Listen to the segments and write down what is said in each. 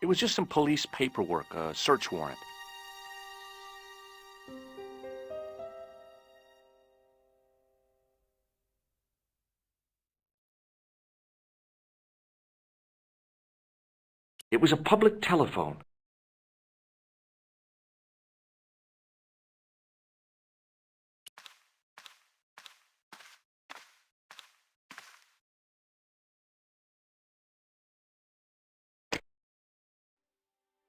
It was just some police paperwork, a search warrant. It was a public telephone.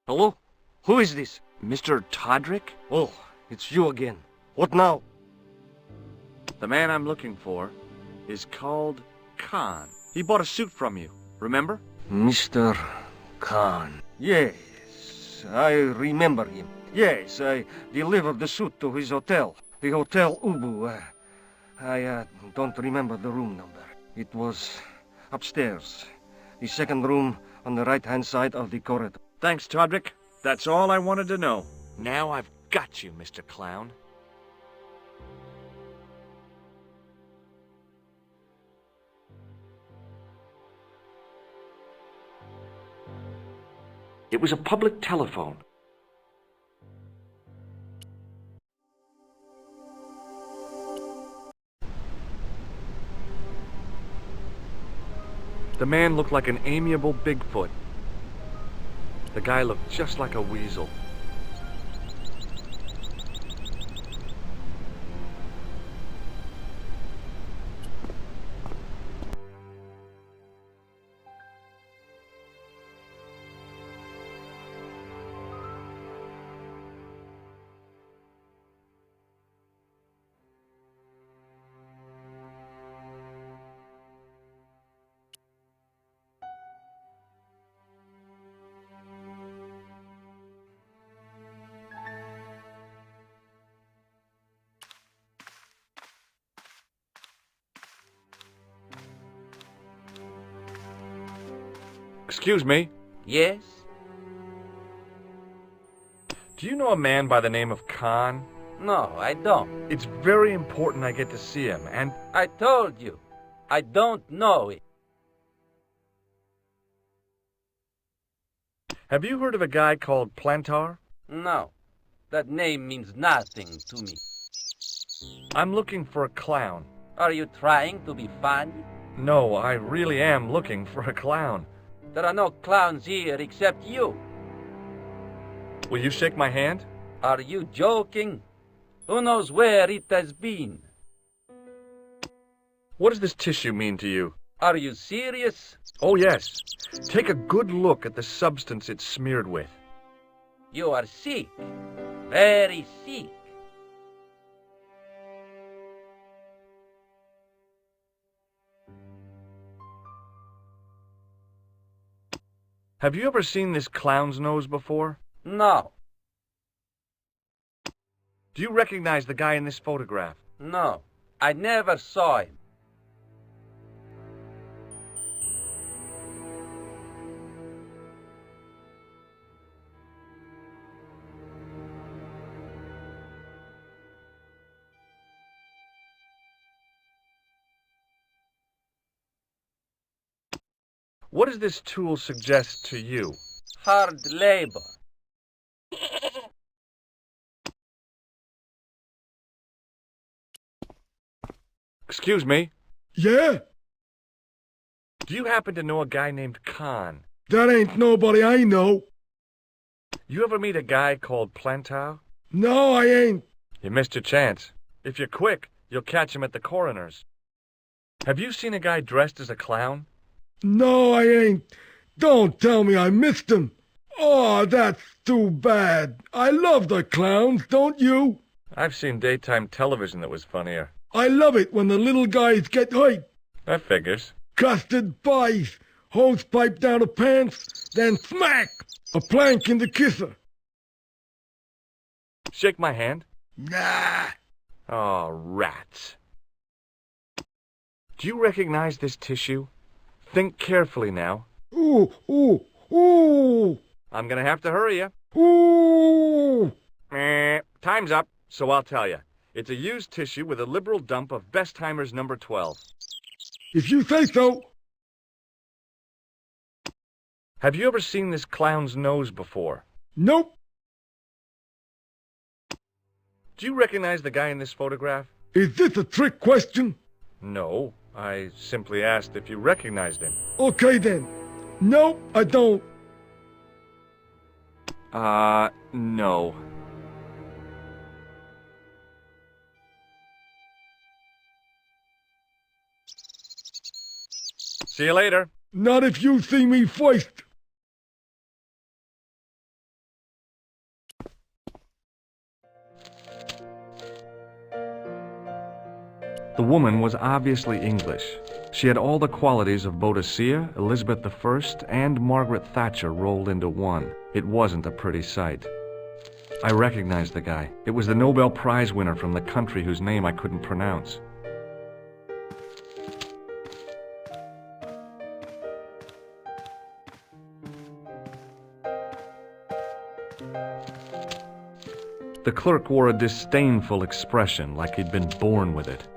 Hello? Who is this? Mr. Todrick? Oh, it's you again. What now? The man I'm looking for is called Khan. He bought a suit from you, remember? Mr. Khan. Yes, I remember him. Yes, I delivered the suit to his hotel. The Hotel Ubu. I don't remember the room number. It was upstairs. The second room on the right-hand side of the corridor. Thanks, Todrick. That's all I wanted to know. Now I've got you, Mr. Clown. It was a public telephone. The man looked like an amiable Bigfoot. The guy looked just like a weasel. Excuse me. Yes? Do you know a man by the name of Khan? No, I don't. It's very important I get to see him, and I told you, I don't know it. have you heard of a guy called Plantar? No, that name means nothing to me. I'm looking for a clown. Are you trying to be funny? No, I really am looking for a clown. There are no clowns here except you. Will you shake my hand? Are you joking? Who knows where it has been? What does this tissue mean to you? Are you serious? Oh, yes. Take a good look at the substance it's smeared with. You are sick. Very sick. Have you ever seen this clown's nose before? No, Do you recognize the guy in this photograph? no, I never saw him. What does this tool suggest to you? Hard labor. Excuse me. Yeah? Do you happen to know a guy named Khan? That ain't nobody I know. You ever meet a guy called Plantar? No, I ain't. You missed your chance. If you're quick, you'll catch him at the coroner's. Have you seen a guy dressed as a clown? No, I ain't. Don't tell me I missed him. Oh, that's too bad. I love the clowns, don't you? I've seen daytime television that was funnier. I love it when the little guys get hurt. That figures. Custard pies, hose pipe down the pants, then smack! A plank in the kisser. Shake my hand. Nah. Oh, rats. Do you recognize this tissue? Think carefully now. Ooh, ooh, ooh, I'm gonna have to hurry you. ooh. Time's up, so I'll tell you. It's a used tissue with a liberal dump of Bestheimer's number 12. If you say so. Have you ever seen this clown's nose before? Nope. Do you recognize the guy in this photograph? Is this a trick question? No, I simply asked if you recognized him. Okay then. Nope, I don't. No. See you later. Not if you see me first. The woman was obviously English. She had all the qualities of Boadicea, Elizabeth I, and Margaret Thatcher rolled into one. It wasn't a pretty sight. I recognized the guy. It was the Nobel Prize winner from the country whose name I couldn't pronounce. The clerk wore a disdainful expression, like he'd been born with it.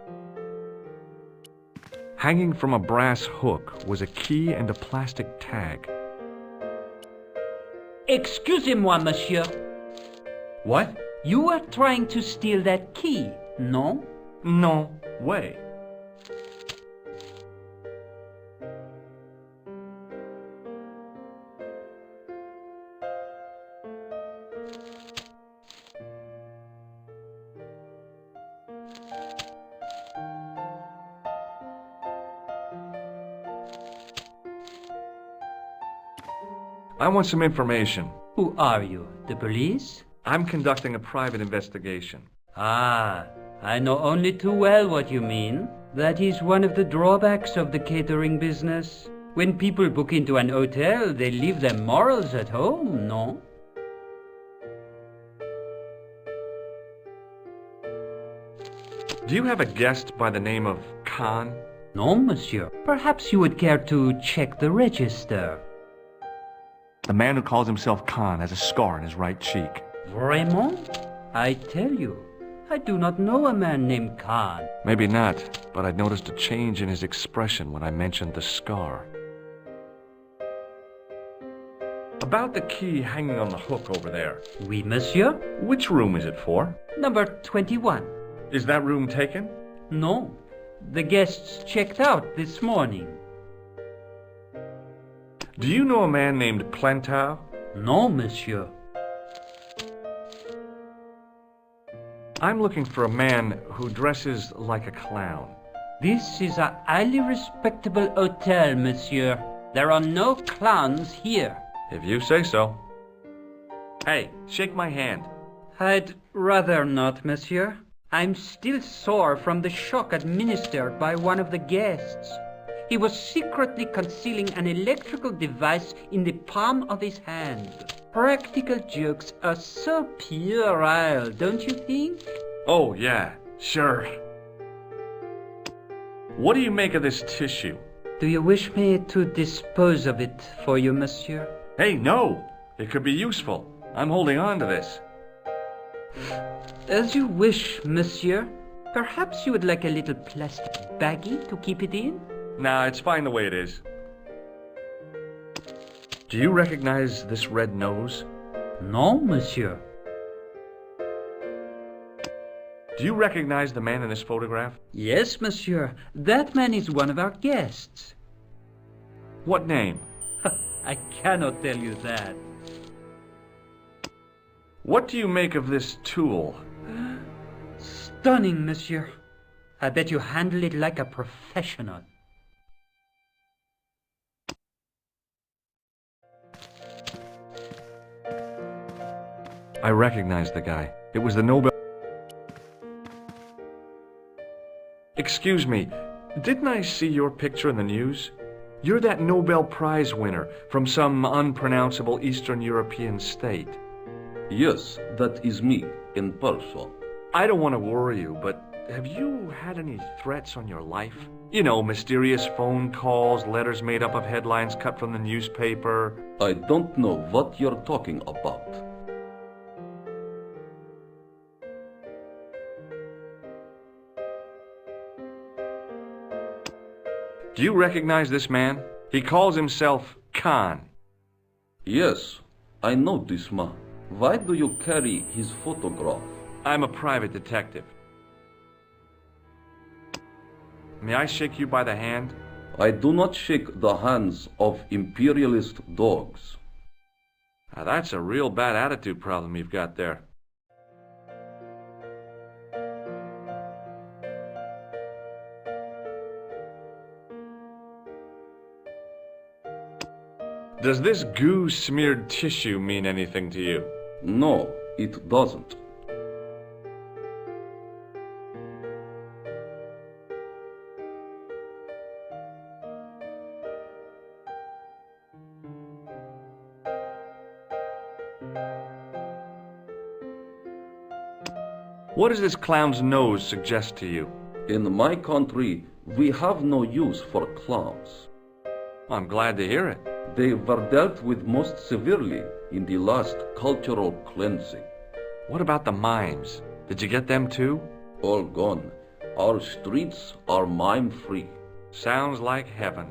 Hanging from a brass hook was a key and a plastic tag. Excusez-moi, monsieur. What? You are trying to steal that key, no? No way. I want some information. Who are you, the police? I'm conducting a private investigation. Ah, I know only too well what you mean. That is one of the drawbacks of the catering business. When people book into an hotel, they leave their morals at home, no? Do you have a guest by the name of Khan? No, monsieur. Perhaps you would care to check the register. The man who calls himself Khan has a scar on his right cheek. Vraiment? I tell you, I do not know a man named Khan. Maybe not, but I'd noticed a change in his expression when I mentioned the scar. About the key hanging on the hook over there. Oui, monsieur. Which room is it for? Number 21. Is that room taken? No. The guests checked out this morning. Do you know a man named Plantow? No, monsieur. I'm looking for a man who dresses like a clown. This is a highly respectable hotel, monsieur. There are no clowns here. If you say so. Hey, shake my hand. I'd rather not, monsieur. I'm still sore from the shock administered by one of the guests. He was secretly concealing an electrical device in the palm of his hand. Practical jokes are so puerile, don't you think? Oh, yeah, sure. What do you make of this tissue? Do you wish me to dispose of it for you, monsieur? Hey, no! It could be useful. I'm holding on to this. As you wish, monsieur. Perhaps you would like a little plastic baggie to keep it in? Nah, it's fine the way it is. Do you recognize this red nose? No, monsieur. Do you recognize the man in this photograph? Yes, monsieur. That man is one of our guests. What name? I cannot tell you that. What do you make of this tool? Stunning, monsieur. I bet you handle it like a professional. I recognized the guy. It was the Nobel... Excuse me, didn't I see your picture in the news? You're that Nobel Prize winner from some unpronounceable Eastern European state. Yes, that is me, in person. I don't want to worry you, but have you had any threats on your life? You know, mysterious phone calls, letters made up of headlines cut from the newspaper. I don't know what you're talking about. Do you recognize this man? He calls himself Khan. Yes, I know this man. Why do you carry his photograph? I'm a private detective. May I shake you by the hand? I do not shake the hands of imperialist dogs. Now, that's a real bad attitude problem you've got there. Does this goo-smeared tissue mean anything to you? No, it doesn't. What does this clown's nose suggest to you? In my country, we have no use for clowns. I'm glad to hear it. They were dealt with most severely in the last cultural cleansing. What about the mimes? Did you get them too? All gone. Our streets are mime-free. Sounds like heaven.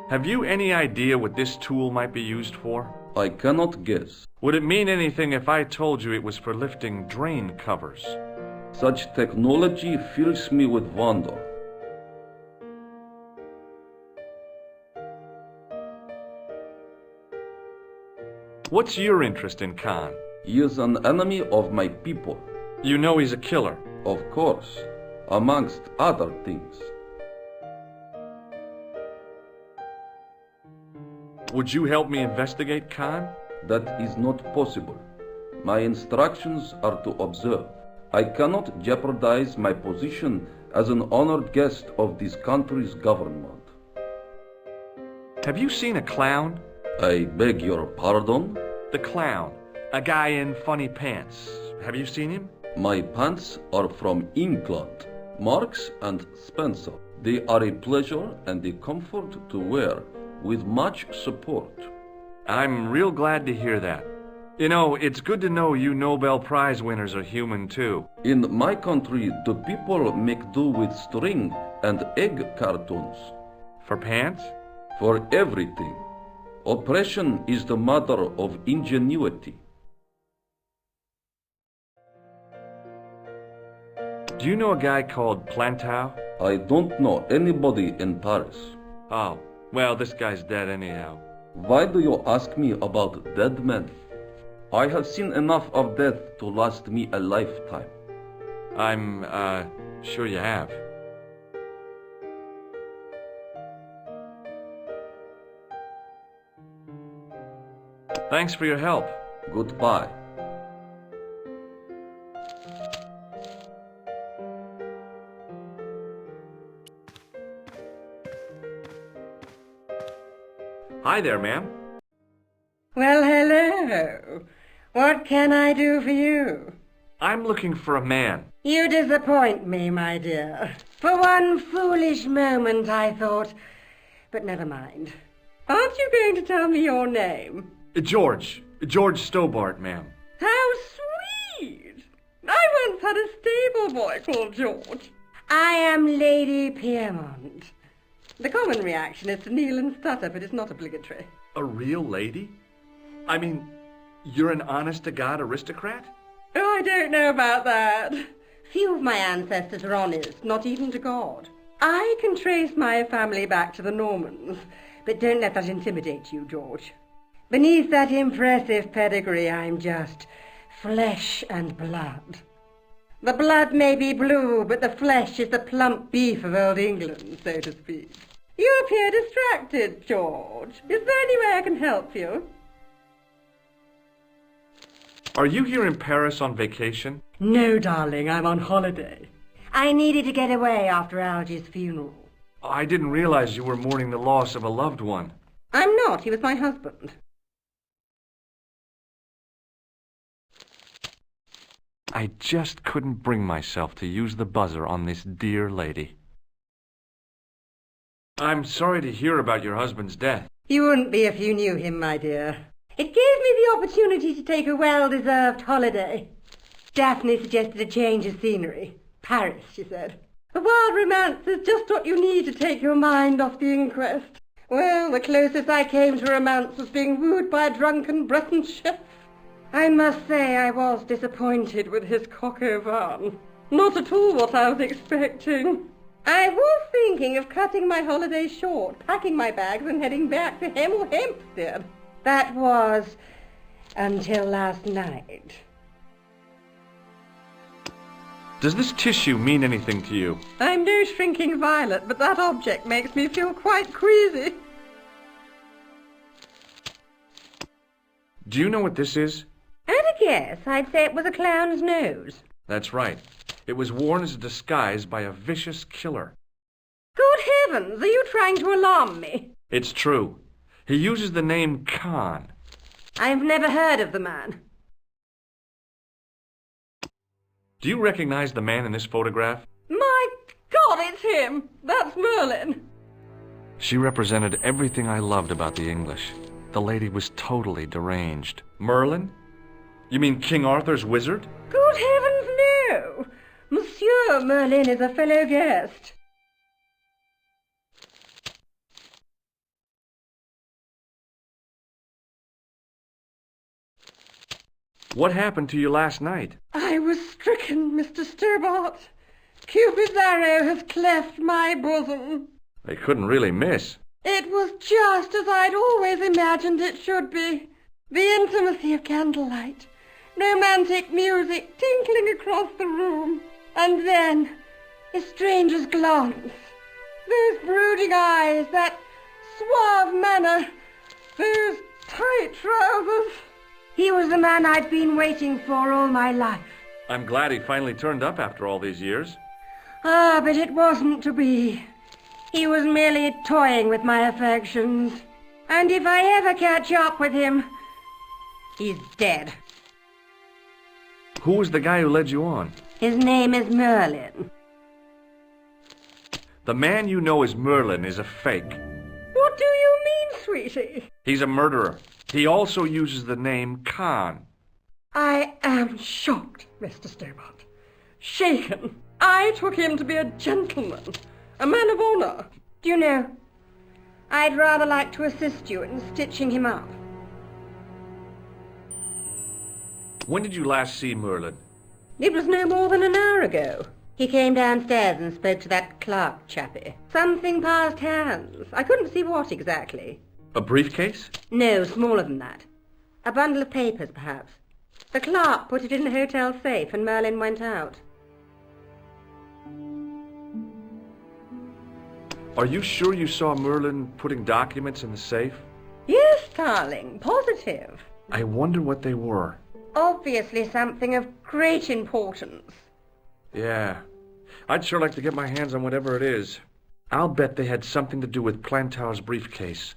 Have you any idea what this tool might be used for? I cannot guess. Would it mean anything if I told you it was for lifting drain covers? Such technology fills me with wonder. What's your interest in Khan? He is an enemy of my people. You know he's a killer. Of course, amongst other things. Would you help me investigate Khan? That is not possible. My instructions are to observe. I cannot jeopardize my position as an honored guest of this country's government. Have you seen a clown? I beg your pardon? The clown. A guy in funny pants. Have you seen him? My pants are from England, Marks and Spencer. They are a pleasure and a comfort to wear, with much support. I'm real glad to hear that. You know, it's good to know you Nobel Prize winners are human too. In my country, the people make do with string and egg cartoons. For pants? For everything. Oppression is the mother of ingenuity. Do you know a guy called Plantow? I don't know anybody in Paris. Oh, well, this guy's dead anyhow. Why do you ask me about dead men? I have seen enough of death to last me a lifetime. I'm, sure you have. Thanks for your help. Goodbye. Hi there, ma'am. Well, hello. What can I do for you? I'm looking for a man. You disappoint me, my dear. For one foolish moment I thought... But never mind. Aren't you going to tell me your name? George Stobart, ma'am. How sweet! I once had a stable boy called George. I am Lady Piermont. The common reaction is to kneel and stutter, but it's not obligatory. A real lady? I mean, you're an honest-to-God aristocrat? Oh, I don't know about that. Few of my ancestors are honest, not even to God. I can trace my family back to the Normans, but don't let that intimidate you, George. Beneath that impressive pedigree, I'm just flesh and blood. The blood may be blue, but the flesh is the plump beef of old England, so to speak. You appear distracted, George. Is there any way I can help you? Are you here in Paris on vacation? No, darling, I'm on holiday. I needed to get away after Algy's funeral. I didn't realize you were mourning the loss of a loved one. I'm not. He was my husband. I just couldn't bring myself to use the buzzer on this dear lady. I'm sorry to hear about your husband's death. You wouldn't be if you knew him, my dear. It gave me the opportunity to take a well-deserved holiday. Daphne suggested a change of scenery. Paris, she said. A wild romance is just what you need to take your mind off the inquest. Well, the closest I came to romance was being wooed by a drunken Breton chef. I must say I was disappointed with his coq au vin. Not at all what I was expecting. I was thinking of cutting my holiday short, packing my bags and heading back to Hemel Hempstead. That was until last night. Does this tissue mean anything to you? I'm no shrinking violet, but that object makes me feel quite queasy. Do you know what this is? At a guess, I'd say it was a clown's nose. That's right. It was worn as a disguise by a vicious killer. Good heavens, are you trying to alarm me? It's true. He uses the name Khan. I've never heard of the man. Do you recognize the man in this photograph? My God, it's him! That's Merlin! She represented everything I loved about the English. The lady was totally deranged. Merlin? You mean King Arthur's wizard? Good heavens, no! Monsieur Merlin is a fellow guest. What happened to you last night? I was stricken, Mr. Stobart. Cupid's arrow has cleft my bosom. They couldn't really miss. It was just as I'd always imagined it should be. The intimacy of candlelight, romantic music tinkling across the room, and then a stranger's glance. Those brooding eyes, that suave manner, those tight trousers. He was the man I'd been waiting for all my life. I'm glad he finally turned up after all these years. Ah, but it wasn't to be. He was merely toying with my affections. And if I ever catch up with him, he's dead. Who was the guy who led you on? His name is Merlin. The man you know as Merlin is a fake. What do you mean, sweetie? He's a murderer. He also uses the name Khan. I am shocked, Mr. Stobart. Shaken. I took him to be a gentleman, a man of honor. Do you know, I'd rather like to assist you in stitching him up. When did you last see Merlin? It was no more than an hour ago. He came downstairs and spoke to that clerk chappie. Something passed hands. I couldn't see what exactly. A briefcase? No, smaller than that. A bundle of papers, perhaps. The clerk put it in the hotel safe and Merlin went out. Are you sure you saw Merlin putting documents in the safe? Yes, darling, positive. I wonder what they were. Obviously something of great importance. Yeah. I'd sure like to get my hands on whatever it is. I'll bet they had something to do with Plantow's briefcase.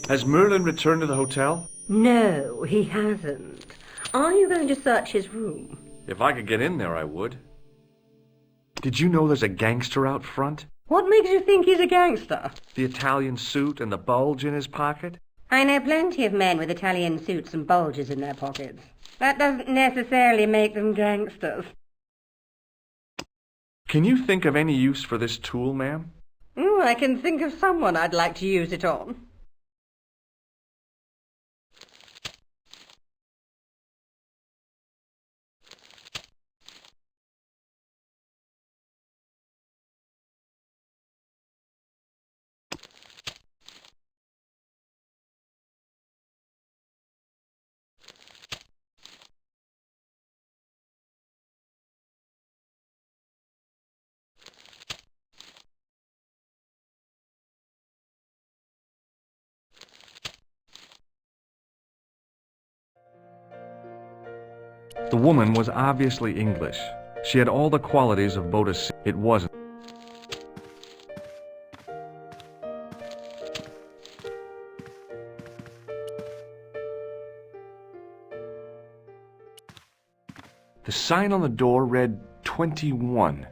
Has Merlin returned to the hotel? No, he hasn't. Are you going to search his room? If I could get in there, I would. Did you know there's a gangster out front? What makes you think he's a gangster? The Italian suit and the bulge in his pocket? I know plenty of men with Italian suits and bulges in their pockets. That doesn't necessarily make them gangsters. Can you think of any use for this tool, ma'am? I can think of someone I'd like to use it on. The woman was obviously English. She had all the qualities of Boadicea. It wasn't. The sign on the door read 21.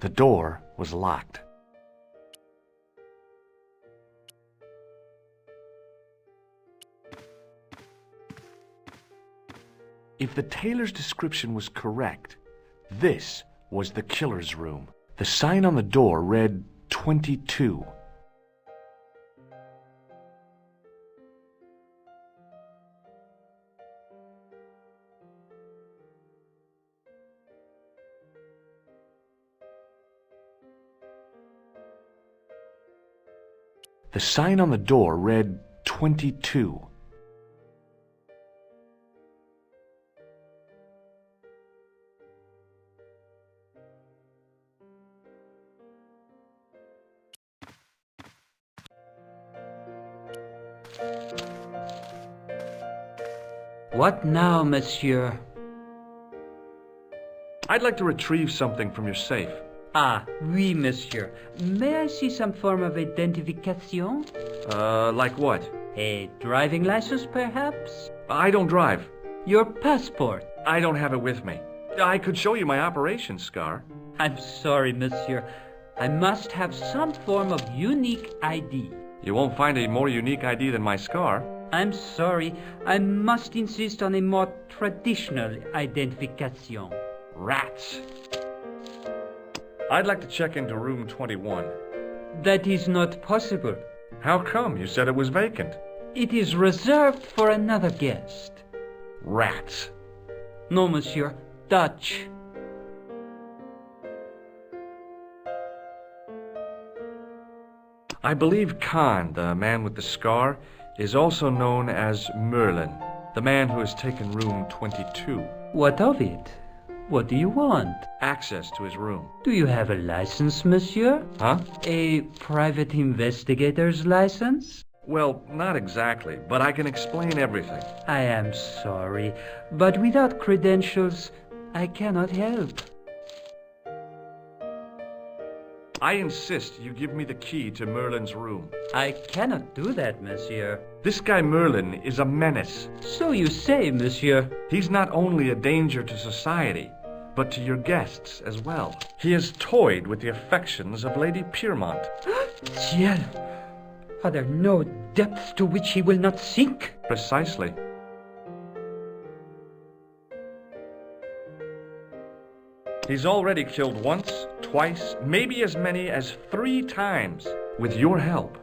The door was locked. If the tailor's description was correct, this was the killer's room. The sign on the door read 22. The sign on the door read 22. What now, monsieur? I'd like to retrieve something from your safe. Ah, oui, monsieur. May I see some form of identification? Like what? A driving license, perhaps? I don't drive. Your passport? I don't have it with me. I could show you my operation scar. I'm sorry, monsieur. I must have some form of unique ID. You won't find a more unique ID than my scar. I'm sorry. I must insist on a more traditional identification. Rats. I'd like to check into room 21. That is not possible. How come? You said it was vacant. It is reserved for another guest. Rats. No, monsieur. Dutch. I believe Khan, the man with the scar, is also known as Merlin, the man who has taken room 22. What of it? What do you want? Access to his room. Do you have a license, monsieur? Huh? A private investigator's license? Well, not exactly, but I can explain everything. I am sorry, but without credentials, I cannot help. I insist you give me the key to Merlin's room. I cannot do that, monsieur. This guy Merlin is a menace. So you say, monsieur. He's not only a danger to society, but to your guests as well. He has toyed with the affections of Lady Piermont. Ciel! Are there no depths to which he will not sink? Precisely. He's already killed once, twice, maybe as many as 3 times. With your help,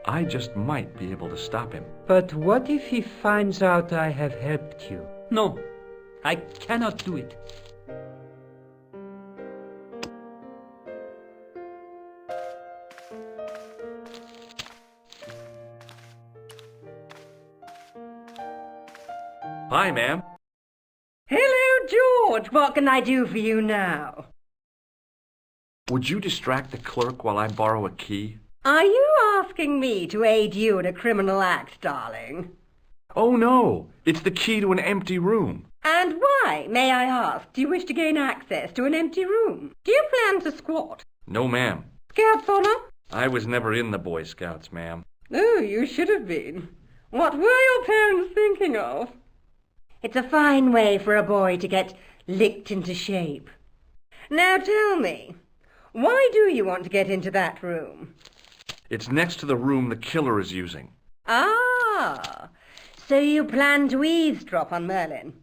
I just might be able to stop him. But what if he finds out I have helped you? No, I cannot do it. Hi, ma'am. Hello, George. What can I do for you now? Would you distract the clerk while I borrow a key? Are you asking me to aid you in a criminal act, darling? Oh, no. It's the key to an empty room. And why, may I ask, do you wish to gain access to an empty room? Do you plan to squat? No, ma'am. Scouts honor? I was never in the Boy Scouts, ma'am. Oh, you should have been. What were your parents thinking of? It's a fine way for a boy to get licked into shape. Now tell me, why do you want to get into that room? It's next to the room the killer is using. Ah, so you plan to eavesdrop on Merlin?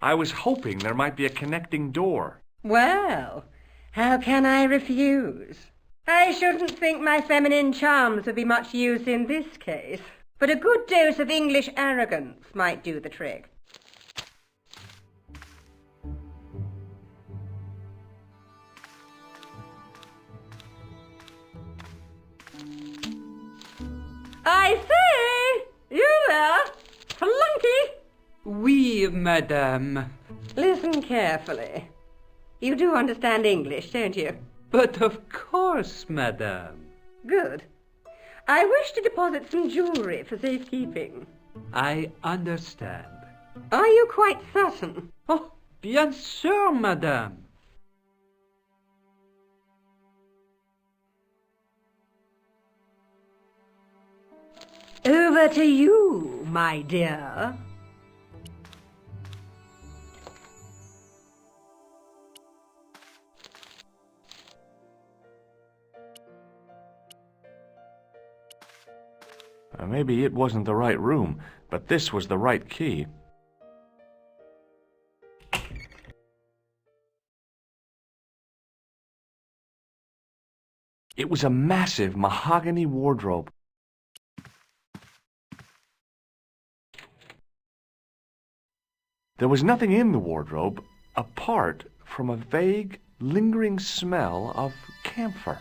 I was hoping there might be a connecting door. Well, how can I refuse? I shouldn't think my feminine charms would be much use in this case, but a good dose of English arrogance might do the trick. I say! You there? Flunky! Oui, madame. Listen carefully. You do understand English, don't you? But of course, madame. Good. I wish to deposit some jewellery for safekeeping. I understand. Are you quite certain? Oh, bien sûr, madame. Over to you, my dear. Maybe it wasn't the right room, but this was the right key. It was a massive mahogany wardrobe. There was nothing in the wardrobe apart from a vague, lingering smell of camphor.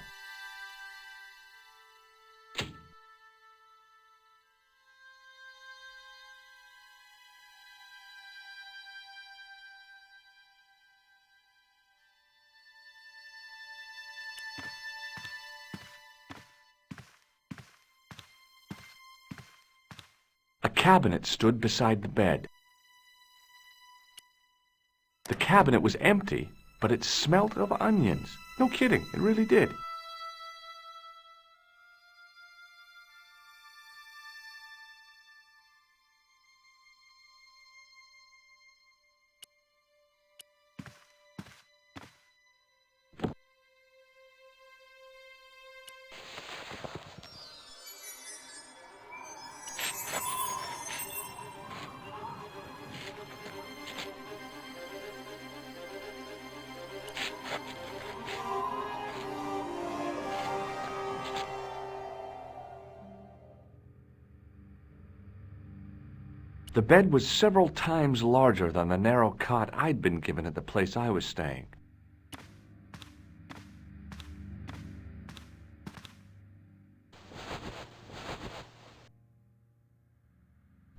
A cabinet stood beside the bed. The cabinet was empty, but it smelt of onions. No kidding, it really did. The bed was several times larger than the narrow cot I'd been given at the place I was staying.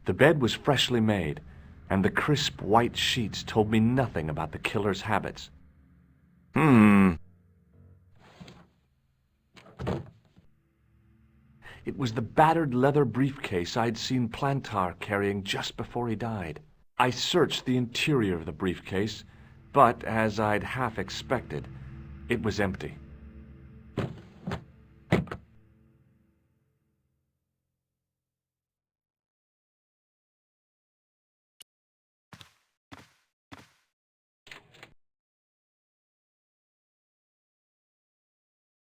The bed was freshly made, and the crisp white sheets told me nothing about the killer's habits. It was the battered leather briefcase I'd seen Plantar carrying just before he died. I searched the interior of the briefcase, but as I'd half expected, it was empty.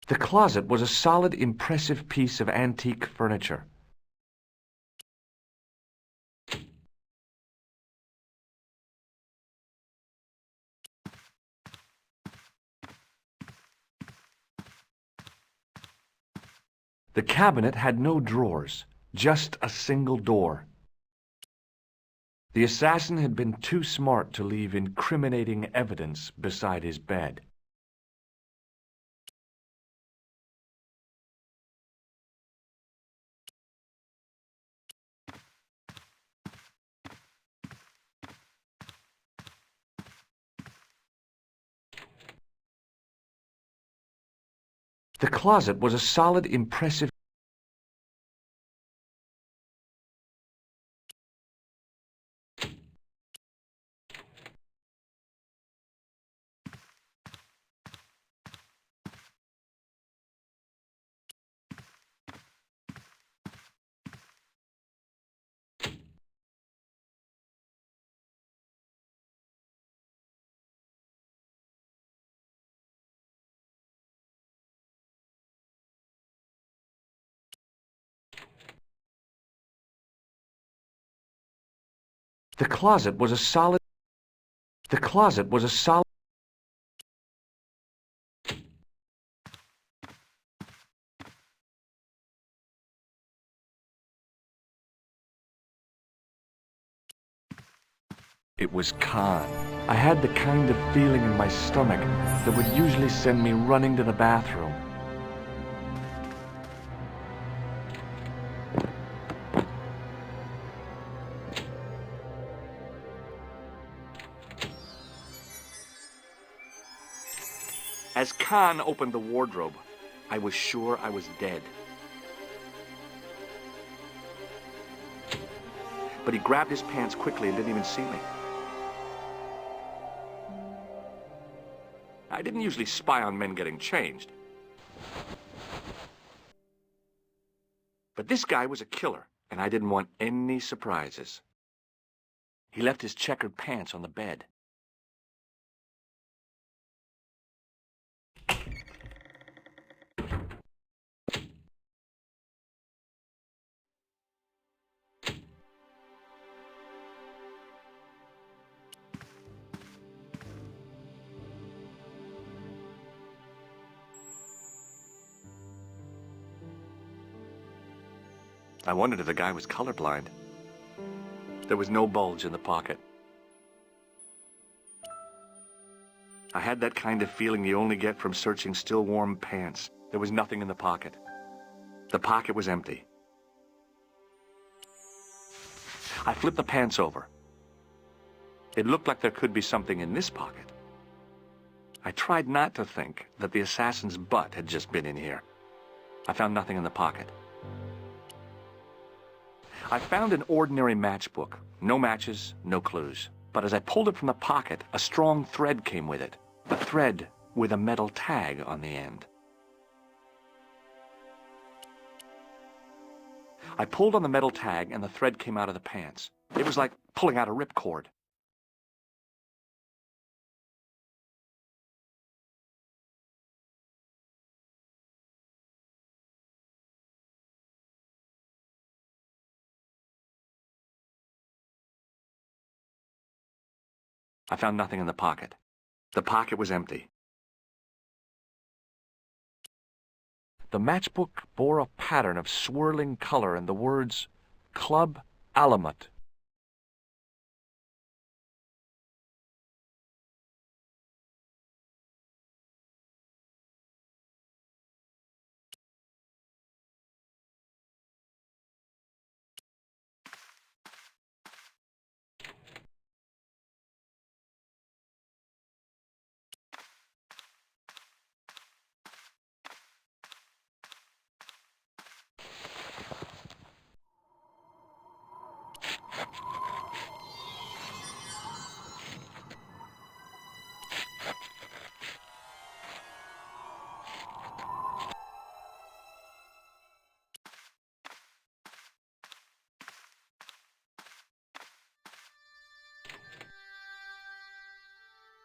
The closet was a solid, impressive piece of antique furniture. The cabinet had no drawers, just a single door. The assassin had been too smart to leave incriminating evidence beside his bed. The closet was a solid, impressive. The closet was a solid. The closet was a solid. It was Khan. I had the kind of feeling in my stomach that would usually send me running to the bathroom. As Khan opened the wardrobe, I was sure I was dead. But he grabbed his pants quickly and didn't even see me. I didn't usually spy on men getting changed. But this guy was a killer, and I didn't want any surprises. He left his checkered pants on the bed. I wondered if the guy was colorblind. There was no bulge in the pocket. I had that kind of feeling you only get from searching still warm pants. There was nothing in the pocket. The pocket was empty. I flipped the pants over. It looked like there could be something in this pocket. I tried not to think that the assassin's butt had just been in here. I found nothing in the pocket. I found an ordinary matchbook. No matches, no clues. But as I pulled it from the pocket, a strong thread came with it. A thread with a metal tag on the end. I pulled on the metal tag and the thread came out of the pants. It was like pulling out a ripcord. I found nothing in the pocket. The pocket was empty. The matchbook bore a pattern of swirling color and the words, Club Alamut.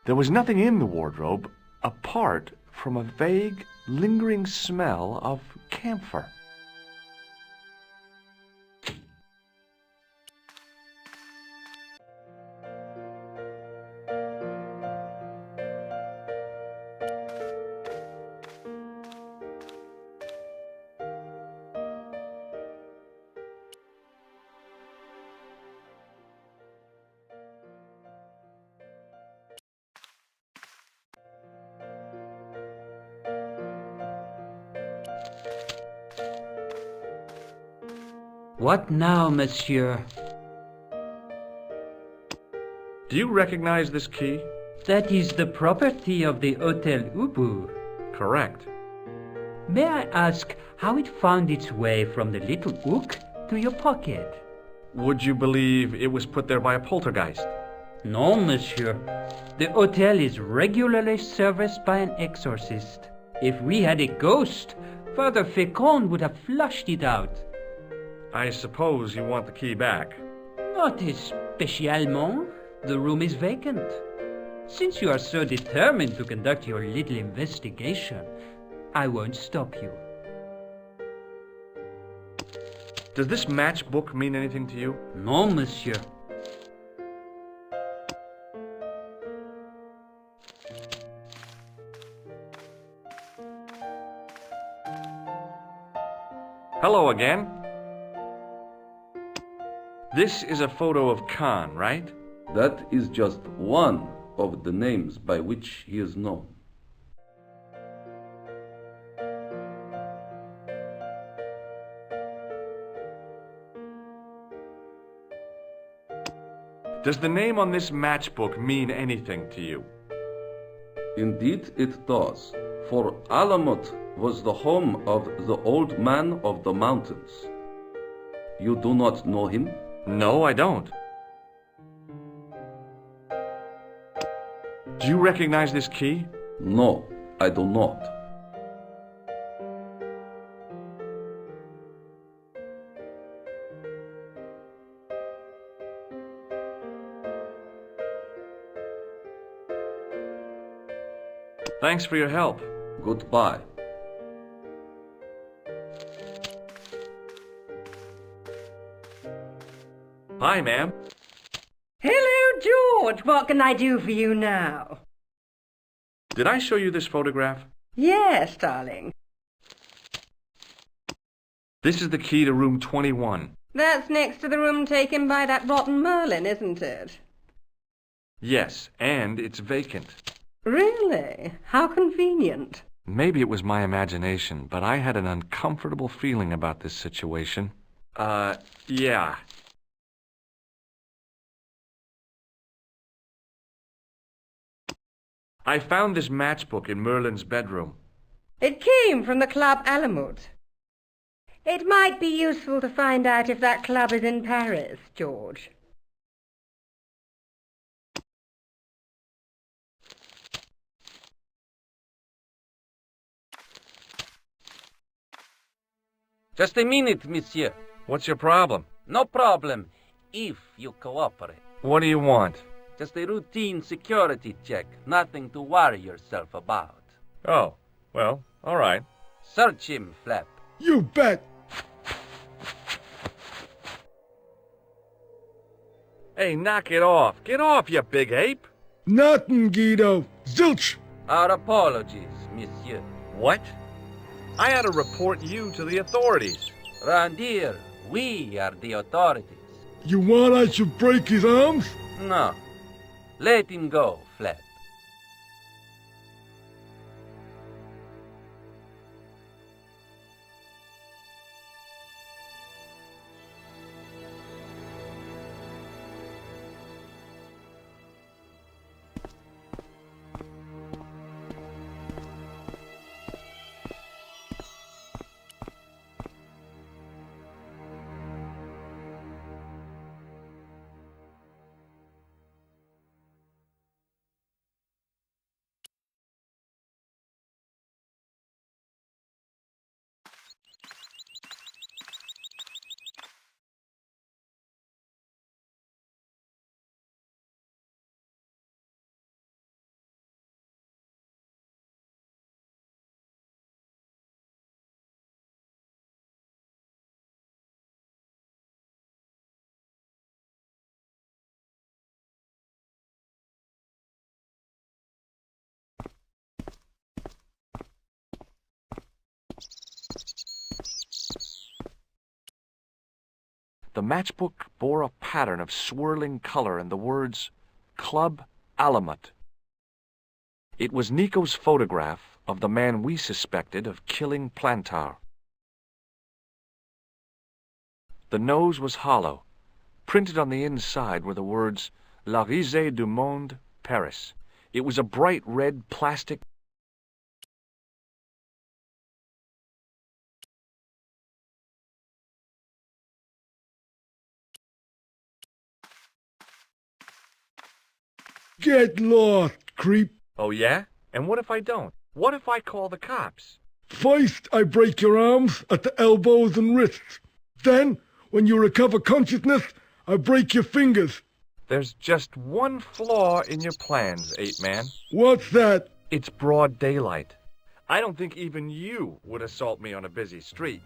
There was nothing in the wardrobe apart from a vague, lingering smell of camphor. What now, monsieur? Do you recognize this key? That is the property of the Hotel Ubu. Correct. May I ask how it found its way from the little hook to your pocket? Would you believe it was put there by a poltergeist? No, monsieur. The hotel is regularly serviced by an exorcist. If we had a ghost, Father Fécond would have flushed it out. I suppose you want the key back. Not especiellement. The room is vacant. Since you are so determined to conduct your little investigation, I won't stop you. Does this matchbook mean anything to you? No, monsieur. Hello again. This is a photo of Khan, right? That is just one of the names by which he is known. Does the name on this matchbook mean anything to you? Indeed it does, for Alamut was the home of the old man of the mountains. You do not know him? No, I don't. Do you recognize this key? No, I do not. Thanks for your help. Goodbye. Hi, ma'am. Hello, George. What can I do for you now? Did I show you this photograph? Yes, darling. This is the key to room 21. That's next to the room taken by that rotten Merlin, isn't it? Yes, and it's vacant. Really? How convenient. Maybe it was my imagination, but I had an uncomfortable feeling about this situation. Yeah. I found this matchbook in Merlin's bedroom. It came from the Club Alamut. It might be useful to find out if that club is in Paris, George. Just a minute, monsieur. What's your problem? No problem, if you cooperate. What do you want? Just a routine security check, nothing to worry yourself about. Oh, well, all right. Search him, Flap. You bet. Hey, knock it off. Get off, you big ape. Nothing, Guido. Zilch. Our apologies, monsieur. What? I had to report you to the authorities. Round here, we are the authorities. You want I should break his arms? No. Let him go, Flap. The matchbook bore a pattern of swirling color and the words Club Alamut. It was Nico's photograph of the man we suspected of killing Plantar. The nose was hollow. Printed on the inside were the words La Risée du Monde, Paris. It was a bright red plastic. Get lost, creep. Oh, yeah? And what if I don't? What if I call the cops? First, I break your arms at the elbows and wrists. Then, when you recover consciousness, I break your fingers. There's just one flaw in your plans, Ape-Man. What's that? It's broad daylight. I don't think even you would assault me on a busy street.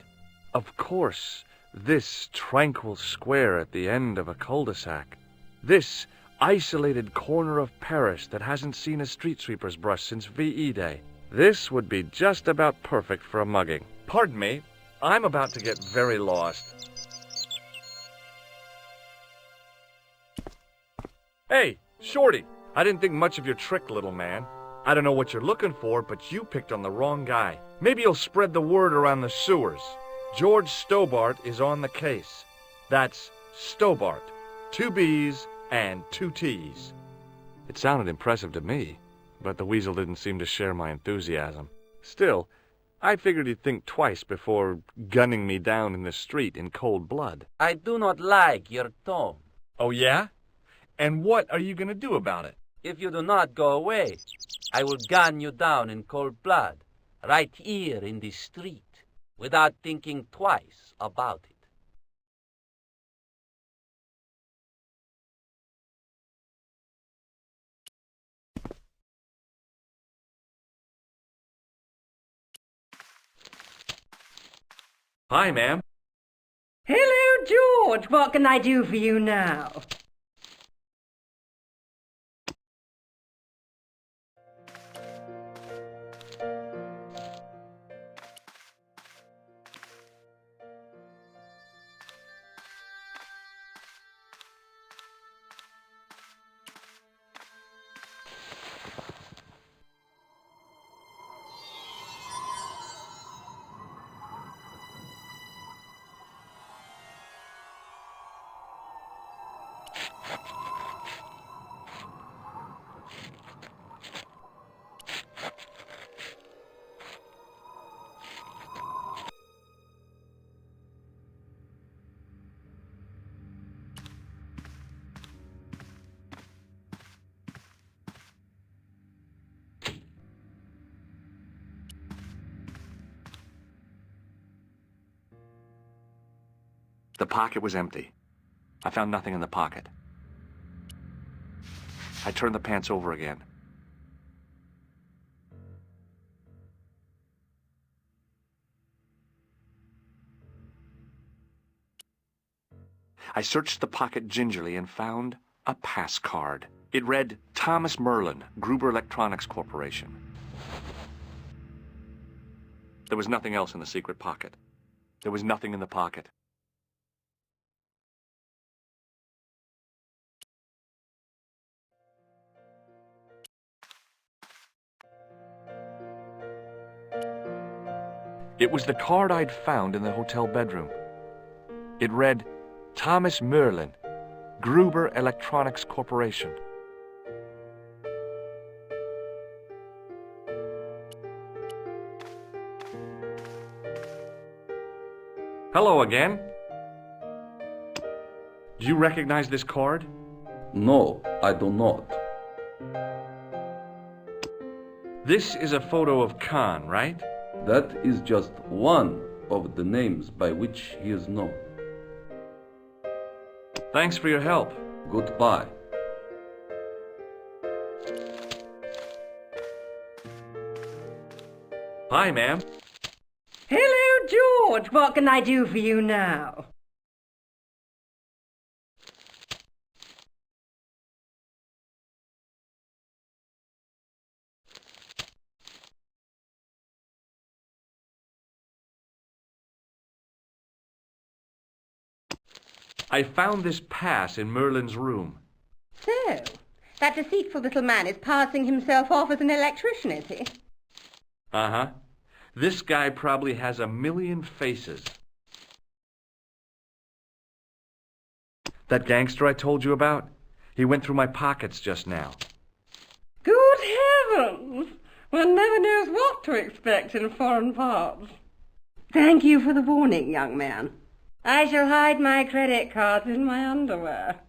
Of course, this tranquil square at the end of a cul-de-sac. This isolated corner of Paris that hasn't seen a street sweeper's brush since VE Day. This would be just about perfect for a mugging. Pardon me, I'm about to get very lost. Hey, Shorty, I didn't think much of your trick, little man. I don't know what you're looking for, but you picked on the wrong guy. Maybe you'll spread the word around the sewers. George Stobart is on the case. That's Stobart. 2 B's and 2 T's. It sounded impressive to me, but the weasel didn't seem to share my enthusiasm. Still, I figured he'd think twice before gunning me down in the street in cold blood. I do not like your tone. Oh, yeah? And what are you going to do about it? If you do not go away, I will gun you down in cold blood, right here in the street, without thinking twice about it. Hi, ma'am. Hello, George. What can I do for you now? The pocket was empty. I found nothing in the pocket. I turned the pants over again. I searched the pocket gingerly and found a pass card. It read, Thomas Merlin, Gruber Electronics Corporation. There was nothing else in the secret pocket. There was nothing in the pocket. It was the card I'd found in the hotel bedroom. It read, Thomas Merlin, Gruber Electronics Corporation. Hello again. Do you recognize this card? No, I do not. This is a photo of Khan, right? That is just one of the names by which he is known. Thanks for your help. Goodbye. Hi, ma'am. Hello, George. What can I do for you now? I found this pass in Merlin's room. So, that deceitful little man is passing himself off as an electrician, is he? Uh-huh. This guy probably has 1,000,000 faces. That gangster I told you about? He went through my pockets just now. Good heavens! One never knows what to expect in foreign parts. Thank you for the warning, young man. I shall hide my credit cards in my underwear.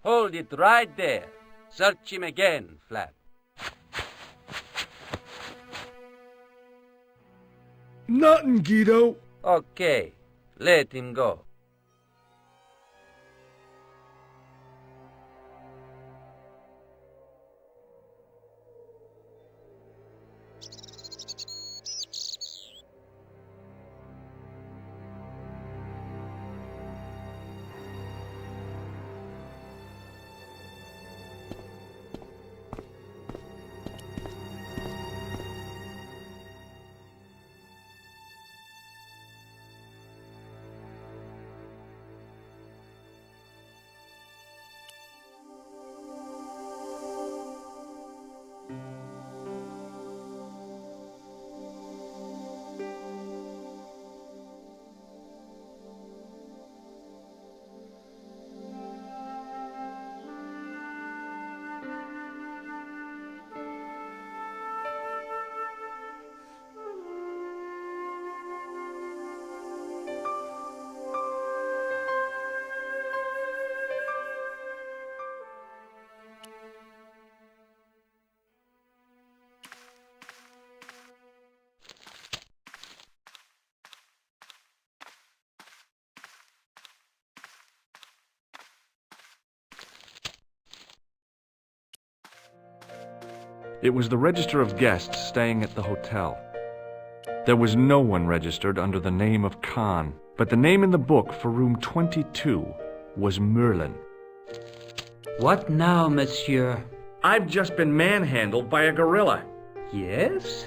Hold it right there. Search him again, Flap. Nothing, Guido. Okay, let him go. It was the register of guests staying at the hotel. There was no one registered under the name of Khan, but the name in the book for room 22 was Merlin. What now, monsieur? I've just been manhandled by a gorilla. Yes?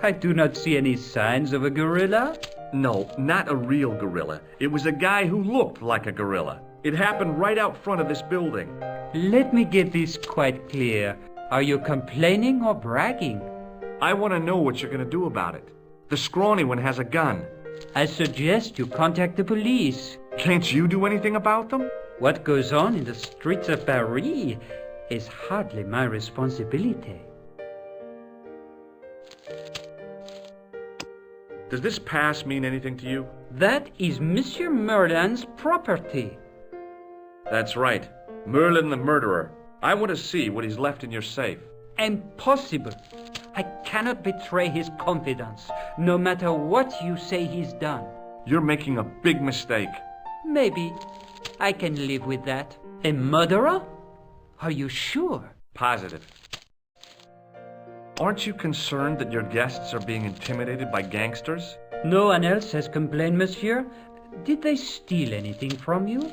I do not see any signs of a gorilla. No, not a real gorilla. It was a guy who looked like a gorilla. It happened right out front of this building. Let me get this quite clear. Are you complaining or bragging? I want to know what you're going to do about it. The scrawny one has a gun. I suggest you contact the police. Can't you do anything about them? What goes on in the streets of Paris is hardly my responsibility. Does this pass mean anything to you? That is Monsieur Merlin's property. That's right. Merlin the murderer. I want to see what he's left in your safe. Impossible. I cannot betray his confidence, no matter what you say he's done. You're making a big mistake. Maybe I can live with that. A murderer? Are you sure? Positive. Aren't you concerned that your guests are being intimidated by gangsters? No one else has complained, monsieur. Did they steal anything from you?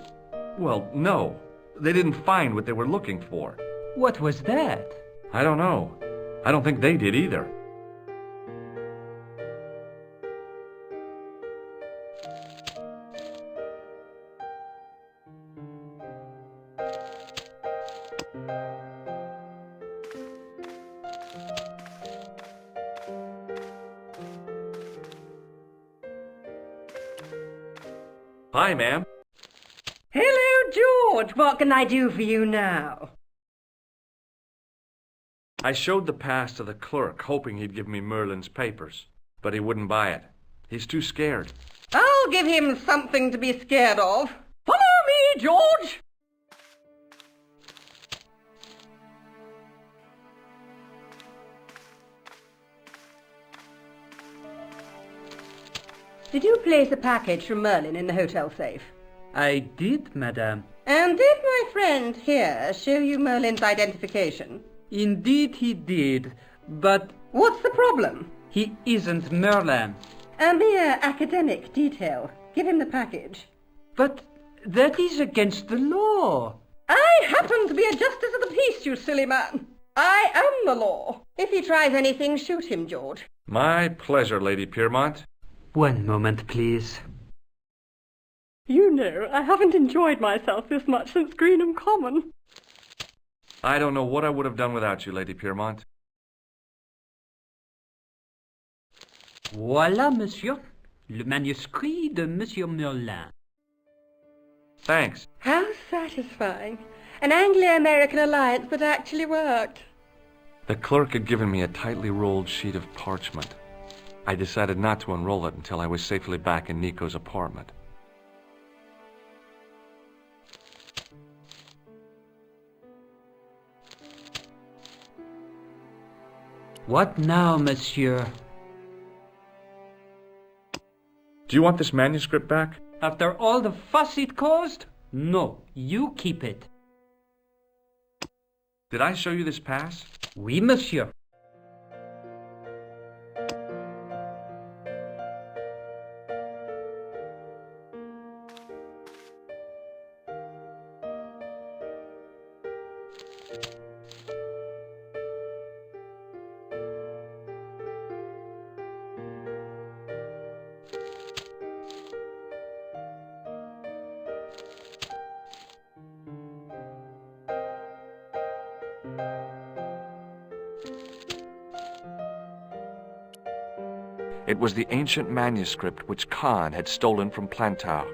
Well, no. They didn't find what they were looking for. What was that? I don't know. I don't think they did either. Hi, ma'am. Hello, George. What can I do for you now? I showed the pass to the clerk, hoping he'd give me Merlin's papers, but he wouldn't buy it. He's too scared. I'll give him something to be scared of. Follow me, George! Did you place a package from Merlin in the hotel safe? I did, madame. And did my friend here show you Merlin's identification? Indeed he did, but What's the problem? he isn't Merlin. A mere academic detail. Give him the package. But that is against the law. I happen to be a justice of the peace, you silly man. I am the law. If he tries anything, shoot him, George. My pleasure, Lady Piermont. One moment, please. You know, I haven't enjoyed myself this much since Greenham Common. I don't know what I would have done without you, Lady Piermont. Voilà, monsieur. Le manuscrit de Monsieur Merlin. Thanks. How satisfying. An Anglo-American alliance that actually worked. The clerk had given me a tightly rolled sheet of parchment. I decided not to unroll it until I was safely back in Nico's apartment. What now, monsieur? Do you want this manuscript back? After all the fuss it caused? No, you keep it. Did I show you this pass? Oui, monsieur. It was the ancient manuscript which Khan had stolen from Plantar.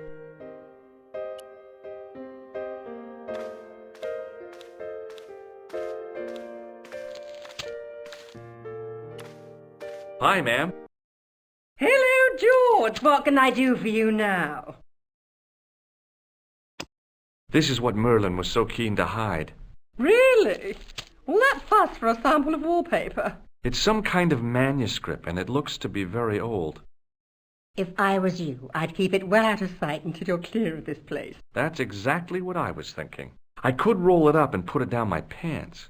Hi, ma'am. Hello, George. What can I do for you now? This is what Merlin was so keen to hide. Really? Well, that fuss for a sample of wallpaper. It's some kind of manuscript, and it looks to be very old. If I was you, I'd keep it well out of sight until you're clear of this place. That's exactly what I was thinking. I could roll it up and put it down my pants.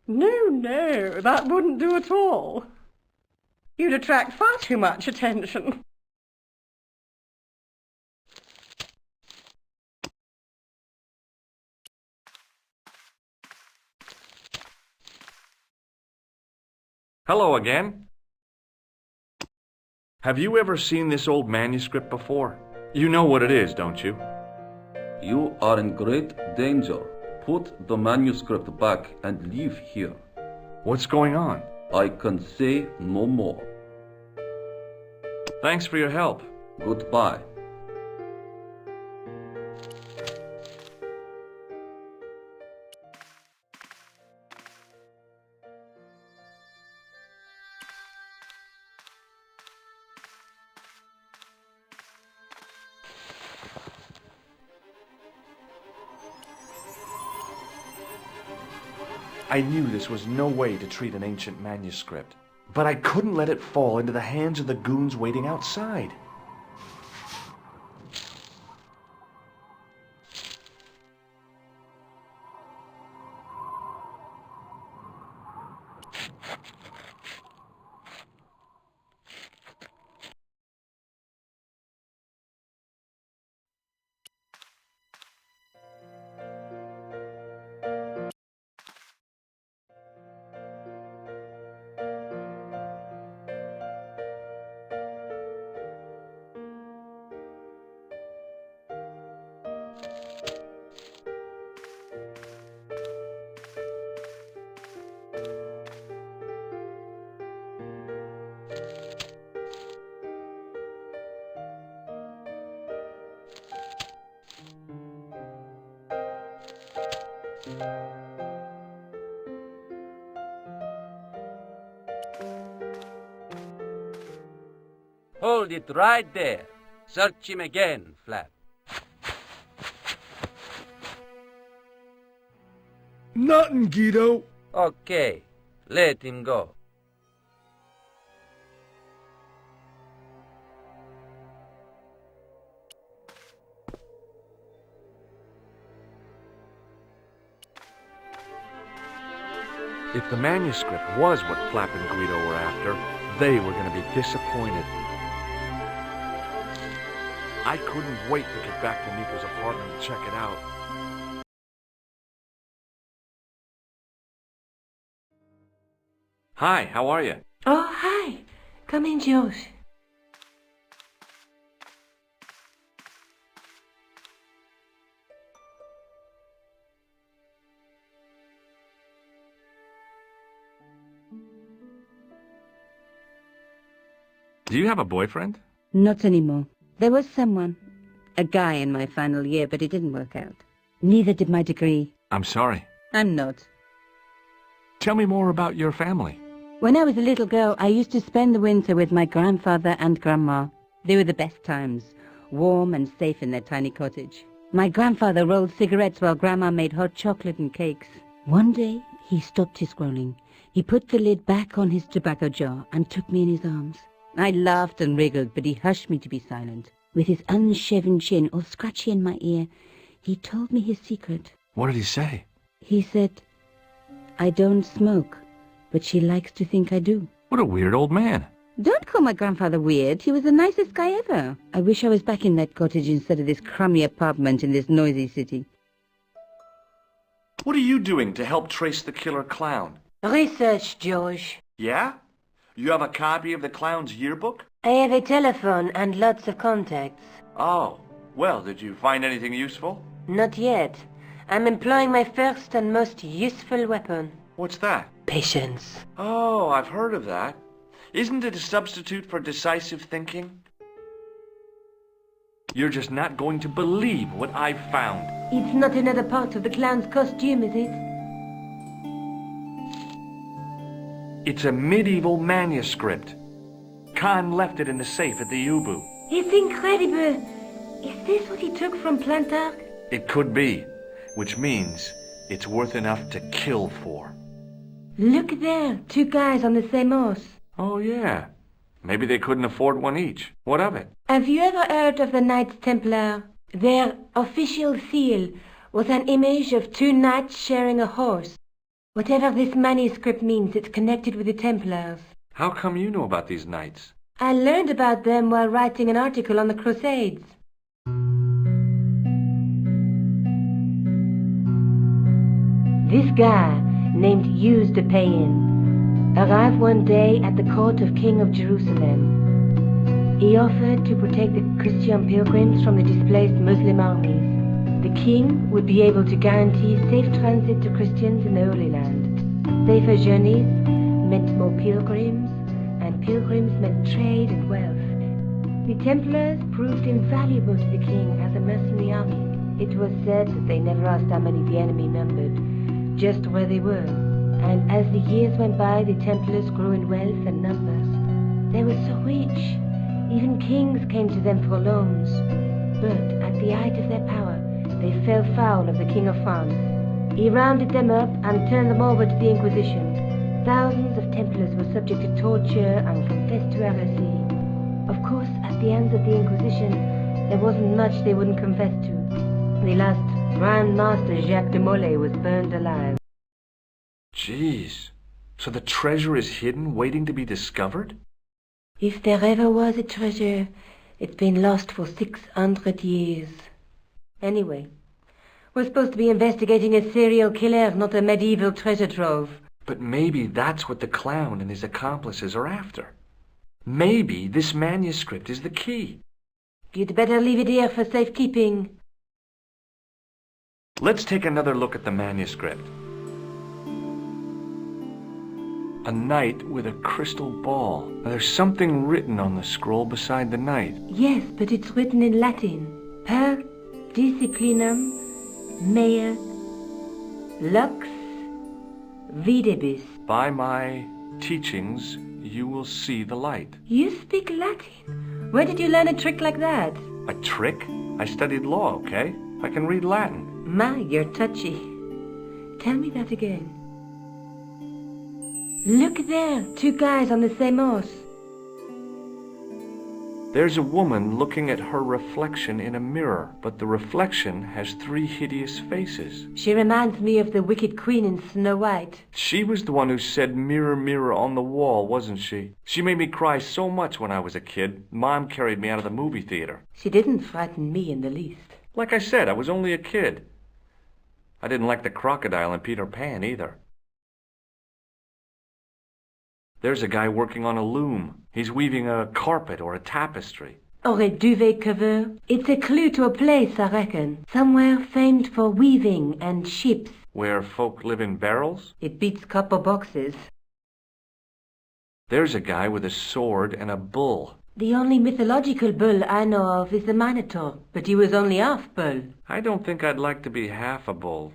No, that wouldn't do at all. You'd attract far too much attention. Hello again. Have you ever seen this old manuscript before? You know what it is, don't you? You are in great danger. Put the manuscript back and leave here. What's going on? I can say no more. Thanks for your help. Goodbye. I knew this was no way to treat an ancient manuscript, but I couldn't let it fall into the hands of the goons waiting outside. Hold it right there. Search him again, Flap. Nothing, Guido. Okay, let him go. If the manuscript was what Flap and Guido were after, they were going to be disappointed. I couldn't wait to get back to Nico's apartment and check it out. Hi, how are you? Oh, hi. Come in, George. Do you have a boyfriend? Not anymore. There was someone. A guy in my final year, but it didn't work out. Neither did my degree. I'm sorry. I'm not. Tell me more about your family. When I was a little girl, I used to spend the winter with my grandfather and grandma. They were the best times, warm and safe in their tiny cottage. My grandfather rolled cigarettes while grandma made hot chocolate and cakes. One day, he stopped his scrolling. He put the lid back on his tobacco jar and took me in his arms. I laughed and wriggled, but he hushed me to be silent. With his unshaven chin all scratchy in my ear, he told me his secret. What did he say? He said, I don't smoke, but she likes to think I do. What a weird old man. Don't call my grandfather weird. He was the nicest guy ever. I wish I was back in that cottage instead of this crummy apartment in this noisy city. What are you doing to help trace the killer clown? Research, George. Yeah? You have a copy of the clown's yearbook? I have a telephone and lots of contacts. Oh, well, did you find anything useful? Not yet. I'm employing my first and most useful weapon. What's that? Patience. Oh, I've heard of that. Isn't it a substitute for decisive thinking? You're just not going to believe what I've found. It's not another part of the clown's costume, is it? It's a medieval manuscript. Khan left it in the safe at the Ubu. It's incredible. Is this what he took from Plantark? It could be, which means it's worth enough to kill for. Look there, two guys on the same horse. Oh, yeah. Maybe they couldn't afford one each. What of it? Have you ever heard of the Knights Templar? Their official seal was an image of two knights sharing a horse. Whatever this manuscript means, it's connected with the Templars. How come you know about these knights? I learned about them while writing an article on the Crusades. This guy, named Hughes de Payen, arrived one day at the court of King of Jerusalem. He offered to protect the Christian pilgrims from the displaced Muslim armies. The king would be able to guarantee safe transit to Christians in the Holy Land. Safer journeys meant more pilgrims, and pilgrims meant trade and wealth. The Templars proved invaluable to the king as a mercenary army. It was said that they never asked how many the enemy numbered, just where they were. And as the years went by, the Templars grew in wealth and numbers. They were so rich, even kings came to them for loans. But at the height of their power, they fell foul of the King of France. He rounded them up and turned them over to the Inquisition. Thousands of Templars were subject to torture and confessed to heresy. Of course, at the hands of the Inquisition, there wasn't much they wouldn't confess to. The last Grand Master Jacques de Molay was burned alive. Jeez. So the treasure is hidden, waiting to be discovered? If there ever was a treasure, it's been lost for 600 years. Anyway, we're supposed to be investigating a serial killer, not a medieval treasure trove. But maybe that's what the clown and his accomplices are after. Maybe this manuscript is the key. You'd better leave it here for safekeeping. Let's take another look at the manuscript. A knight with a crystal ball. Now, there's something written on the scroll beside the knight. Yes, but it's written in Latin. Per disciplinam mea lux videbis. By my teachings, you will see the light. You speak Latin? Where did you learn a trick like that? A trick? I studied law, okay? I can read Latin. My, you're touchy. Tell me that again. Look there, two guys on the same horse. There's a woman looking at her reflection in a mirror, but the reflection has 3 hideous faces. She reminds me of the wicked queen in Snow White. She was the one who said, "Mirror, mirror on the wall," wasn't she? She made me cry so much when I was a kid. Mom carried me out of the movie theater. She didn't frighten me in the least. Like I said, I was only a kid. I didn't like the crocodile in Peter Pan either. There's a guy working on a loom. He's weaving a carpet or a tapestry. Or a duvet cover. It's a clue to a place, I reckon. Somewhere famed for weaving and ships. Where folk live in barrels? It beats copper boxes. There's a guy with a sword and a bull. The only mythological bull I know of is the Minotaur, but he was only half bull. I don't think I'd like to be half a bull,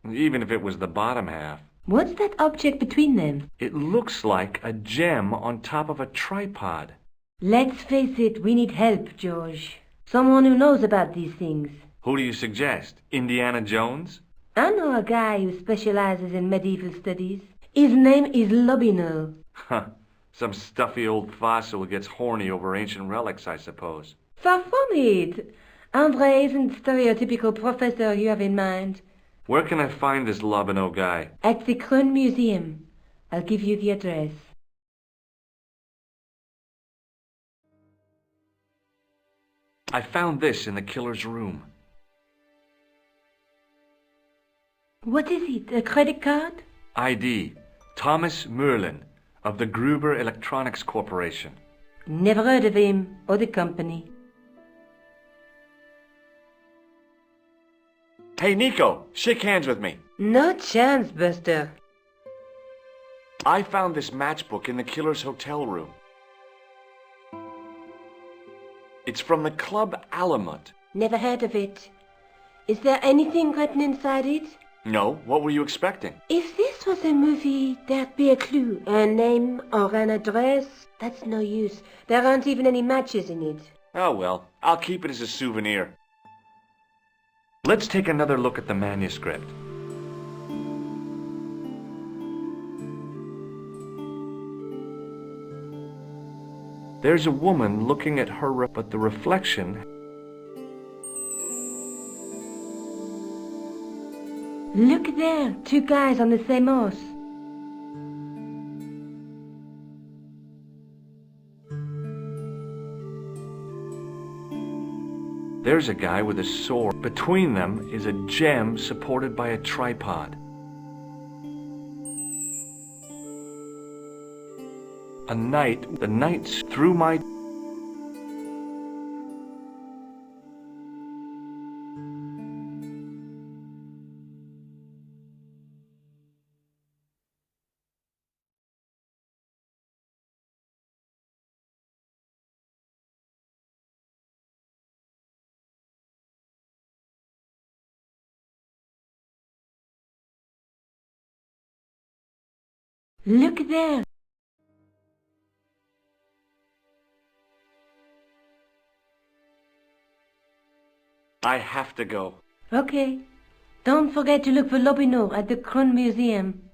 even if it was the bottom half. What's that object between them? It looks like a gem on top of a tripod. Let's face it, we need help, George. Someone who knows about these things. Who do you suggest? Indiana Jones? I know a guy who specializes in medieval studies. His name is Lobino. Huh. Some stuffy old fossil who gets horny over ancient relics, I suppose. Far from it. Andre isn't the stereotypical professor you have in mind. Where can I find this Lobino guy? At the Krone Museum. I'll give you the address. I found this in the killer's room. What is it? A credit card? ID, Thomas Merlin, of the Gruber Electronics Corporation. Never heard of him or the company. Hey, Nico, shake hands with me. No chance, Buster. I found this matchbook in the killer's hotel room. It's from the Club Alamut. Never heard of it. Is there anything written inside it? No, what were you expecting? If this was a movie, there'd be a clue. A name or an address. That's no use. There aren't even any matches in it. Oh well, I'll keep it as a souvenir. Let's take another look at the manuscript. There's a woman looking at her, but the reflection... Look there, two guys on the same horse. There's a guy with a sword. Between them is a gem supported by a tripod. A knight, the knight's through my Look there. I have to go. Okay. Don't forget to look for Lopinor at the Kron Museum.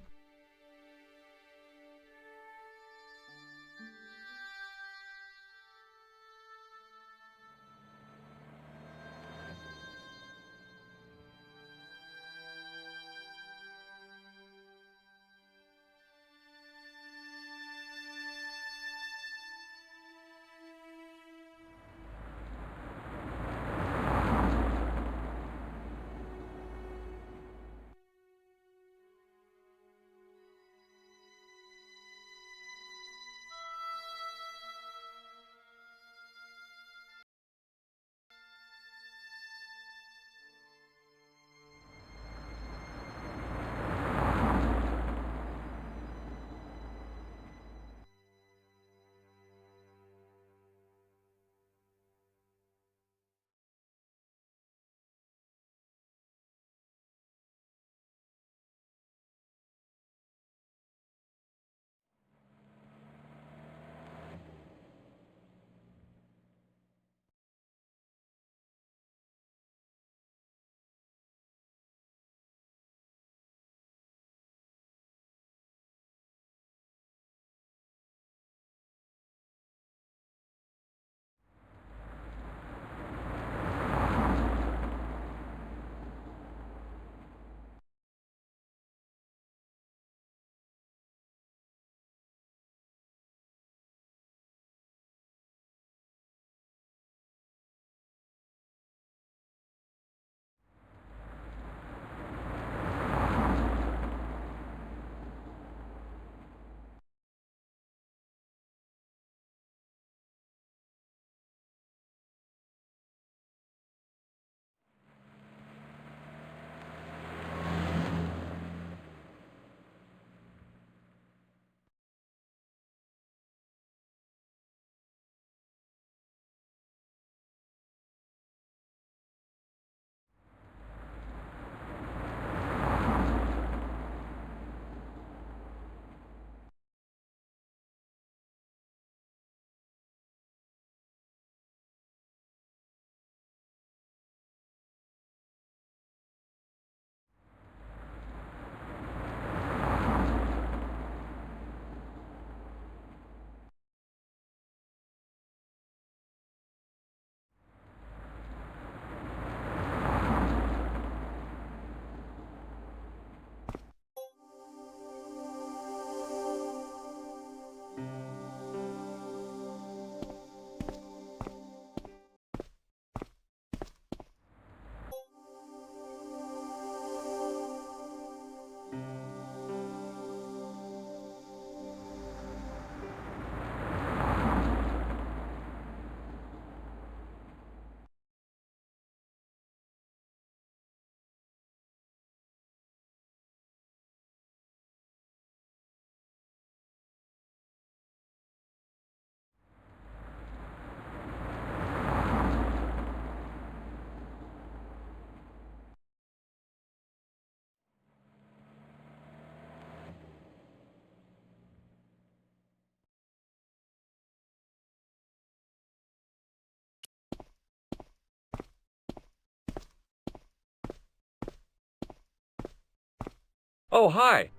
Oh, hi.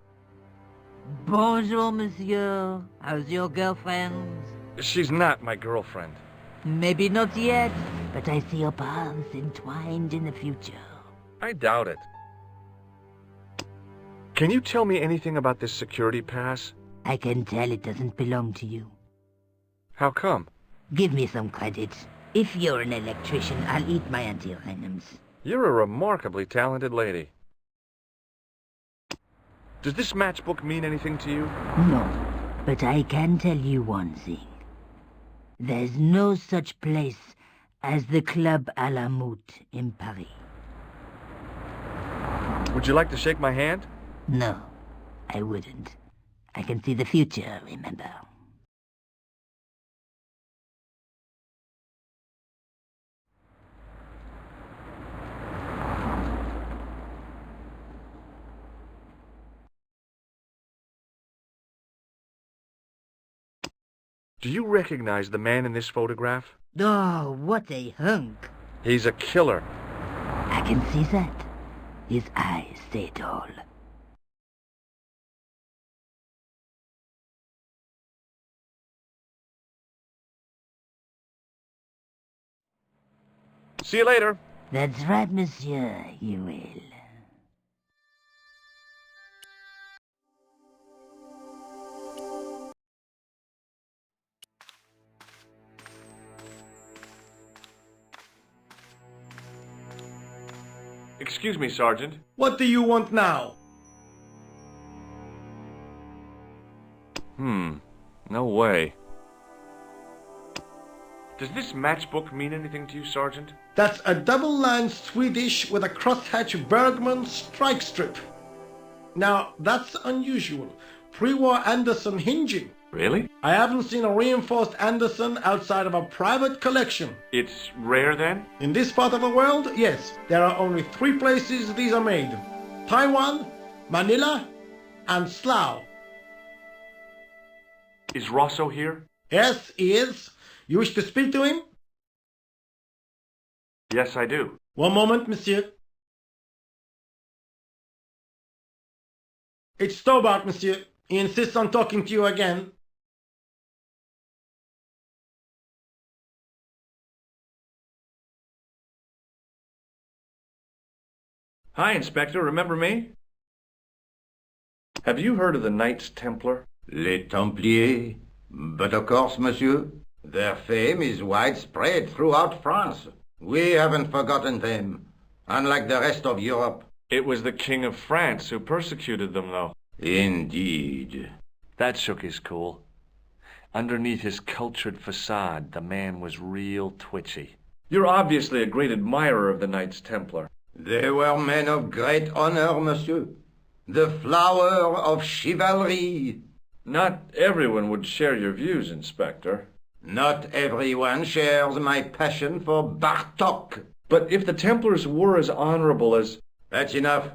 Bonjour, monsieur. How's your girlfriend? She's not my girlfriend. Maybe not yet, but I see your paths entwined in the future. I doubt it. Can you tell me anything about this security pass? I can tell it doesn't belong to you. How come? Give me some credit. If you're an electrician, I'll eat my antirhythms. You're a remarkably talented lady. Does this matchbook mean anything to you? No, but I can tell you one thing. There's no such place as the Club à la Moute in Paris. Would you like to shake my hand? No, I wouldn't. I can see the future, remember. Do you recognize the man in this photograph? Oh, what a hunk. He's a killer. I can see that. His eyes say it all. See you later. That's right, monsieur, you will. Excuse me, Sergeant. What do you want now? No way. Does this matchbook mean anything to you, Sergeant? That's a double-lined Swedish with a crosshatch Bergman strike strip. Now, that's unusual. Pre-war Anderson hinging. Really? I haven't seen a reinforced Anderson outside of a private collection. It's rare, then? In this part of the world, yes. There are only 3 places these are made. Taiwan, Manila, and Slough. Is Rosso here? Yes, he is. You wish to speak to him? Yes, I do. One moment, monsieur. It's Stobart, monsieur. He insists on talking to you again. Hi, Inspector. Remember me? Have you heard of the Knights Templar? Les Templiers? But of course, monsieur. Their fame is widespread throughout France. We haven't forgotten them, unlike the rest of Europe. It was the King of France who persecuted them, though. Indeed. That shook his cool. Underneath his cultured facade, the man was real twitchy. You're obviously a great admirer of the Knights Templar. They were men of great honor, monsieur. The flower of chivalry. Not everyone would share your views, Inspector. Not everyone shares my passion for Bartok. But if the Templars were as honorable as... That's enough.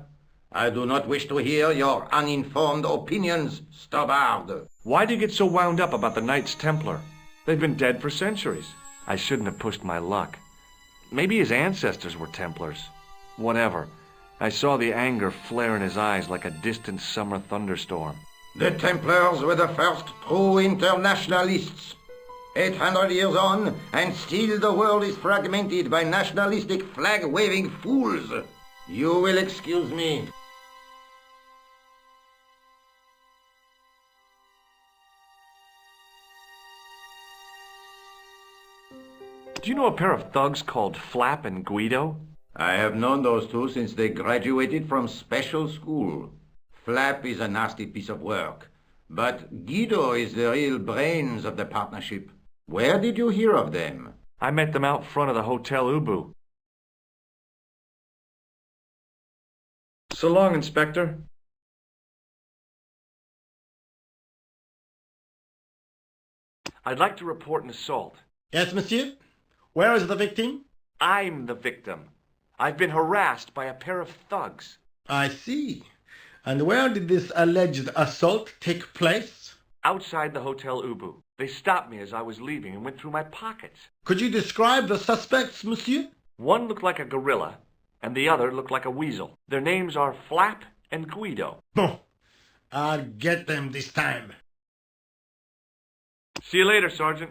I do not wish to hear your uninformed opinions, Stobart. Why do you get so wound up about the Knights Templar? They've been dead for centuries. I shouldn't have pushed my luck. Maybe his ancestors were Templars. Whatever. I saw the anger flare in his eyes like a distant summer thunderstorm. The Templars were the first true internationalists. 800 years on, and still the world is fragmented by nationalistic flag-waving fools. You will excuse me. Do you know a pair of thugs called Flap and Guido? I have known those two since they graduated from special school. Flap is a nasty piece of work, but Guido is the real brains of the partnership. Where did you hear of them? I met them out front of the Hotel Ubu. So long, Inspector. I'd like to report an assault. Yes, monsieur? Where is the victim? I'm the victim. I've been harassed by a pair of thugs. I see. And where did this alleged assault take place? Outside the Hotel Ubu. They stopped me as I was leaving and went through my pockets. Could you describe the suspects, monsieur? One looked like a gorilla, and the other looked like a weasel. Their names are Flap and Guido. Bon. I'll get them this time. See you later, Sergeant.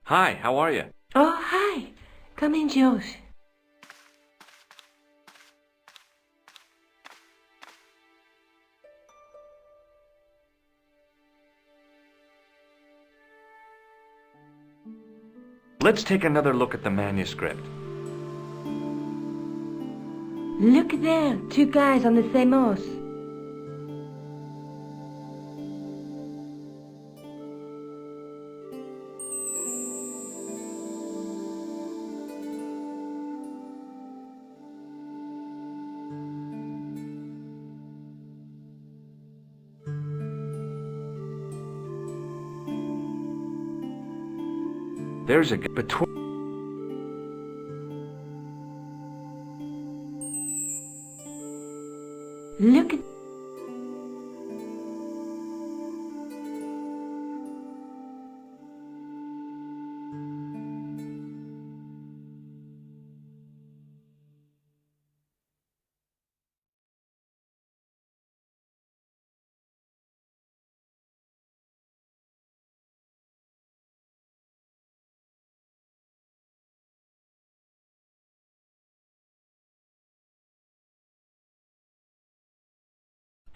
Hi, how are you? Oh, hi. Come in, Josh. Let's take another look at the manuscript. Look there, 2 guys on the same horse. There's a between. Look at...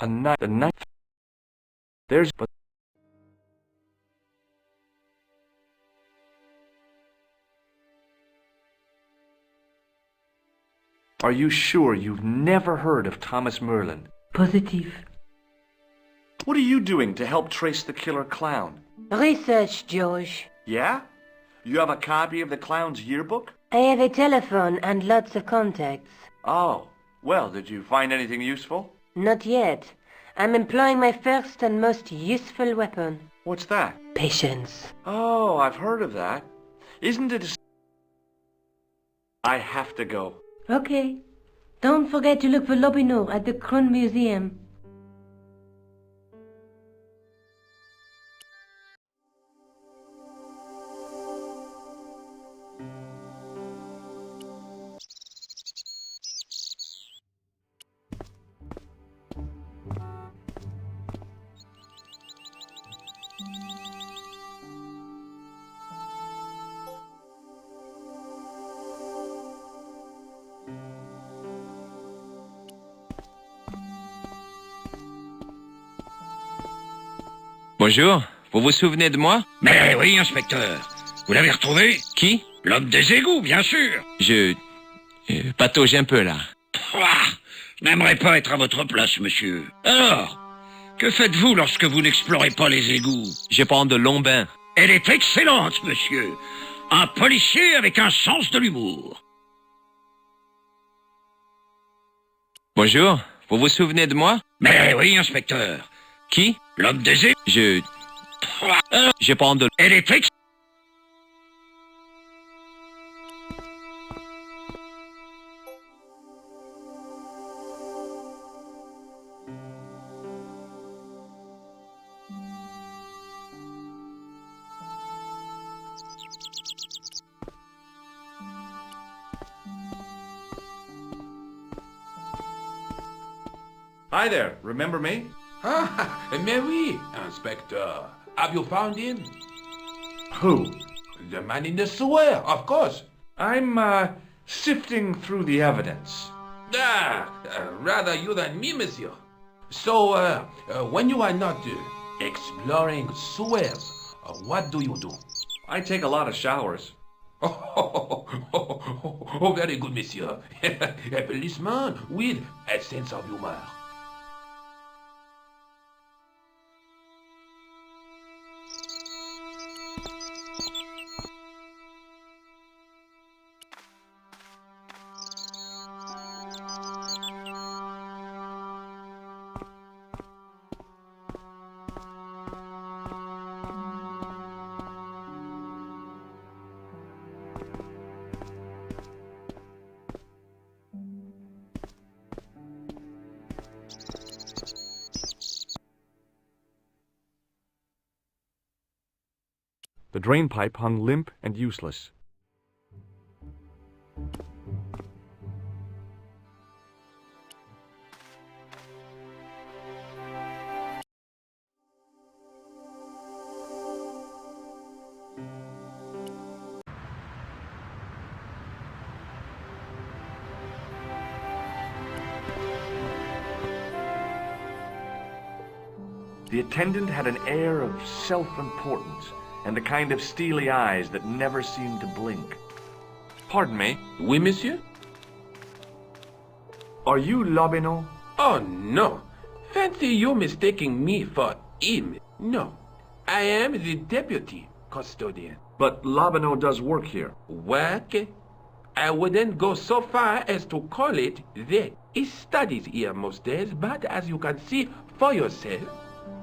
A night. The night. There's but. Are you sure you've never heard of Thomas Merlin? Positive. What are you doing to help trace the killer clown? Research, George. Yeah? You have a copy of the clown's yearbook? I have a telephone and lots of contacts. Oh, well, did you find anything useful? Not yet. I'm employing my first and most useful weapon. What's that? Patience. Oh, I've heard of that. Isn't it I have to go. Okay. Don't forget to look for Lobinot at the Crown Museum. Bonjour, vous vous souvenez de moi? Mais oui, inspecteur. Vous l'avez retrouvé? Qui? L'homme des égouts, bien sûr. Je... patauge un peu là. Pouah, je n'aimerais pas être à votre place, monsieur. Alors, que faites-vous lorsque vous n'explorez pas les égouts? Je prends de longs bains. Elle est excellente, monsieur. Un policier avec un sens de l'humour. Bonjour, vous vous souvenez de moi? Mais oui, inspecteur. Qui? L'homme des égouts. Je prends de... Elle est excellente. Hi there, remember me? Ah, mais oui, Inspector. Have you found him? Who? The man in the sewer, of course. I'm, sifting through the evidence. Rather you than me, monsieur. So, when you are not exploring sewers, what do you do? I take a lot of showers. Oh, very good, monsieur. A policeman with a sense of humor. The drain pipe hung limp and useless. The attendant had an air of self-importance and the kind of steely eyes that never seemed to blink. Pardon me? Oui, monsieur? Are you Lobinot? Oh, no. Fancy you mistaking me for him. No. I am the deputy custodian. But Lobinot does work here. Work? I wouldn't go so far as to call it that. He studies here most days, but as you can see for yourself,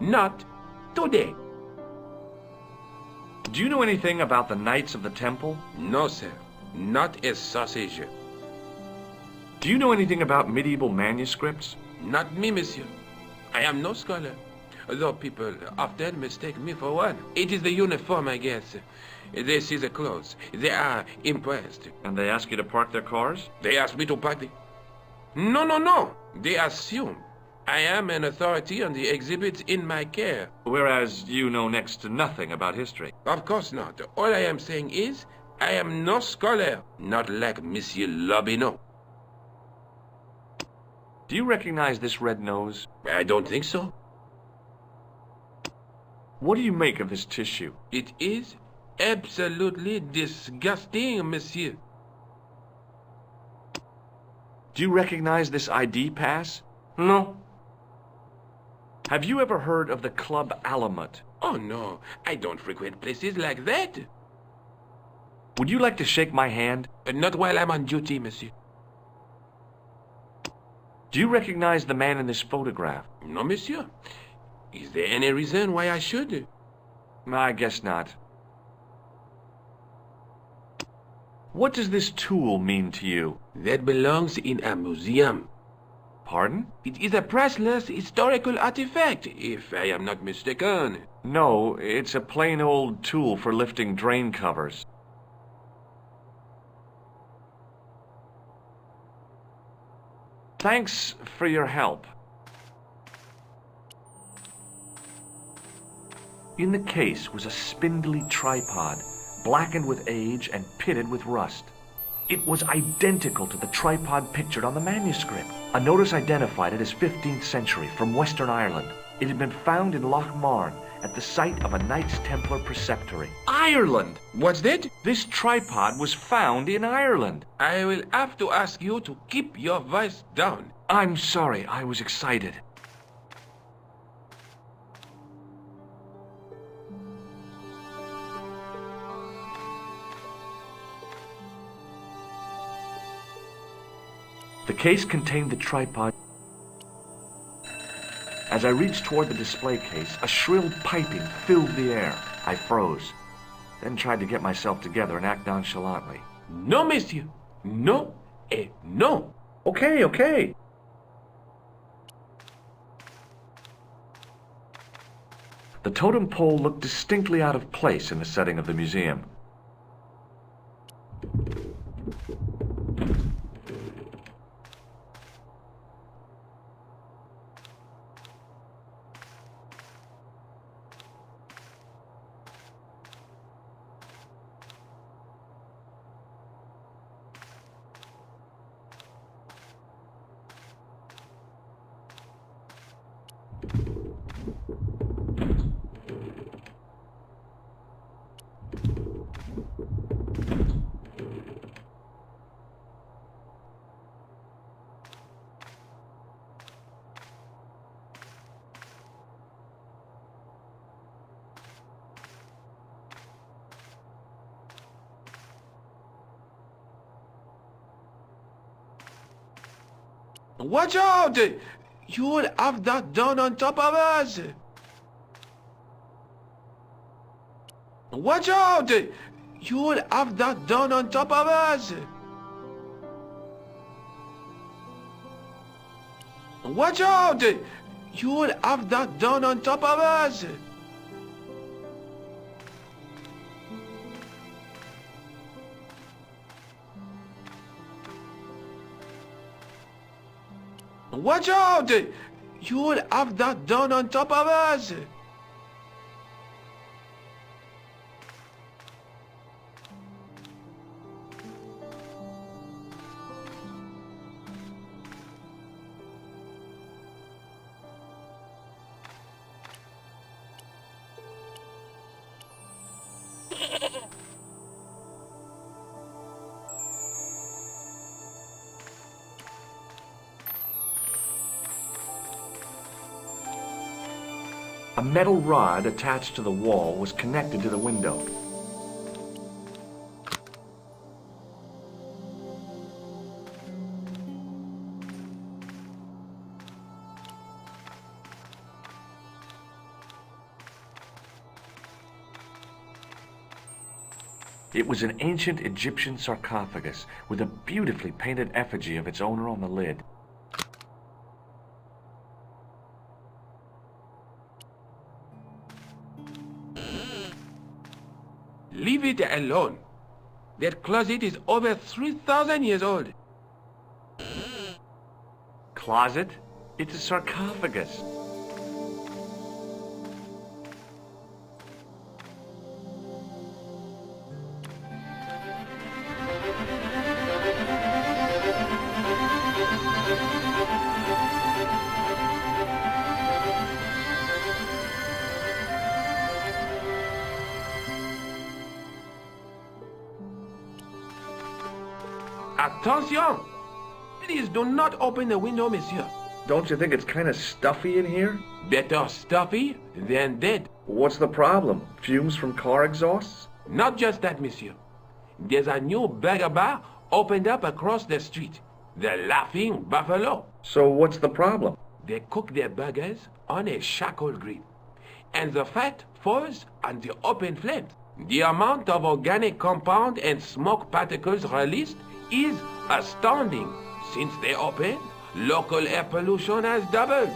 not today. Do you know anything about the Knights of the Temple? No, sir. Not a sausage. Do you know anything about medieval manuscripts? Not me, monsieur. I am no scholar. Though people often mistake me for one. It is the uniform, I guess. They see the clothes. They are impressed. And they ask you to park their cars? They ask me to park the... No. They assume I am an authority on the exhibits in my care. Whereas you know next to nothing about history. Of course not. All I am saying is, I am no scholar. Not like Monsieur Lobineau. Do you recognize this red nose? I don't think so. What do you make of this tissue? It is absolutely disgusting, monsieur. Do you recognize this ID pass? No. Have you ever heard of the Club Alamut? Oh, no. I don't frequent places like that. Would you like to shake my hand? Not while I'm on duty, monsieur. Do you recognize the man in this photograph? No, monsieur. Is there any reason why I should? I guess not. What does this tool mean to you? That belongs in a museum. Pardon? It is a priceless historical artifact, if I am not mistaken. No, it's a plain old tool for lifting drain covers. Thanks for your help. In the case was a spindly tripod, blackened with age and pitted with rust. It was identical to the tripod pictured on the manuscript. A notice identified it as 15th century from Western Ireland. It had been found in Loch Marne at the site of a Knights Templar preceptory. Ireland! What's that? This tripod was found in Ireland. I will have to ask you to keep your voice down. I'm sorry, I was excited. The case contained the tripod. As I reached toward the display case, a shrill piping filled the air. I froze, then tried to get myself together and act nonchalantly. No, monsieur. No, no. Okay. The totem pole looked distinctly out of place in the setting of the museum. Watch out! You'll have that done on top of us! Watch out! You'll have that done on top of us! Watch out! You'll have that done on top of us! Watch out! You'll have that done on top of us! A metal rod attached to the wall was connected to the window. It was an ancient Egyptian sarcophagus with a beautifully painted effigy of its owner on the lid. Leave it alone. That closet is over 3,000 years old. Closet? It's a sarcophagus. Attention! Please do not open the window, monsieur. Don't you think it's kind of stuffy in here? Better stuffy than dead. What's the problem? Fumes from car exhausts? Not just that, monsieur. There's a new burger bar opened up across the street. The Laughing Buffalo. So what's the problem? They cook their burgers on a charcoal grill. And the fat falls on the open flames. The amount of organic compound and smoke particles released is astounding. Since they opened, local air pollution has doubled.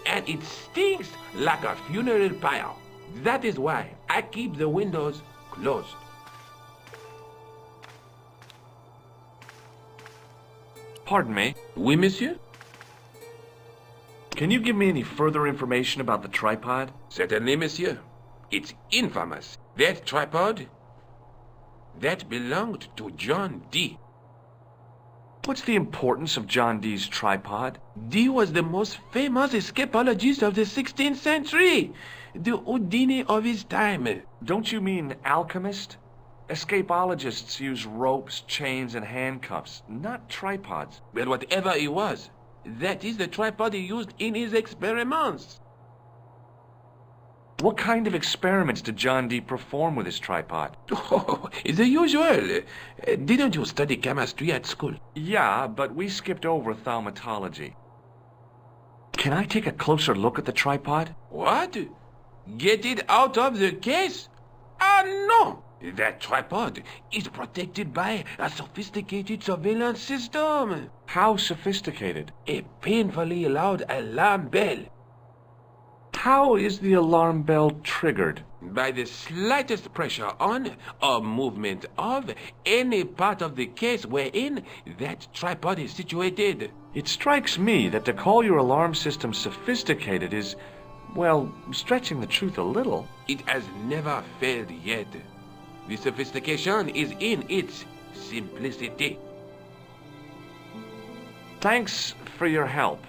And it stinks like a funeral pyre. That is why I keep the windows closed. Pardon me? Oui, monsieur? Can you give me any further information about the tripod? Certainly, monsieur. It's infamous. That tripod, that belonged to John Dee. What's the importance of John Dee's tripod? Dee was the most famous escapologist of the 16th century. The Houdini of his time. Don't you mean alchemist? Escapologists use ropes, chains, and handcuffs, not tripods. Well, whatever he was, that is the tripod he used in his experiments. What kind of experiments did John Dee perform with his tripod? Oh, the usual. Didn't you study chemistry at school? Yeah, but we skipped over thaumatology. Can I take a closer look at the tripod? What? Get it out of the case? Ah, no! That tripod is protected by a sophisticated surveillance system. How sophisticated? A painfully loud alarm bell. How is the alarm bell triggered? By the slightest pressure on or movement of any part of the case wherein that tripod is situated. It strikes me that to call your alarm system sophisticated is, well, stretching the truth a little. It has never failed yet. The sophistication is in its simplicity. Thanks for your help.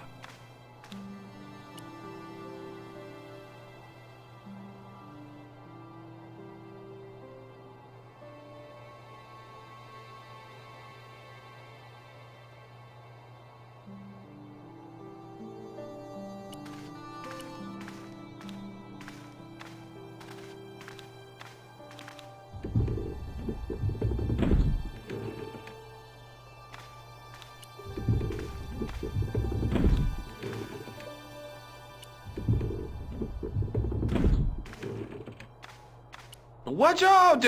Watch out!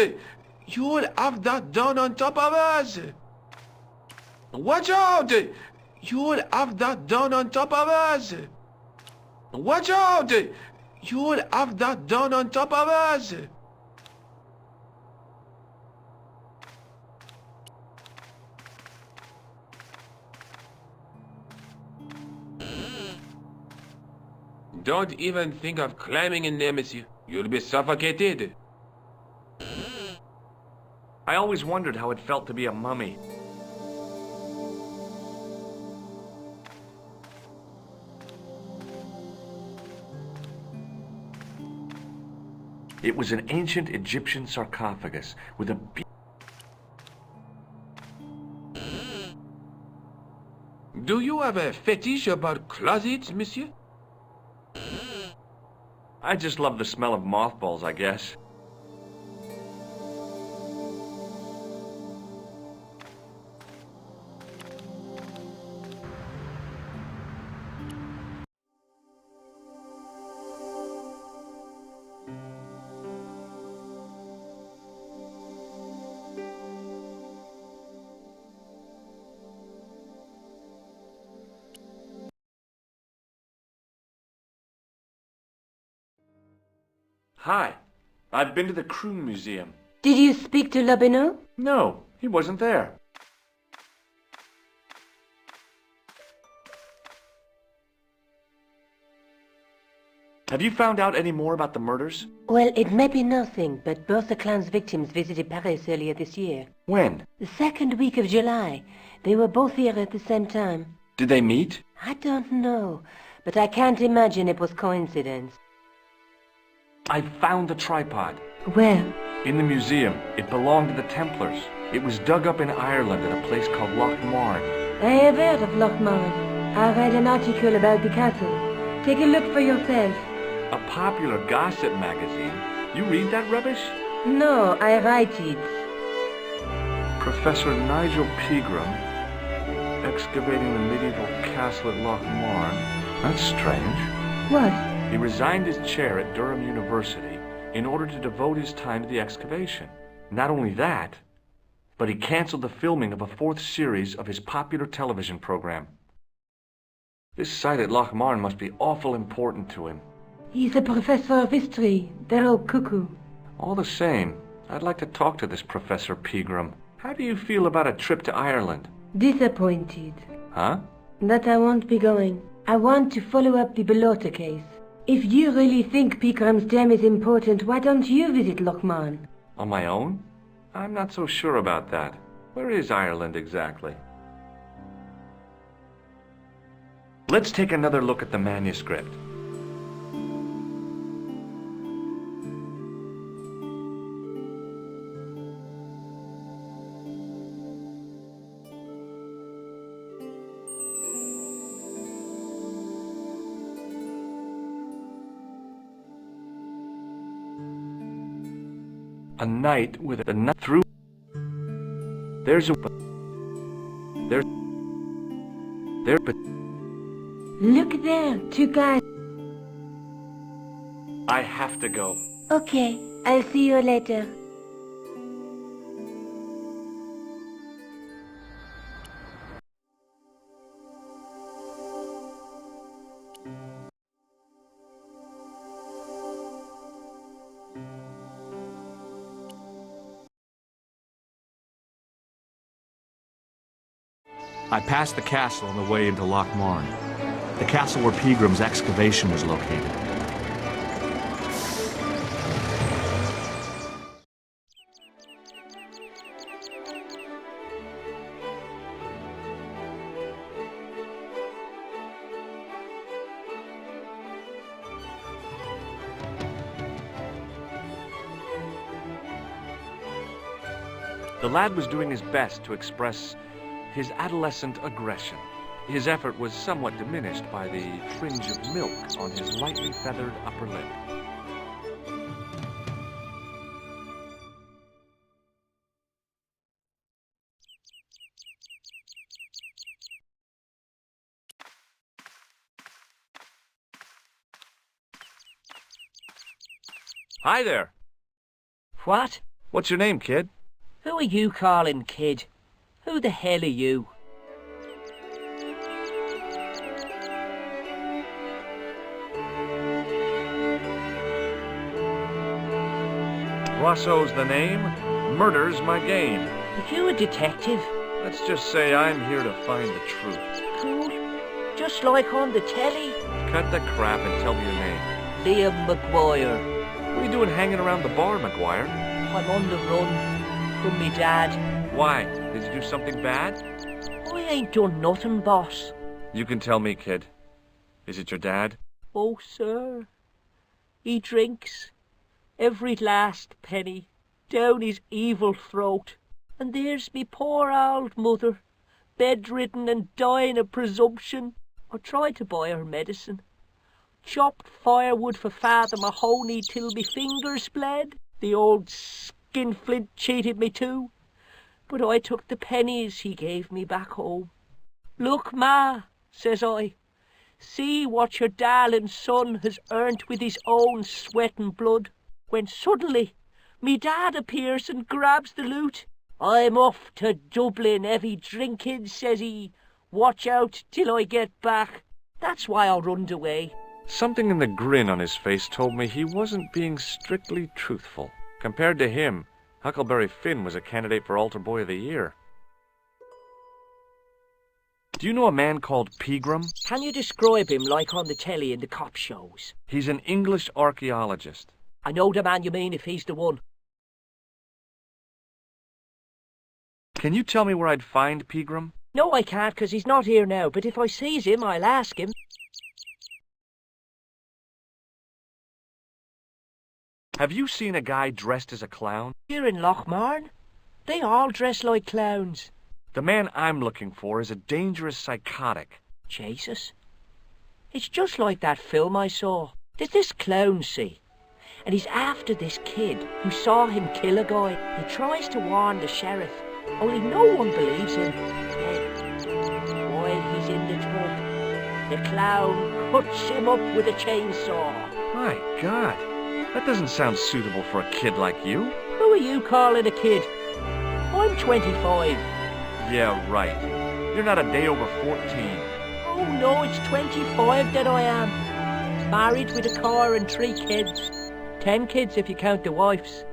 You'll have that down on top of us! Watch out! You'll have that down on top of us! Watch out! You'll have that down on top of us! Don't even think of climbing in there, monsieur. You'll be suffocated. I always wondered how it felt to be a mummy. It was an ancient Egyptian sarcophagus with a... Do you have a fetish about closets, monsieur? I just love the smell of mothballs, I guess. Hi. I've been to the Crew Museum. Did you speak to Lobineau? No, he wasn't there. Have you found out any more about the murders? Well, it may be nothing, but both the clan's victims visited Paris earlier this year. When? The second week of July. They were both here at the same time. Did they meet? I don't know, but I can't imagine it was coincidence. I found the tripod. Where? In the museum. It belonged to the Templars. It was dug up in Ireland at a place called Loch Marn. I have heard of Loch Marn. I read an article about the castle. Take a look for yourself. A popular gossip magazine. You read that rubbish? No, I write it. Professor Nigel Pegram, excavating the medieval castle at Loch Marn. That's strange. What? He resigned his chair at Durham University in order to devote his time to the excavation. Not only that, but he canceled the filming of a 4th series of his popular television program. This site at Loch Marn must be awful important to him. He's a professor of history. They're all cuckoo. All the same, I'd like to talk to this Professor Pegram. How do you feel about a trip to Ireland? Disappointed. Huh? That I won't be going. I want to follow up the Belota case. If you really think Pegram's gem is important, why don't you visit Loch Marn? On my own? I'm not so sure about that. Where is Ireland exactly? Let's take another look at the manuscript. A knight with a nut through. There's a. There. But. Look there, 2 guys. I have to go. Okay, I'll see you later. I passed the castle on the way into Loch Marn. The castle where Pegram's excavation was located. The lad was doing his best to express his adolescent aggression. His effort was somewhat diminished by the fringe of milk on his lightly feathered upper lip. Hi there. What? What's your name, kid? Who are you calling kid? Who the hell are you? Rosso's the name, murder's my game. Are you a detective? Let's just say I'm here to find the truth. Cool. Just like on the telly. Cut the crap and tell me your name. Liam McGuire. What are you doing hanging around the bar, McGuire? I'm on the run from me dad. Why? Did you do something bad? I ain't done nothing, boss. You can tell me, kid. Is it your dad? Oh, sir. He drinks every last penny down his evil throat. And there's me poor old mother, bedridden and dying of presumption. I tried to buy her medicine. Chopped firewood for Father Mahoney till me fingers bled. The old skinflint cheated me too. But I took the pennies he gave me back home. Look, Ma, says I, see what your darling son has earned with his own sweat and blood. When suddenly, me dad appears and grabs the loot. I'm off to Dublin, heavy drinking, says he. Watch out till I get back. That's why I runned away. Something in the grin on his face told me he wasn't being strictly truthful. Compared to him, Huckleberry Finn was a candidate for Altar Boy of the Year. Do you know a man called Pegram? Can you describe him like on the telly in the cop shows? He's an English archaeologist. I know the man you mean if he's the one. Can you tell me where I'd find Pegram? No, I can't, 'cause he's not here now, but if I sees him, I'll ask him. Have you seen a guy dressed as a clown? Here in Lochmarn? They all dress like clowns. The man I'm looking for is a dangerous psychotic. Jesus. It's just like that film I saw. There's this clown, see? And he's after this kid who saw him kill a guy. He tries to warn the sheriff, only no one believes him. Then, while he's in the tub, the clown cuts him up with a chainsaw. My God, that doesn't sound suitable for a kid like you. Who are you calling a kid? I'm 25. Yeah, right. You're not a day over 14. Oh no, it's 25 that I am. Married with a car and 3 kids. 10 kids if you count the wives.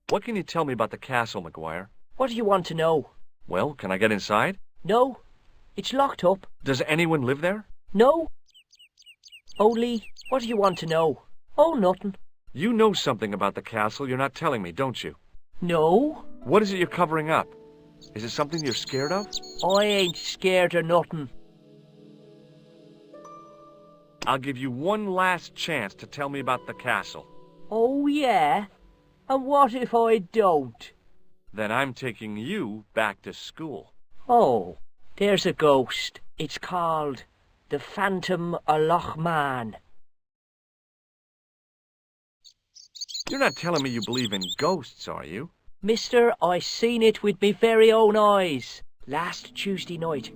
What can you tell me about the castle, McGuire? What do you want to know? Well, can I get inside? No, it's locked up. Does anyone live there? No. Only, what do you want to know? Oh, nothing. You know something about the castle you're not telling me, don't you? No. What is it you're covering up? Is it something you're scared of? I ain't scared of nothing. I'll give you one last chance to tell me about the castle. Oh, yeah? And what if I don't? Then I'm taking you back to school. Oh, there's a ghost. It's called the Phantom of Lochmarn. You're not telling me you believe in ghosts, are you? Mister, I seen it with me very own eyes. Last Tuesday night,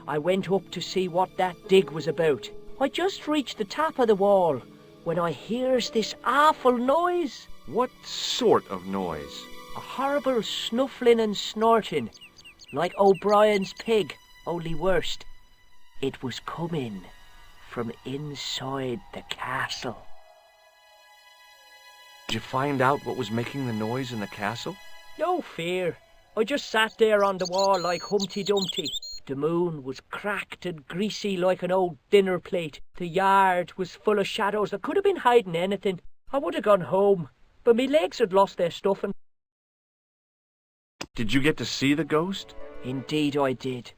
I went up to see what that dig was about. I just reached the top of the wall when I hears this awful noise. What sort of noise? A horrible snuffling and snorting, like O'Brien's pig, only worst. It was coming from inside the castle. Did you find out what was making the noise in the castle? No fear. I just sat there on the wall like Humpty Dumpty. The moon was cracked and greasy like an old dinner plate. The yard was full of shadows. I could have been hiding anything. I would have gone home, but me legs had lost their stuffing. Did you get to see the ghost? Indeed I did.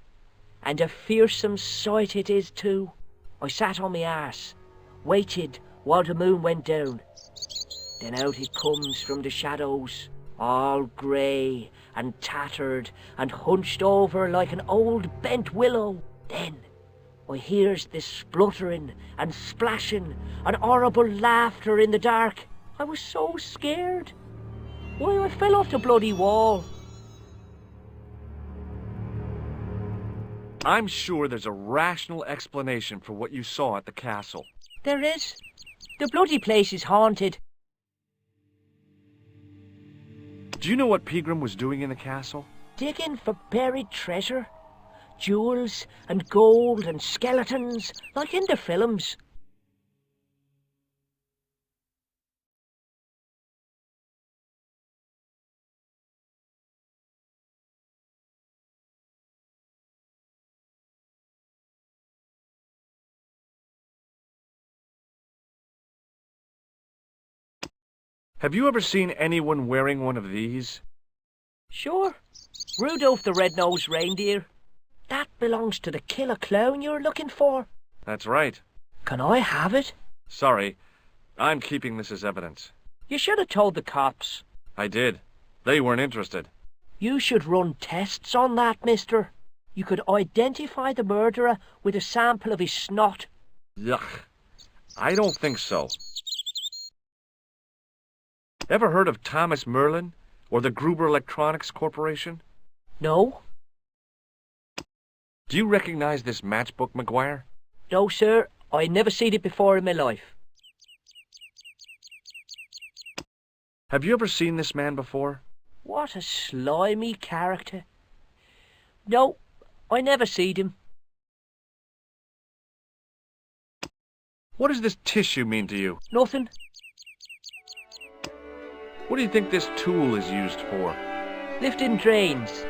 And a fearsome sight it is too. I sat on me arse, waited while the moon went down. Then out it comes from the shadows, all grey and tattered and hunched over like an old bent willow. Then I hears this spluttering and splashing and horrible laughter in the dark. I was so scared. Why, I fell off the bloody wall. I'm sure there's a rational explanation for what you saw at the castle. There is. The bloody place is haunted. Do you know what Pegram was doing in the castle? Digging for buried treasure. Jewels and gold and skeletons, like in the films. Have you ever seen anyone wearing one of these? Sure. Rudolph the Red-Nosed Reindeer. That belongs to the killer clown you're looking for. That's right. Can I have it? Sorry, I'm keeping this as evidence. You should have told the cops. I did. They weren't interested. You should run tests on that, mister. You could identify the murderer with a sample of his snot. Yuck. I don't think so. Ever heard of Thomas Merlin or the Gruber Electronics Corporation? No. Do you recognize this matchbook, McGuire? No, sir. I never seen it before in my life. Have you ever seen this man before? What a slimy character. No, I never seed him. What does this tissue mean to you? Nothing. What do you think this tool is used for? Lifting drains.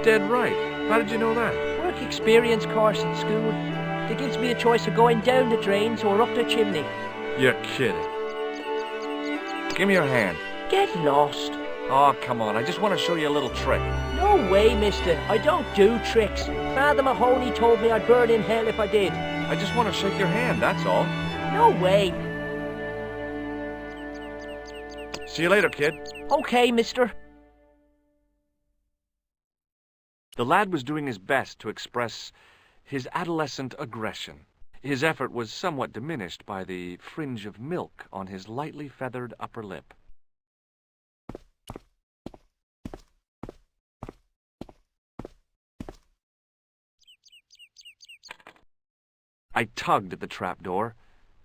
Dead right. How did you know that? Work experience course in school. That gives me a choice of going down the drains or up the chimney. You're kidding. Give me your hand. Get lost. Oh, come on. I just want to show you a little trick. No way, mister. I don't do tricks. Father Mahoney told me I'd burn in hell if I did. I just want to shake your hand, that's all. No way. See you later, kid. Okay, mister. The lad was doing his best to express his adolescent aggression. His effort was somewhat diminished by the fringe of milk on his lightly feathered upper lip. I tugged at the trapdoor,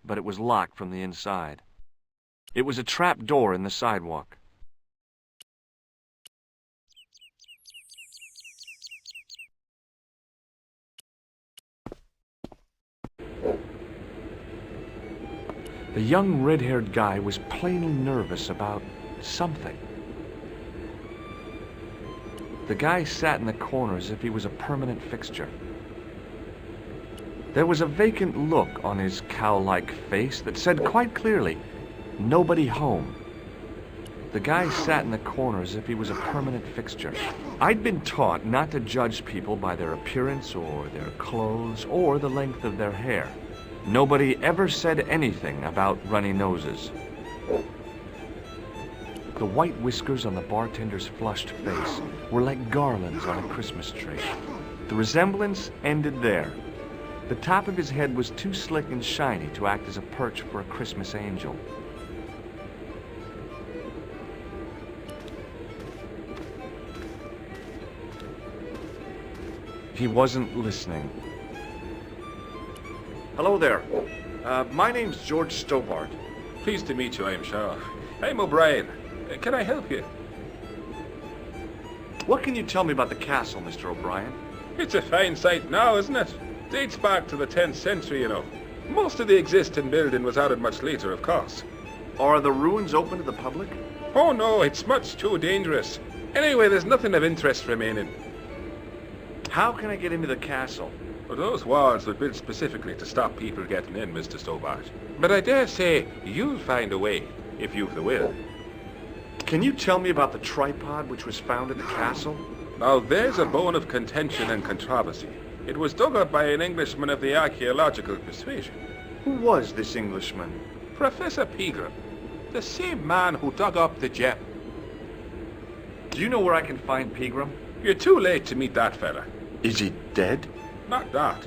but it was locked from the inside. It was a trap door in the sidewalk. The young red-haired guy was plainly nervous about something. The guy sat in the corner as if he was a permanent fixture. There was a vacant look on his cow-like face that said quite clearly, "Nobody home." The guy sat in the corner as if he was a permanent fixture. I'd been taught not to judge people by their appearance or their clothes or the length of their hair. Nobody ever said anything about runny noses. The white whiskers on the bartender's flushed face were like garlands on a Christmas tree. The resemblance ended there. The top of his head was too slick and shiny to act as a perch for a Christmas angel. He wasn't listening. Hello there. My name's George Stobart. Pleased to meet you, I'm sure. I'm O'Brien. Can I help you? What can you tell me about the castle, Mr. O'Brien? It's a fine site now, isn't it? Dates back to the 10th century, you know. Most of the existing building was added much later, of course. Are the ruins open to the public? Oh no, it's much too dangerous. Anyway, there's nothing of interest remaining. How can I get into the castle? Well, those walls were built specifically to stop people getting in, Mr. Stobart. But I dare say you'll find a way, if you've the will. Can you tell me about the tripod which was found in the castle? Now, there's a bone of contention and controversy. It was dug up by an Englishman of the archaeological persuasion. Who was this Englishman? Professor Pegram, the same man who dug up the gem. Do you know where I can find Pegram? You're too late to meet that fella. Is he dead? Not that,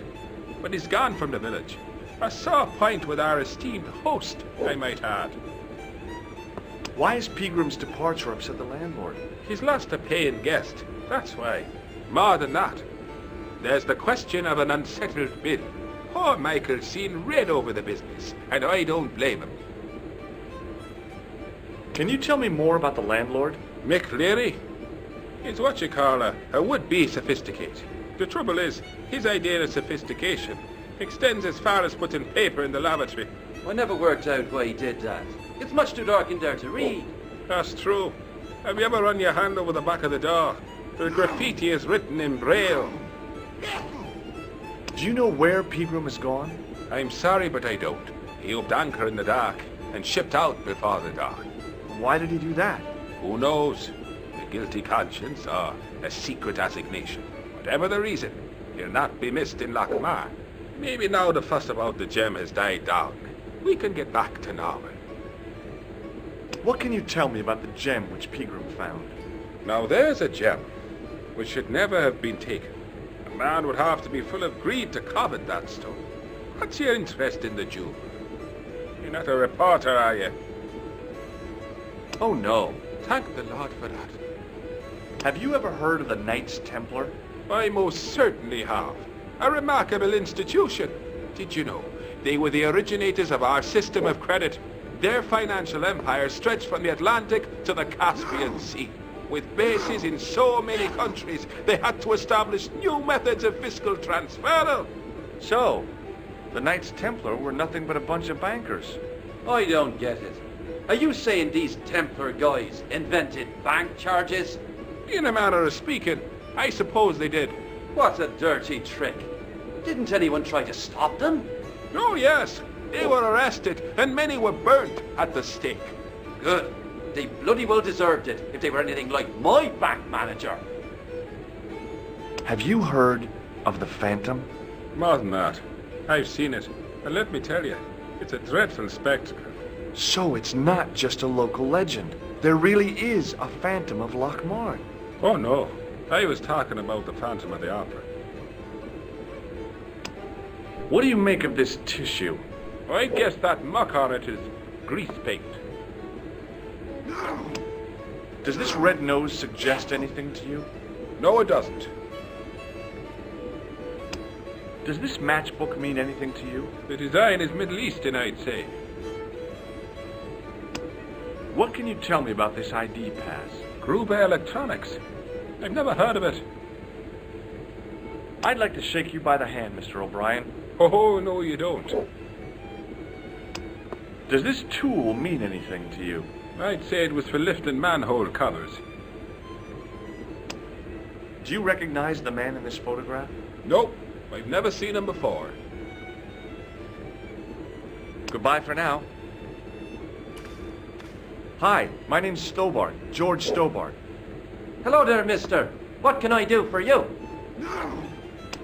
but he's gone from the village. A sore point with our esteemed host, I might add. Why has Pegram's departure upset the landlord? He's lost a paying guest, that's why. More than that, there's the question of an unsettled bill. Poor Michael's seen red over the business, and I don't blame him. Can you tell me more about the landlord? Mick Leary? He's what you call a would-be sophisticate. The trouble is, his idea of sophistication extends as far as putting paper in the lavatory. I never worked out why he did that. It's much too dark in there to read. That's true. Have you ever run your hand over the back of the door? The graffiti is written in Braille. Do you know where Pegram has gone? I'm sorry, but I don't. He upped anchor in the dark and shipped out before the dawn. Why did he do that? Who knows? A guilty conscience or a secret assignation. Whatever the reason, he'll not be missed in Lochmar. Maybe now the fuss about the gem has died down, we can get back to normal. What can you tell me about the gem which Pegram found? Now there's a gem which should never have been taken. A man would have to be full of greed to covet that stone. What's your interest in the jewel? You're not a reporter, are you? Oh no. Thank the Lord for that. Have you ever heard of the Knights Templar? I most certainly have. A remarkable institution. Did you know? They were the originators of our system of credit. Their financial empire stretched from the Atlantic to the Caspian Sea. With bases in so many countries, they had to establish new methods of fiscal transfer. So, The Knights Templar were nothing but a bunch of bankers. I don't get it. Are you saying these Templar guys invented bank charges? In a manner of speaking, I suppose they did. What a dirty trick. Didn't anyone try to stop them? Oh yes, they were arrested and many were burnt at the stake. Good. They bloody well deserved it if they were anything like my bank manager. Have you heard of the Phantom? More than that. I've seen it. And let me tell you, it's a dreadful spectacle. So it's not just a local legend. There really is a Phantom of Lochmarn. Oh no, I was talking about the Phantom of the Opera. What do you make of this tissue? I guess that muck on it is grease paint. Does this red nose suggest anything to you? No, it doesn't. Does this matchbook mean anything to you? The design is Middle Eastern, I'd say. What can you tell me about this ID pass? Gruber Electronics. I've never heard of it. I'd like to shake you by the hand, Mr. O'Brien. Oh, no, you don't. Does this tool mean anything to you? I'd say it was for lifting manhole covers. Do you recognize the man in this photograph? Nope, I've never seen him before. Goodbye for now. Hi, my name's Stobart, George Stobart. Hello there, mister. What can I do for you?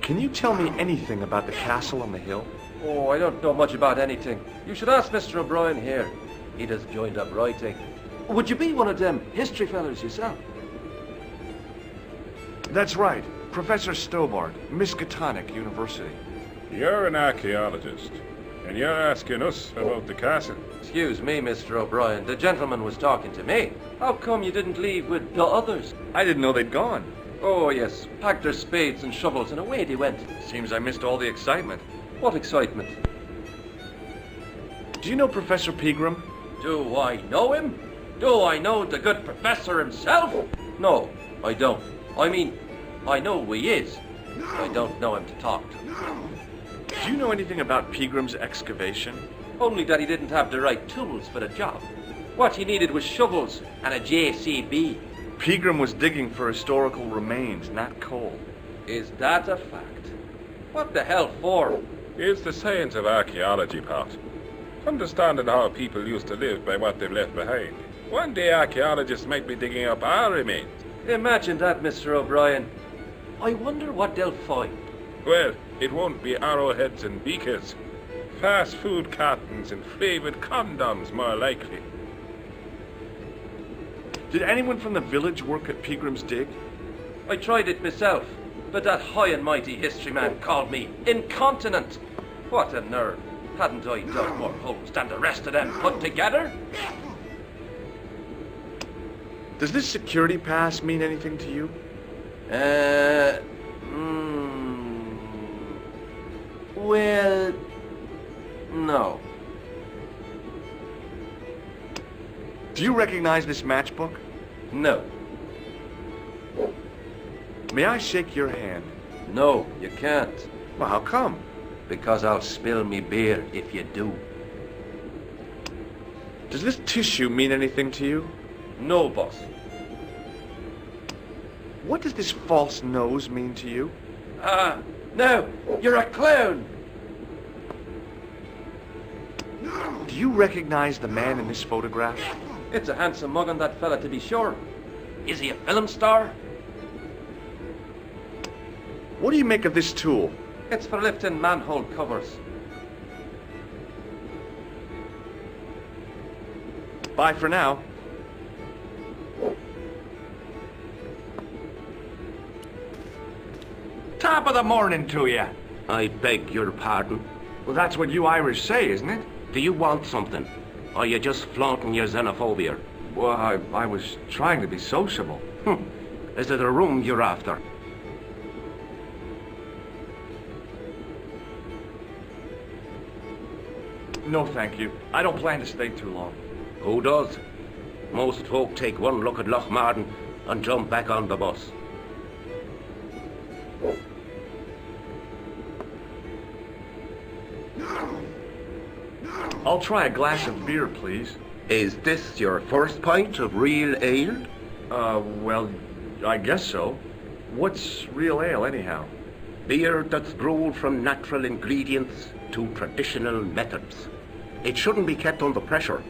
Can you tell me anything about the castle on the hill? Oh, I don't know much about anything. You should ask Mr. O'Brien here. He just joined up writing. Would you be one of them history fellas yourself? That's right, Professor Stobart, Miskatonic University. You're an archaeologist, and you're asking us about the castle. Excuse me, Mr. O'Brien. The gentleman was talking to me. How come you didn't leave with the others? I didn't know they'd gone. Oh, yes. Packed their spades and shovels and away they went. Seems I missed all the excitement. What excitement? Do you know Professor Pegram? Do I know him? Do I know the good professor himself? No, I don't. I mean, I know who he is. I don't know him to talk to. Do you know anything about Pegram's excavation? Only that he didn't have the right tools for the job. What he needed was shovels and a JCB. Pegram was digging for historical remains, not coal. Is that a fact? What the hell for? It's the science of archaeology, Pat. Understanding how people used to live by what they've left behind. One day archaeologists might be digging up our remains. Imagine that, Mr. O'Brien. I wonder what they'll find. Well, it won't be arrowheads and beakers. Fast food cartons and flavored condoms, more likely. Did anyone from the village work at Pegram's dig? I tried it myself, but that high and mighty history man called me incontinent. What a nerve. Hadn't I dug more holes than the rest of them put together? Does this security pass mean anything to you? Well, no. Do you recognize this matchbook? No. May I shake your hand? No, you can't. Well, how come? Because I'll spill me beer if you do. Does this tissue mean anything to you? No, boss. What does this false nose mean to you? No, you're a clown. Do you recognize the man in this photograph? It's a handsome mug on that fella, to be sure. Is he a film star? What do you make of this tool? It's for lifting manhole covers. Bye for now. Top of the morning to you. I beg your pardon. Well, that's what you Irish say, isn't it? Do you want something? Or are you just flaunting your xenophobia? Well, I was trying to be sociable. Is it a room you're after? No, thank you. I don't plan to stay too long. Who does? Most folk take one look at Lochmarn and jump back on the bus. I'll try a glass of beer, please. Is this your first pint of real ale? Well, I guess so. What's real ale, anyhow? Beer that's brewed from natural ingredients to traditional methods. It shouldn't be kept under pressure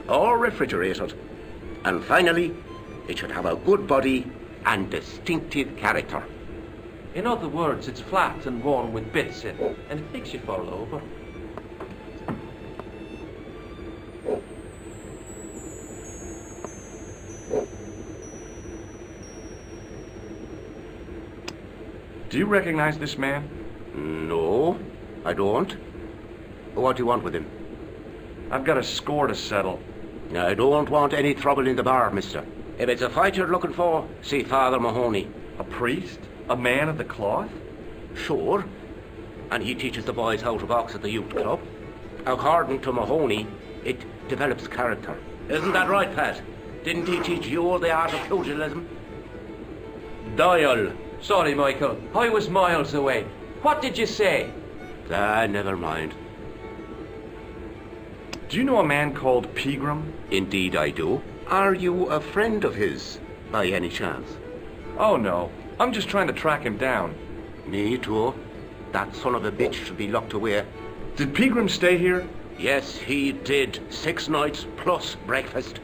or refrigerated. And finally, it should have a good body and distinctive character. In other words, it's flat and worn with bits in, and it makes you fall over. Do you recognize this man? No, I don't. What do you want with him? I've got a score to settle. I don't want any trouble in the bar, mister. If it's a fight you're looking for, see Father Mahoney. A priest? A man of the cloth? Sure. And he teaches the boys how to box at the youth club. According to Mahoney, it develops character. Isn't that right, Pat? Didn't he teach you the art of pugilism? Doyle. Sorry, Michael. I was miles away. What did you say? Never mind. Do you know a man called Pegram? Indeed I do. Are you a friend of his, by any chance? Oh, no. I'm just trying to track him down. Me too. That son of a bitch should be locked away. Did Pegram stay here? Yes, he did. 6 nights plus breakfast.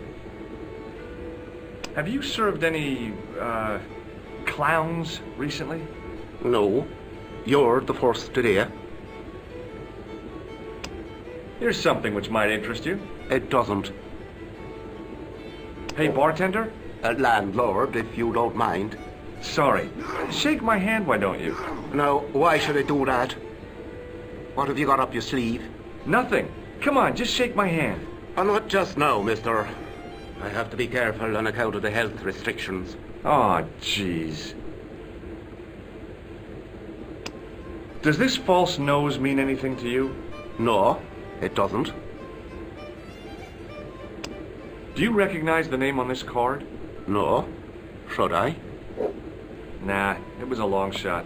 Have you served any, clowns recently? No. You're the first today. Here's something which might interest you. It doesn't. Hey, bartender? Landlord, if you don't mind. Sorry. Shake my hand, why don't you? Now, why should I do that? What have you got up your sleeve? Nothing. Come on, just shake my hand. Not just now, mister. I have to be careful on account of the health restrictions. Oh, jeez. Does this false nose mean anything to you? No, it doesn't. Do you recognize the name on this card? No. Should I? Nah, it was a long shot.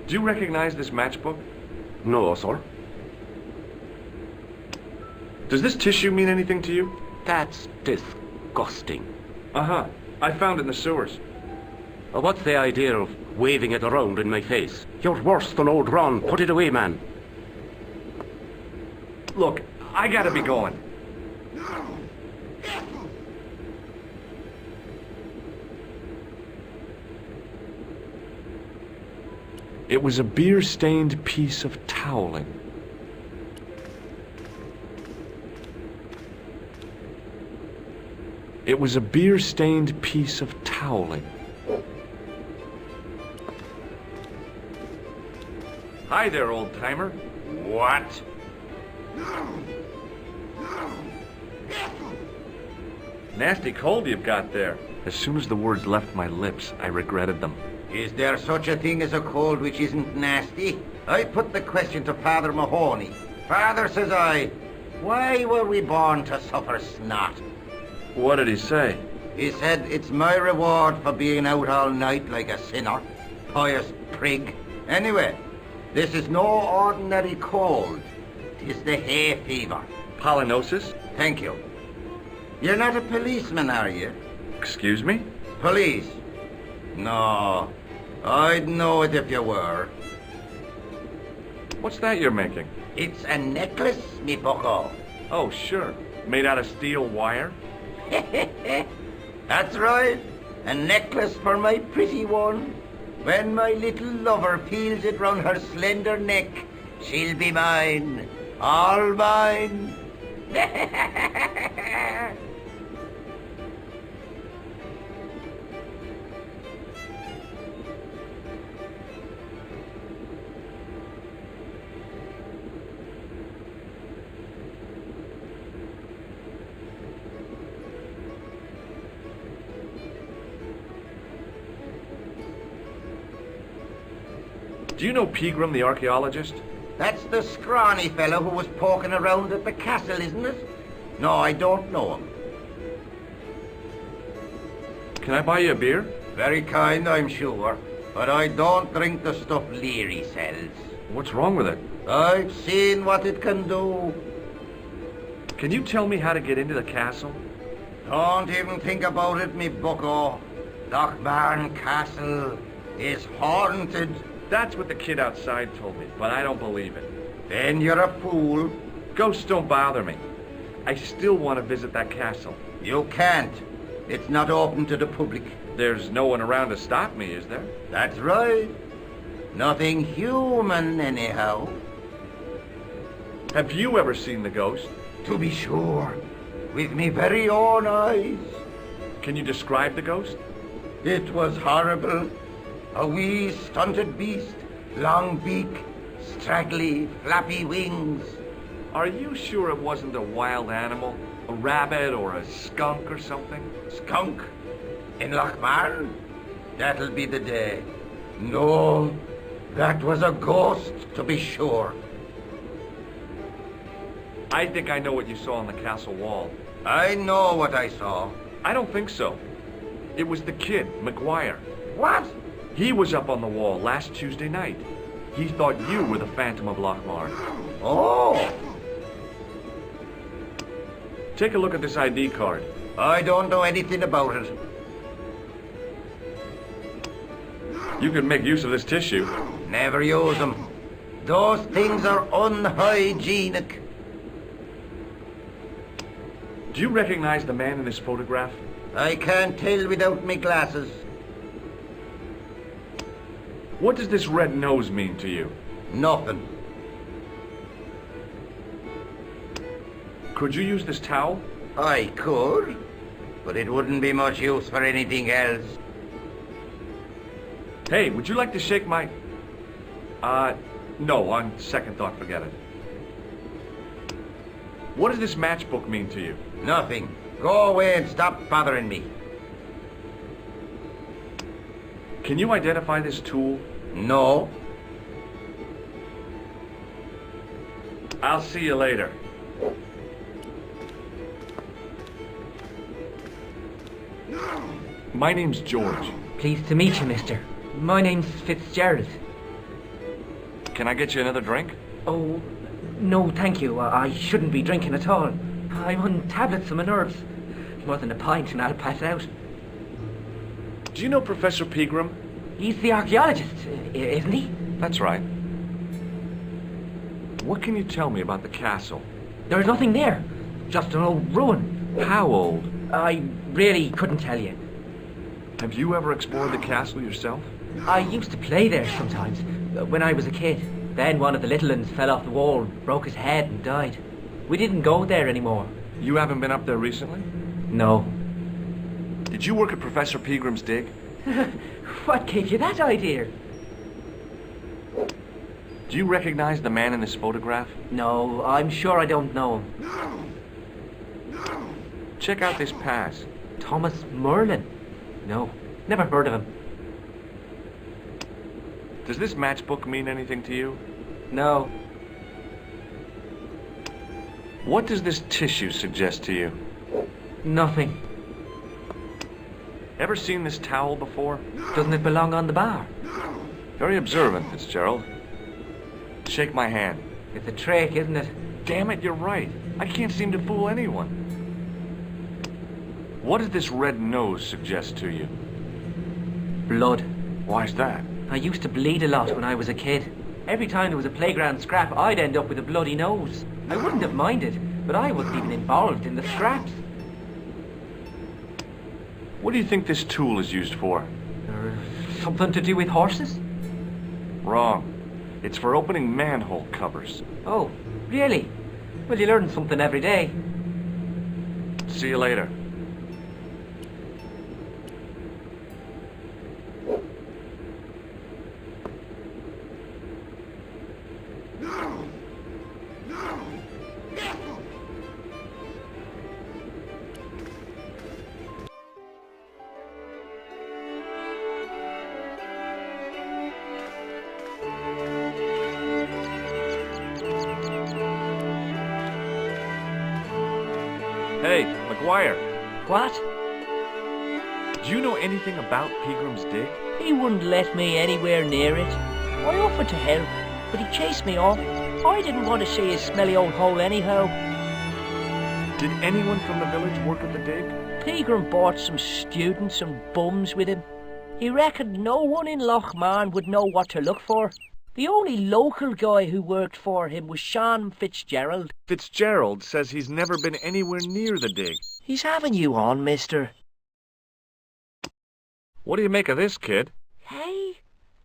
Do you recognize this matchbook? No, sir. Does this tissue mean anything to you? That's disgusting. Uh-huh. I found it in the sewers. What's the idea of waving it around in my face? You're worse than old Ron. Put it away, man. Look, I gotta be going. It was a beer-stained piece of toweling. It was a beer-stained piece of toweling. Hi there, old-timer. What? Nasty cold you've got there. As soon as the words left my lips, I regretted them. Is there such a thing as a cold which isn't nasty? I put the question to Father Mahoney. Father, says I, why were we born to suffer snot? What did he say? He said, it's my reward for being out all night like a sinner. Pious prig. Anyway, this is no ordinary cold. 'Tis the hay fever. Pollinosis? Thank you. You're not a policeman, are you? Excuse me? Police? No. I'd know it if you were. What's that you're making? It's a necklace, me bucko. Oh, sure. Made out of steel wire? That's right. A necklace for my pretty one. When my little lover feels it round her slender neck, she'll be mine. All mine. Do you know Pegram, the archaeologist? That's the scrawny fellow who was poking around at the castle, isn't it? No, I don't know him. Can I buy you a beer? Very kind, I'm sure. But I don't drink the stuff Leary sells. What's wrong with it? I've seen what it can do. Can you tell me how to get into the castle? Don't even think about it, me bucko. Lochmarn Castle is haunted. That's what the kid outside told me, but I don't believe it. Then you're a fool. Ghosts don't bother me. I still want to visit that castle. You can't. It's not open to the public. There's no one around to stop me, is there? That's right. Nothing human, anyhow. Have you ever seen the ghost? To be sure. With me very own eyes. Can you describe the ghost? It was horrible. A wee stunted beast, long beak, straggly, flappy wings. Are you sure it wasn't a wild animal? A rabbit or a skunk or something? Skunk? In Lochmarn? That'll be the day. No, that was a ghost, to be sure. I think I know what you saw on the castle wall. I know what I saw. I don't think so. It was the kid, McGuire. What? He was up on the wall last Tuesday night. He thought you were the Phantom of Lochmarn. Oh! Take a look at this ID card. I don't know anything about it. You could make use of this tissue. Never use them. Those things are unhygienic. Do you recognize the man in this photograph? I can't tell without my glasses. What does this red nose mean to you? Nothing. Could you use this towel? I could, but it wouldn't be much use for anything else. Hey, would you like to shake my... no, on second thought, forget it. What does this matchbook mean to you? Nothing. Go away and stop bothering me. Can you identify this tool? No. I'll see you later. My name's George. Pleased to meet you, mister. My name's Fitzgerald. Can I get you another drink? Oh, no, thank you. I shouldn't be drinking at all. I'm on tablets for my nerves. More than a pint and I'll pass out. Do you know Professor Pegram? He's the archaeologist, isn't he? That's right. What can you tell me about the castle? There's nothing there. Just an old ruin. How old? I really couldn't tell you. Have you ever explored the castle yourself? I used to play there sometimes, when I was a kid. Then one of the little uns fell off the wall, broke his head and died. We didn't go there anymore. You haven't been up there recently? No. Did you work at Professor Pegram's dig? What gave you that idea? Do you recognize the man in this photograph? No, I'm sure I don't know him. No. Check out this pass. Thomas Merlin? No, never heard of him. Does this matchbook mean anything to you? No. What does this tissue suggest to you? Nothing. Ever seen this towel before? Doesn't it belong on the bar? Very observant, Fitzgerald. Shake my hand. It's a trick, isn't it? Damn it, you're right. I can't seem to fool anyone. What does this red nose suggest to you? Blood. Why's that? I used to bleed a lot when I was a kid. Every time there was a playground scrap, I'd end up with a bloody nose. I wouldn't have minded, but I wasn't even involved in the scraps. What do you think this tool is used for? Something to do with horses? Wrong. It's for opening manhole covers. Oh, really? Well, you learn something every day. See you later. Hey, McGuire. What? Do you know anything about Pegram's dig? He wouldn't let me anywhere near it. I offered to help, but he chased me off. I didn't want to see his smelly old hole anyhow. Did anyone from the village work at the dig? Pegram brought some students and bums with him. He reckoned no one in Lochmarn would know what to look for. The only local guy who worked for him was Sean Fitzgerald. Fitzgerald says he's never been anywhere near the dig. He's having you on, mister. What do you make of this, kid? Hey,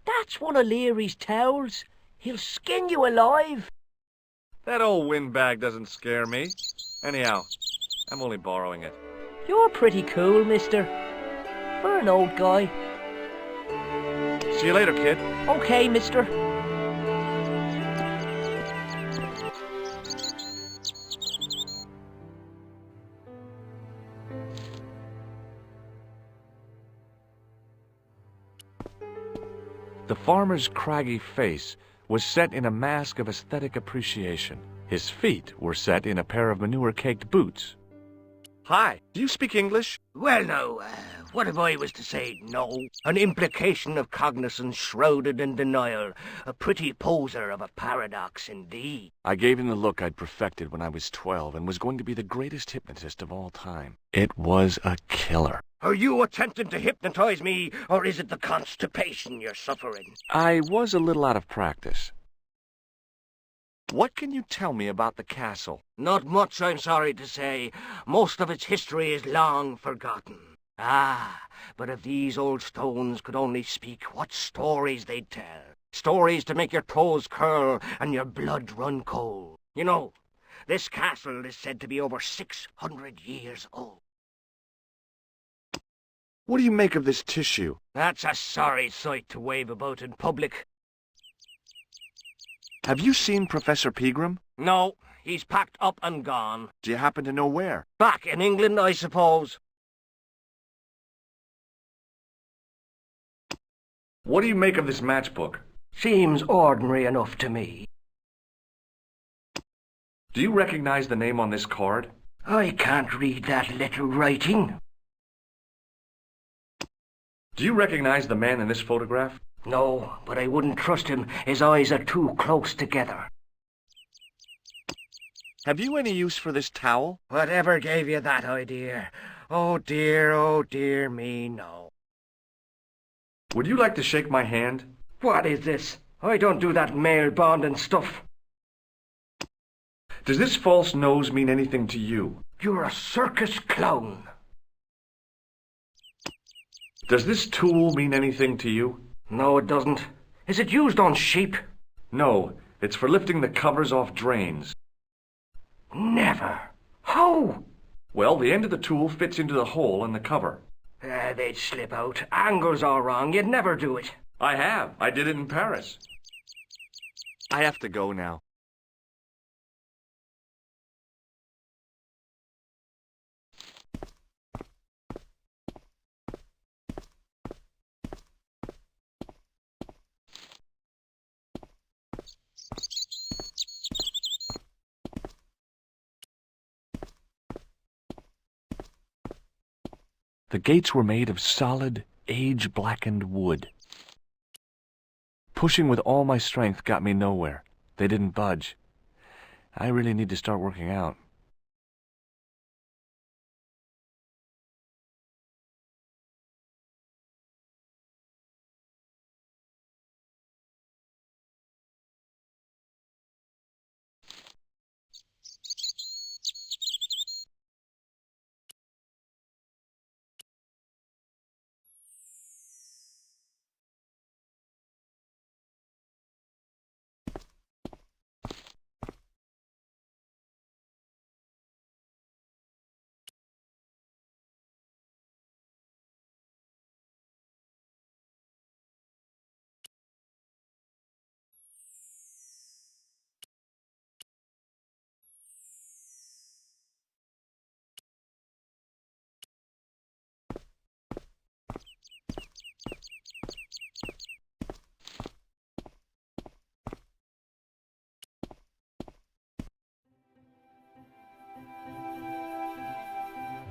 that's one of Leary's towels. He'll skin you alive. That old windbag doesn't scare me. Anyhow, I'm only borrowing it. You're pretty cool, mister. For an old guy. See you later, kid. Okay, mister. The farmer's craggy face was set in a mask of aesthetic appreciation. His feet were set in a pair of manure-caked boots. Hi, do you speak English? Well, no, what if I was to say no? An implication of cognizance shrouded in denial. A pretty poser of a paradox indeed. I gave him the look I'd perfected when I was 12 and was going to be the greatest hypnotist of all time. It was a killer. Are you attempting to hypnotize me, or is it the constipation you're suffering? I was a little out of practice. What can you tell me about the castle? Not much, I'm sorry to say. Most of its history is long forgotten. Ah, but if these old stones could only speak, what stories they'd tell. Stories to make your toes curl and your blood run cold. You know, this castle is said to be over 600 years old. What do you make of this tissue? That's a sorry sight to wave about in public. Have you seen Professor Pegram? No, he's packed up and gone. Do you happen to know where? Back in England, I suppose. What do you make of this matchbook? Seems ordinary enough to me. Do you recognize the name on this card? I can't read that little writing. Do you recognize the man in this photograph? No, but I wouldn't trust him. His eyes are too close together. Have you any use for this towel? Whatever gave you that idea? Oh dear me, no. Would you like to shake my hand? What is this? I don't do that male bonding stuff. Does this false nose mean anything to you? You're a circus clown. Does this tool mean anything to you? No, it doesn't. Is it used on sheep? No, it's for lifting the covers off drains. Never. How? Well, the end of the tool fits into the hole in the cover. They'd slip out. Angles are wrong. You'd never do it. I have. I did it in Paris. I have to go now. The gates were made of solid, age-blackened wood. Pushing with all my strength got me nowhere. They didn't budge. I really need to start working out.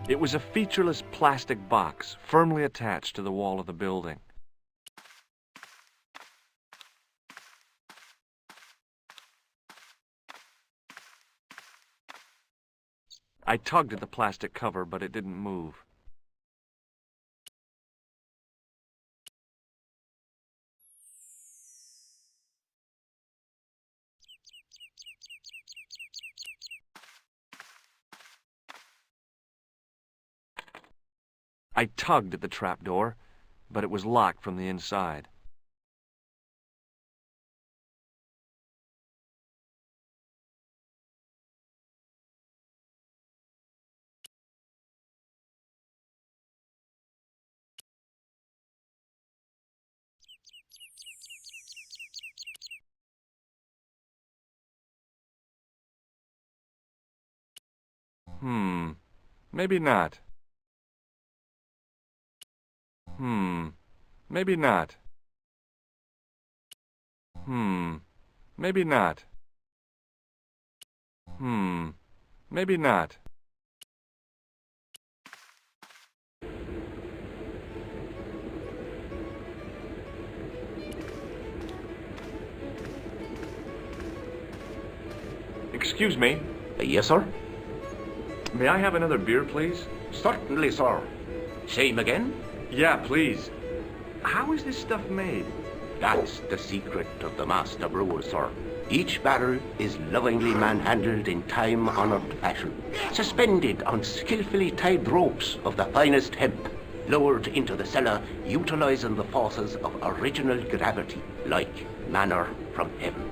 It was a featureless plastic box firmly attached to the wall of the building. I tugged at the plastic cover, but it didn't move. I tugged at the trapdoor, but it was locked from the inside. Maybe not. Maybe not. Maybe not. Maybe not. Excuse me. Yes, sir? May I have another beer, please? Certainly, sir. Same again? Yeah, please. How is this stuff made? That's the secret of the master brewer, sir. Each barrel is lovingly manhandled in time-honored fashion, suspended on skillfully tied ropes of the finest hemp, lowered into the cellar, utilizing the forces of original gravity, like manna from heaven.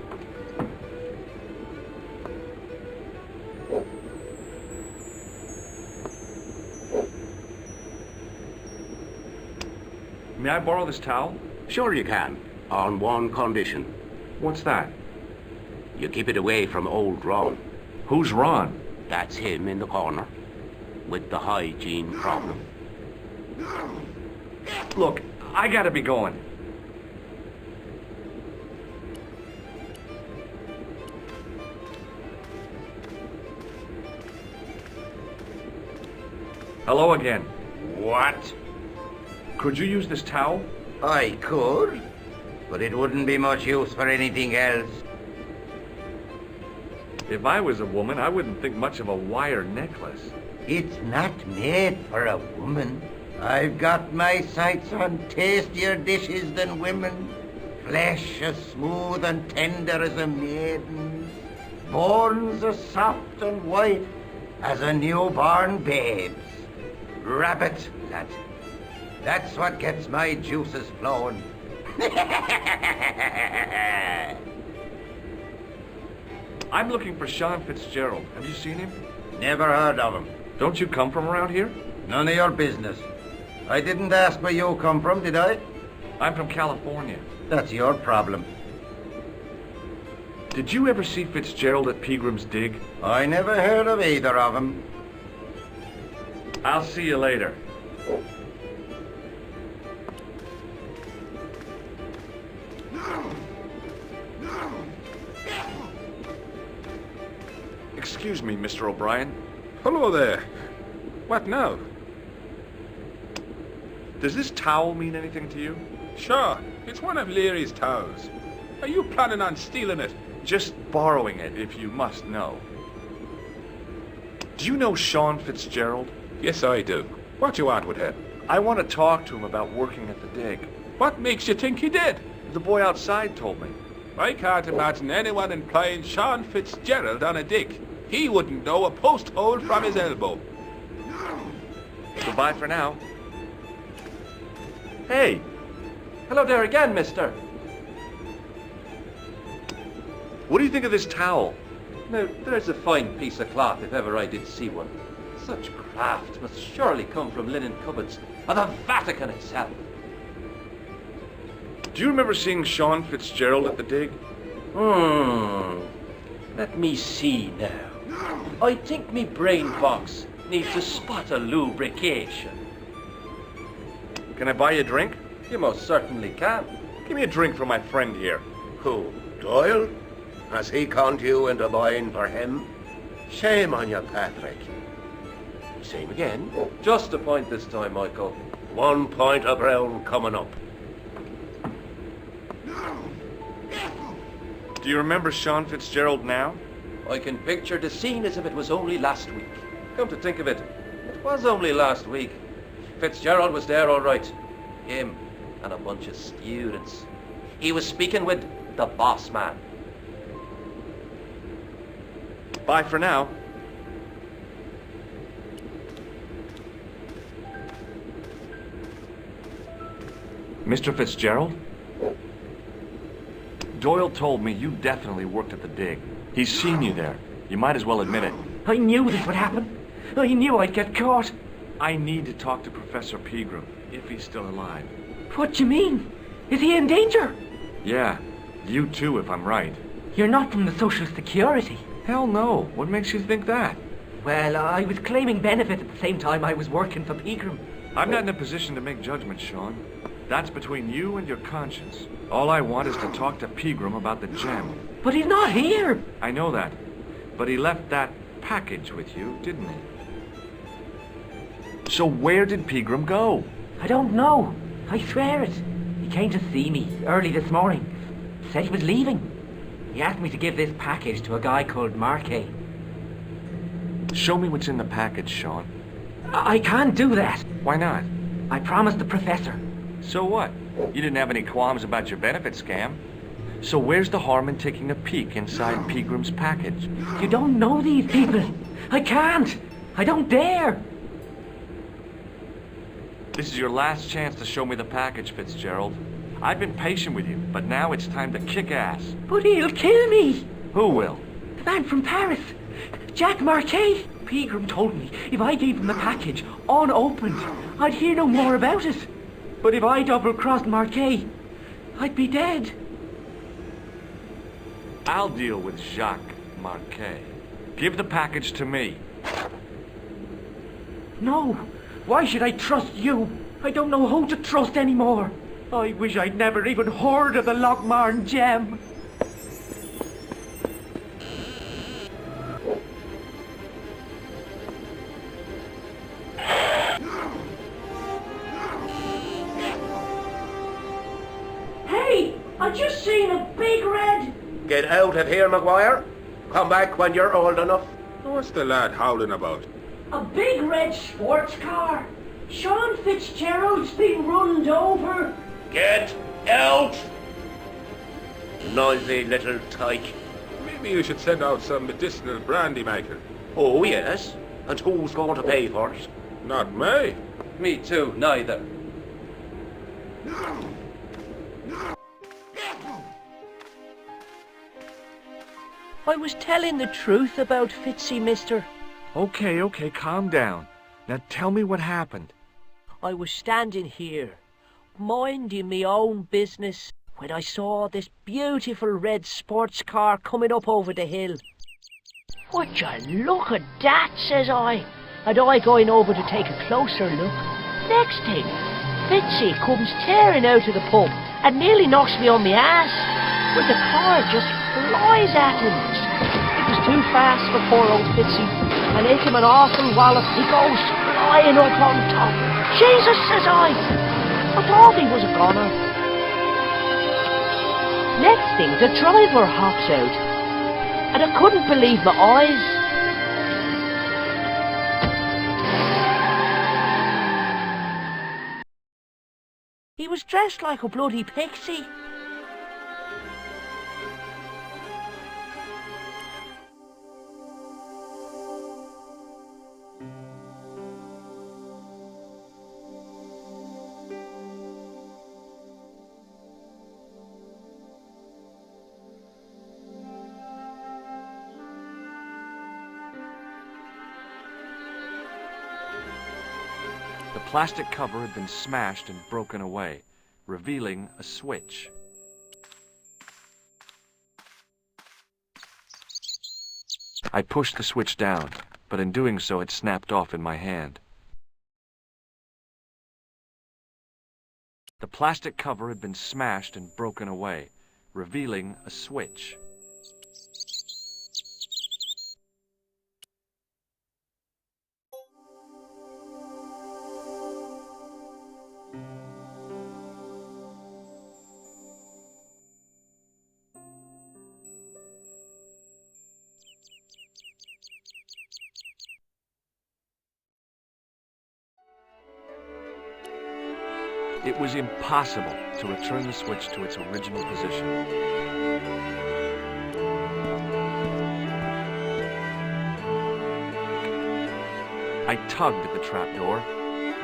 May I borrow this towel? Sure you can, on one condition. What's that? You keep it away from old Ron. Who's Ron? That's him in the corner, with the hygiene problem. Look, I gotta be going. Hello again. What? Could you use this towel? I could, but it wouldn't be much use for anything else. If I was a woman, I wouldn't think much of a wire necklace. It's not made for a woman. I've got my sights on tastier dishes than women. Flesh as smooth and tender as a maiden's. Bones as soft and white as a newborn babe's. Rabbit, lad. That's what gets my juices flowing. I'm looking for Sean Fitzgerald. Have you seen him? Never heard of him. Don't you come from around here? None of your business. I didn't ask where you come from, did I? I'm from California. That's your problem. Did you ever see Fitzgerald at Peagram's Dig? I never heard of either of them. I'll see you later. Excuse me, Mr. O'Brien. Hello there. What now? Does this towel mean anything to you? Sure, it's one of Leary's towels. Are you planning on stealing it? Just borrowing it, if you must know. Do you know Sean Fitzgerald? Yes, I do. What you want with him? I want to talk to him about working at the dig. What makes you think he did? The boy outside told me. I can't imagine anyone employing Sean Fitzgerald on a dig. He wouldn't know a post hole from his elbow. Goodbye for now. Hey! Hello there again, mister. What do you think of this towel? Now, there's a fine piece of cloth if ever I did see one. Such craft must surely come from linen cupboards of the Vatican itself. Do you remember seeing Sean Fitzgerald at the dig? Let me see now. I think me brain box needs a spot of lubrication. Can I buy you a drink? You most certainly can. Give me a drink for my friend here. Who, Doyle? Has he conned you into buying for him? Shame on you, Patrick. Same again. Just a point this time, Michael. 1 point of brown coming up. Do you remember Sean Fitzgerald now? I can picture the scene as if it was only last week. Come to think of it, it was only last week. Fitzgerald was there all right. Him and a bunch of students. He was speaking with the boss man. Bye for now. Mr. Fitzgerald? Doyle told me you definitely worked at the dig. He's seen you there. You might as well admit it. I knew this would happen. I knew I'd get caught. I need to talk to Professor Pegram, if he's still alive. What do you mean? Is he in danger? Yeah, you too, if I'm right. You're not from the Social Security. Hell no. What makes you think that? Well, I was claiming benefits at the same time I was working for Pegram. I'm not in a position to make judgments, Sean. That's between you and your conscience. All I want is to talk to Pegram about the gem. But he's not here. I know that. But he left that package with you, didn't he? So where did Pegram go? I don't know. I swear it. He came to see me early this morning. Said he was leaving. He asked me to give this package to a guy called Marquet. Show me what's in the package, Sean. I can't do that. Why not? I promised the professor. So what? You didn't have any qualms about your benefit scam. So where's the harm in taking a peek inside Pegram's package? You don't know these people. I can't. I don't dare. This is your last chance to show me the package, Fitzgerald. I've been patient with you, but now it's time to kick ass. But he'll kill me. Who will? The man from Paris. Jack Marquet. Pegram told me if I gave him the package unopened, I'd hear no more about it. But if I double-crossed Marquet, I'd be dead. I'll deal with Jacques Marquet. Give the package to me. No. Why should I trust you? I don't know who to trust anymore. I wish I'd never even heard of the Lochmarn gem. Hey! I just seen a big red... Get out of here, Maguire. Come back when you're old enough. What's the lad howling about? A big red sports car. Sean Fitzgerald's been runned over. Get out! Noisy little tyke. Maybe you should send out some medicinal brandy, Michael. Oh, yes. And who's going to pay for it? Not me. Me too, neither. I was telling the truth about Fitzy, mister. Okay, calm down. Now tell me what happened. I was standing here, minding me own business, when I saw this beautiful red sports car coming up over the hill. Would you look at that, says I, and I going over to take a closer look. Next thing, Fitzy comes tearing out of the pub and nearly knocks me on my ass, but the car just flies at him. It was too fast for poor old Fitzy, and hit him an awful wallop. He goes flying up on top. Jesus, says I thought he was a goner. Next thing, the driver hops out, and I couldn't believe my eyes. He was dressed like a bloody pixie. The plastic cover had been smashed and broken away, revealing a switch. I pushed the switch down, but in doing so it snapped off in my hand. The plastic cover had been smashed and broken away, revealing a switch. It was impossible to return the switch to its original position. I tugged at the trapdoor,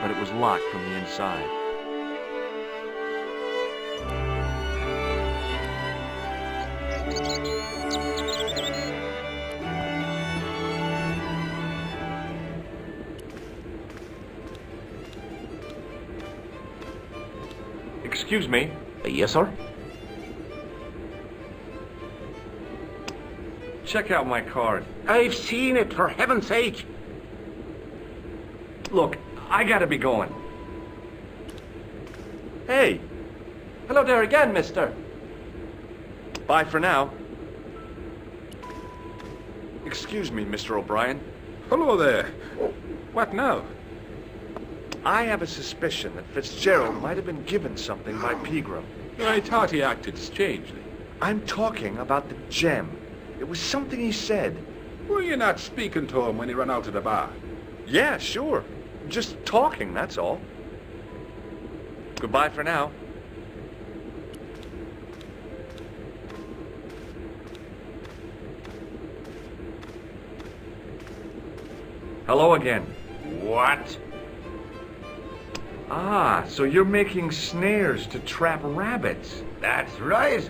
but it was locked from the inside. Excuse me. Yes, sir? Check out my card. I've seen it, for heaven's sake. Look, I gotta be going. Hey! Hello there again, mister. Bye for now. Excuse me, Mr. O'Brien. Hello there. What now? I have a suspicion that Fitzgerald might have been given something by Pegram. I thought he acted strangely. I'm talking about the gem. It was something he said. Were you not speaking to him when he ran out of the bar? Yeah, sure. Just talking, that's all. Goodbye for now. Hello again. What? Ah, so you're making snares to trap rabbits. That's right.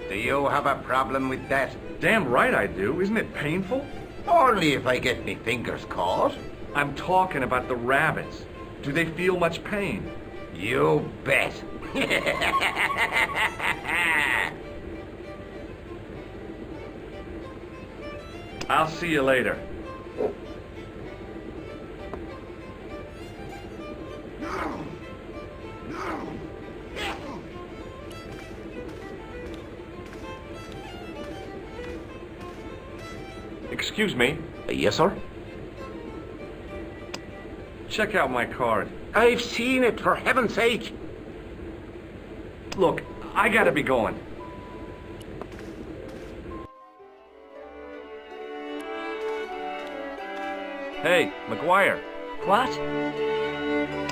Do you have a problem with that? Damn right I do. Isn't it painful? Only if I get me fingers caught. I'm talking about the rabbits. Do they feel much pain? You bet. I'll see you later. Excuse me. Yes, sir? Check out my card. I've seen it, for heaven's sake. Look, I gotta be going. Hey, McGuire. What?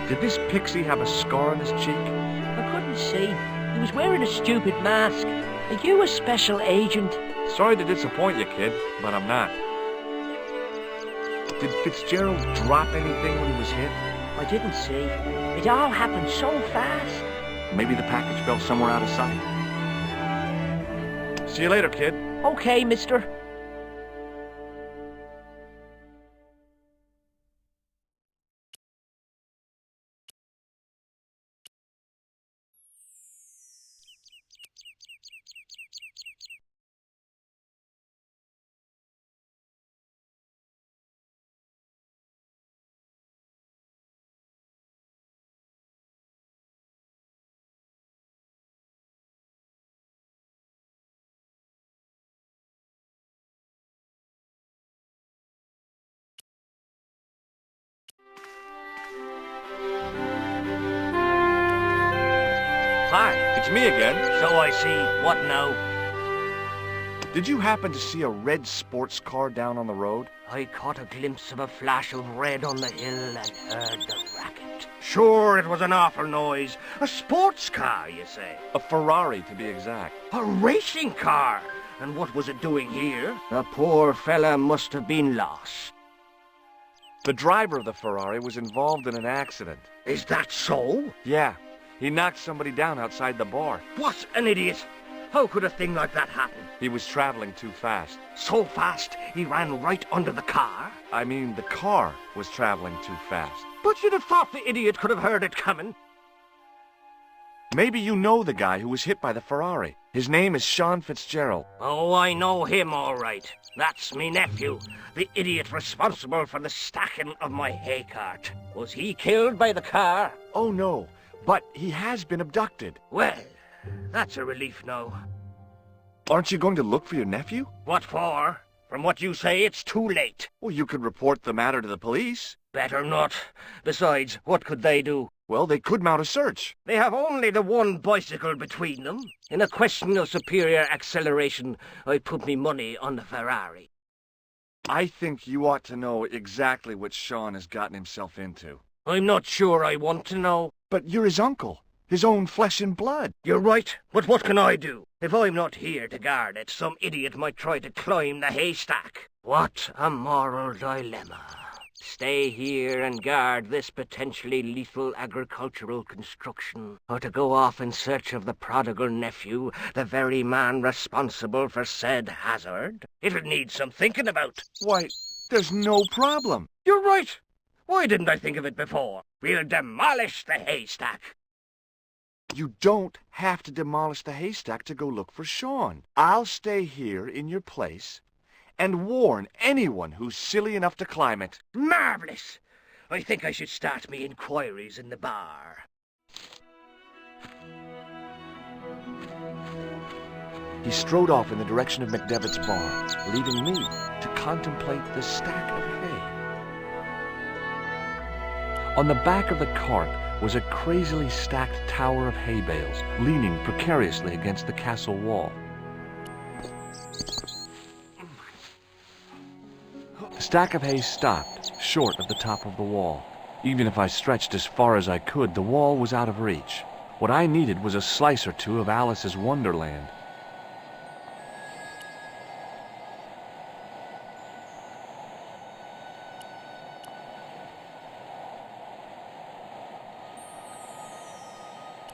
Did this pixie have a scar on his cheek? I couldn't see. He was wearing a stupid mask. Are you a special agent? Sorry to disappoint you, kid, but I'm not. Did Fitzgerald drop anything when he was hit? I didn't see. It all happened so fast. Maybe the package fell somewhere out of sight. See you later, kid. Okay, mister. Hi, it's me again. So I see. What now? Did you happen to see a red sports car down on the road? I caught a glimpse of a flash of red on the hill and heard the racket. Sure, it was an awful noise. A sports car, you say? A Ferrari, to be exact. A racing car? And what was it doing here? The poor fella must have been lost. The driver of the Ferrari was involved in an accident. Is that so? Yeah. He knocked somebody down outside the bar. What an idiot! How could a thing like that happen? He was traveling too fast. So fast, he ran right under the car? I mean, the car was traveling too fast. But you'd have thought the idiot could have heard it coming. Maybe you know the guy who was hit by the Ferrari. His name is Sean Fitzgerald. Oh, I know him all right. That's me nephew, the idiot responsible for the stacking of my hay cart. Was he killed by the car? Oh, no. But he has been abducted. Well, that's a relief now. Aren't you going to look for your nephew? What for? From what you say, it's too late. Well, you could report the matter to the police. Better not. Besides, what could they do? Well, they could mount a search. They have only the one bicycle between them. In a question of superior acceleration, I put me money on the Ferrari. I think you ought to know exactly what Sean has gotten himself into. I'm not sure I want to know. But you're his uncle, his own flesh and blood. You're right, but what can I do? If I'm not here to guard it, some idiot might try to climb the haystack. What a moral dilemma. Stay here and guard this potentially lethal agricultural construction, or to go off in search of the prodigal nephew, the very man responsible for said hazard? It'll need some thinking about. Why, there's no problem. You're right. Why didn't I think of it before? We'll demolish the haystack. You don't have to demolish the haystack to go look for Sean. I'll stay here in your place and warn anyone who's silly enough to climb it. Marvellous! I think I should start me inquiries in the bar. He strode off in the direction of McDevitt's bar, leaving me to contemplate the stack of hay. On the back of the cart was a crazily stacked tower of hay bales, leaning precariously against the castle wall. The stack of hay stopped, short of the top of the wall. Even if I stretched as far as I could, the wall was out of reach. What I needed was a slice or two of Alice's Wonderland.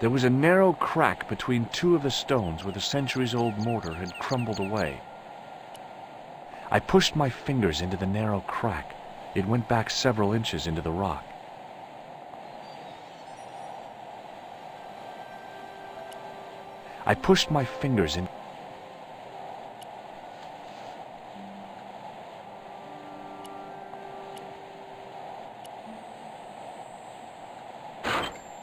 There was a narrow crack between two of the stones where the centuries-old mortar had crumbled away. I pushed my fingers into the narrow crack. It went back several inches into the rock. I pushed my fingers in.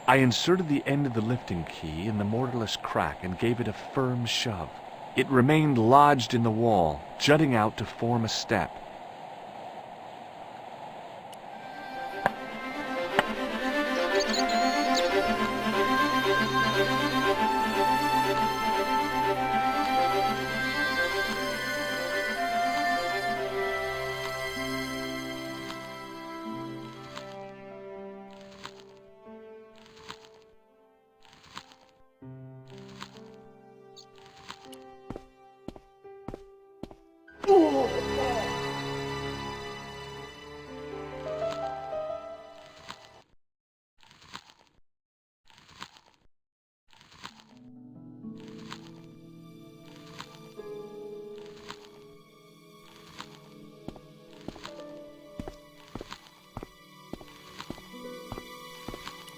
I inserted the end of the lifting key in the mortarless crack and gave it a firm shove. It remained lodged in the wall, jutting out to form a step.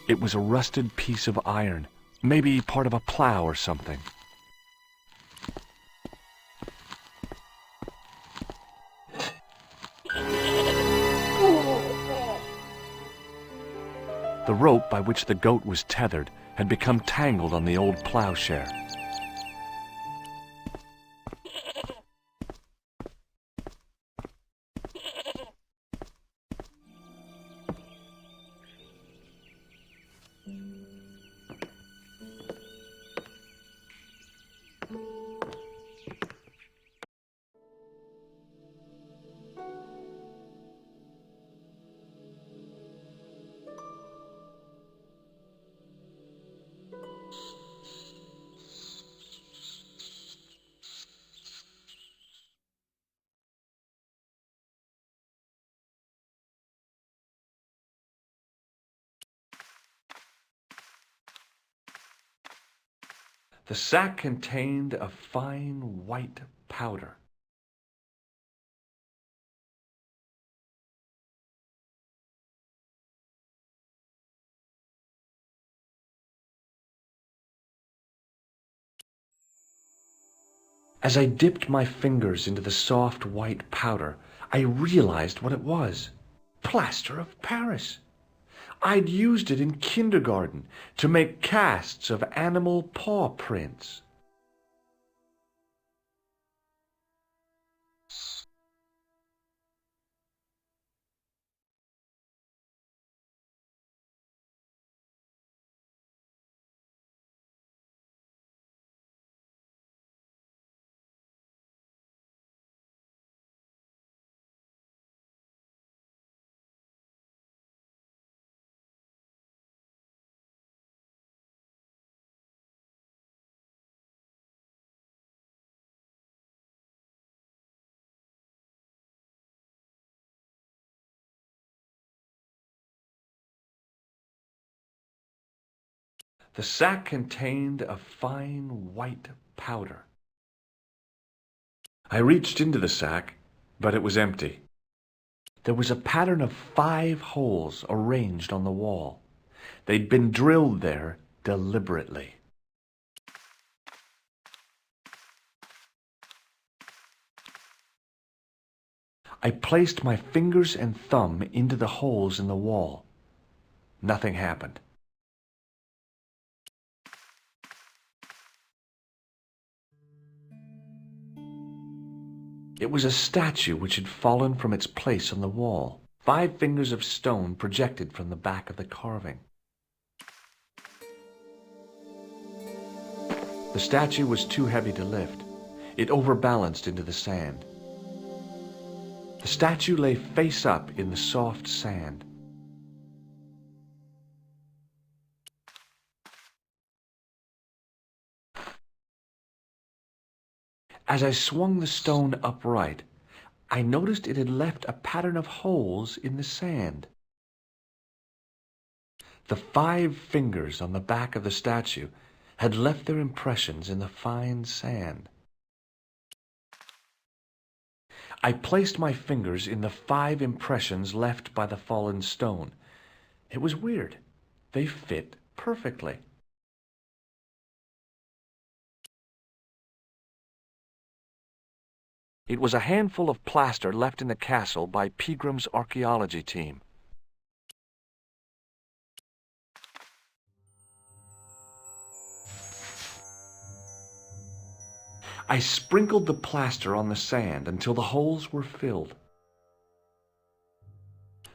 It was a rusted piece of iron, maybe part of a plow or something. The rope by which the goat was tethered had become tangled on the old plowshare. The sack contained a fine white powder. As I dipped my fingers into the soft white powder, I realized what it was. Plaster of Paris. I'd used it in kindergarten to make casts of animal paw prints. The sack contained a fine white powder. I reached into the sack, but it was empty. There was a pattern of 5 holes arranged on the wall. They'd been drilled there deliberately. I placed my fingers and thumb into the holes in the wall. Nothing happened. It was a statue which had fallen from its place on the wall. 5 fingers of stone projected from the back of the carving. The statue was too heavy to lift. It overbalanced into the sand. The statue lay face up in the soft sand. As I swung the stone upright, I noticed it had left a pattern of holes in the sand. The 5 fingers on the back of the statue had left their impressions in the fine sand. I placed my fingers in the 5 impressions left by the fallen stone. It was weird. They fit perfectly. It was a handful of plaster left in the castle by Pegram's archaeology team. I sprinkled the plaster on the sand until the holes were filled.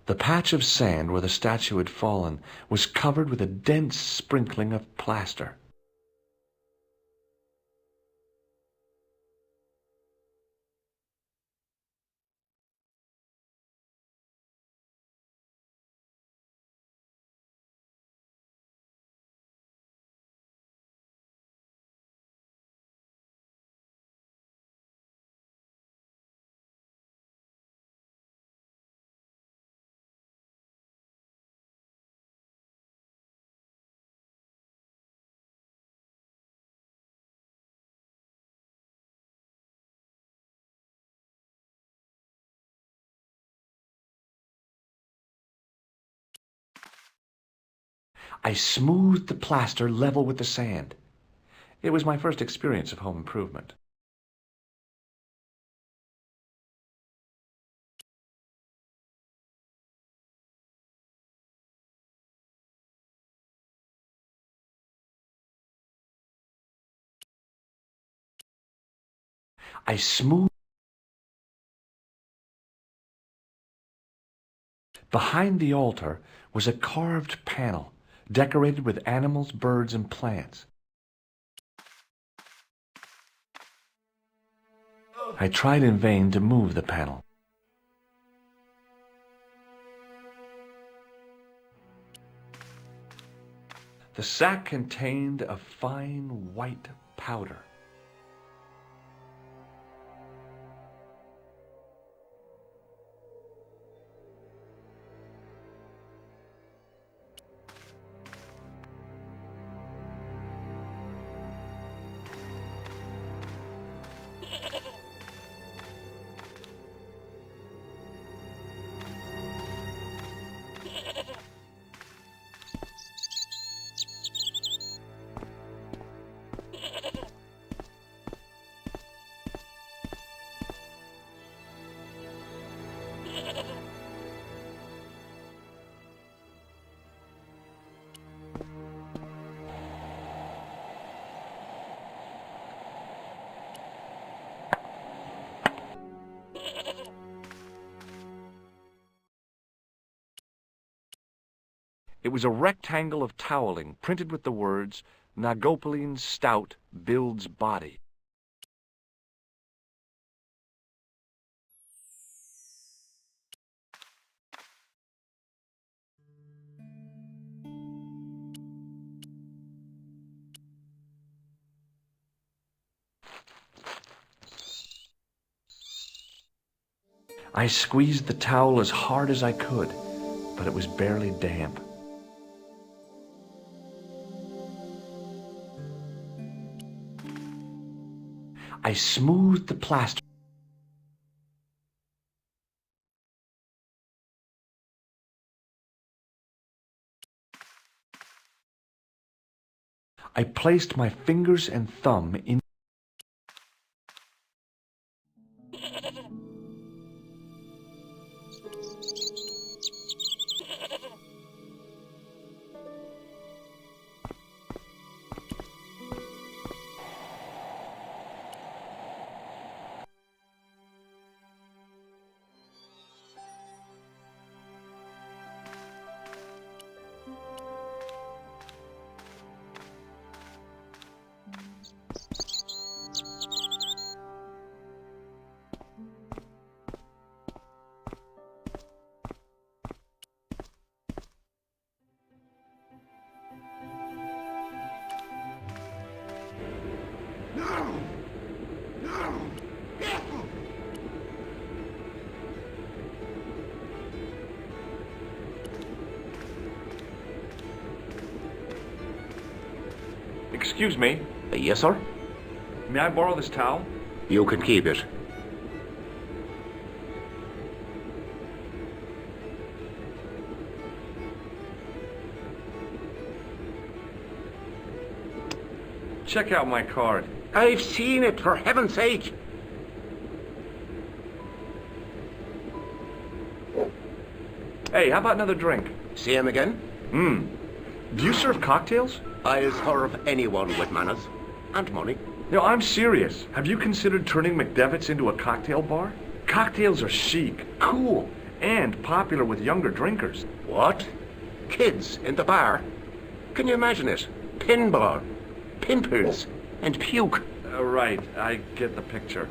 The patch of sand where the statue had fallen was covered with a dense sprinkling of plaster. I smoothed the plaster level with the sand. It was my first experience of home improvement. I smoothed. Behind the altar was a carved panel decorated with animals, birds, and plants. I tried in vain to move the panel. The sack contained a fine white powder. It was a rectangle of toweling printed with the words, "Nagopaline stout builds body." I squeezed the towel as hard as I could, but it was barely damp. I smoothed the plaster. I placed my fingers and thumb in. Excuse me. Yes, sir? May I borrow this towel? You can keep it. Check out my card. I've seen it, for heaven's sake. Hey, how about another drink? See him again? Do you serve cocktails? I'll serve anyone with manners. And money. No, I'm serious. Have you considered turning McDevitt's into a cocktail bar? Cocktails are chic, cool, and popular with younger drinkers. What? Kids in the bar? Can you imagine it? Pinball, pimples, and puke. Right, I get the picture.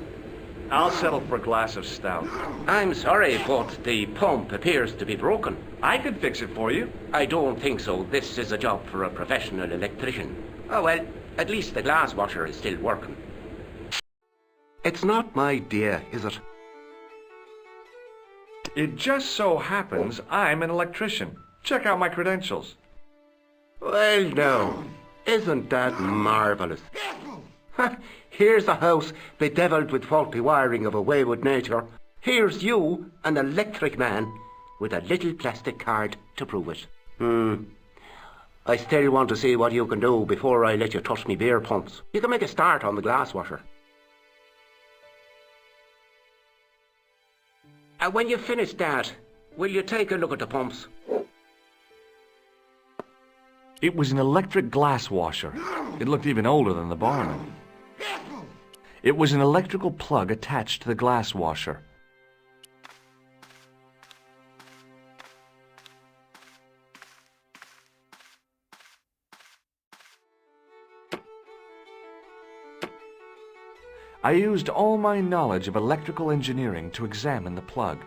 I'll settle for a glass of stout. I'm sorry, but the pump appears to be broken. I could fix it for you. I don't think so. This is a job for a professional electrician. Oh, well, at least the glass washer is still working. It's not my dear, is it? It just so happens I'm an electrician. Check out my credentials. Well, no. Isn't that marvellous? Here's a house bedeviled with faulty wiring of a wayward nature. Here's you, an electric man, with a little plastic card to prove it. I still want to see what you can do before I let you touch me beer pumps. You can make a start on the glass washer. And when you've finished that, will you take a look at the pumps? It was an electric glass washer. It looked even older than the barman. It was an electrical plug attached to the glass washer. I used all my knowledge of electrical engineering to examine the plug.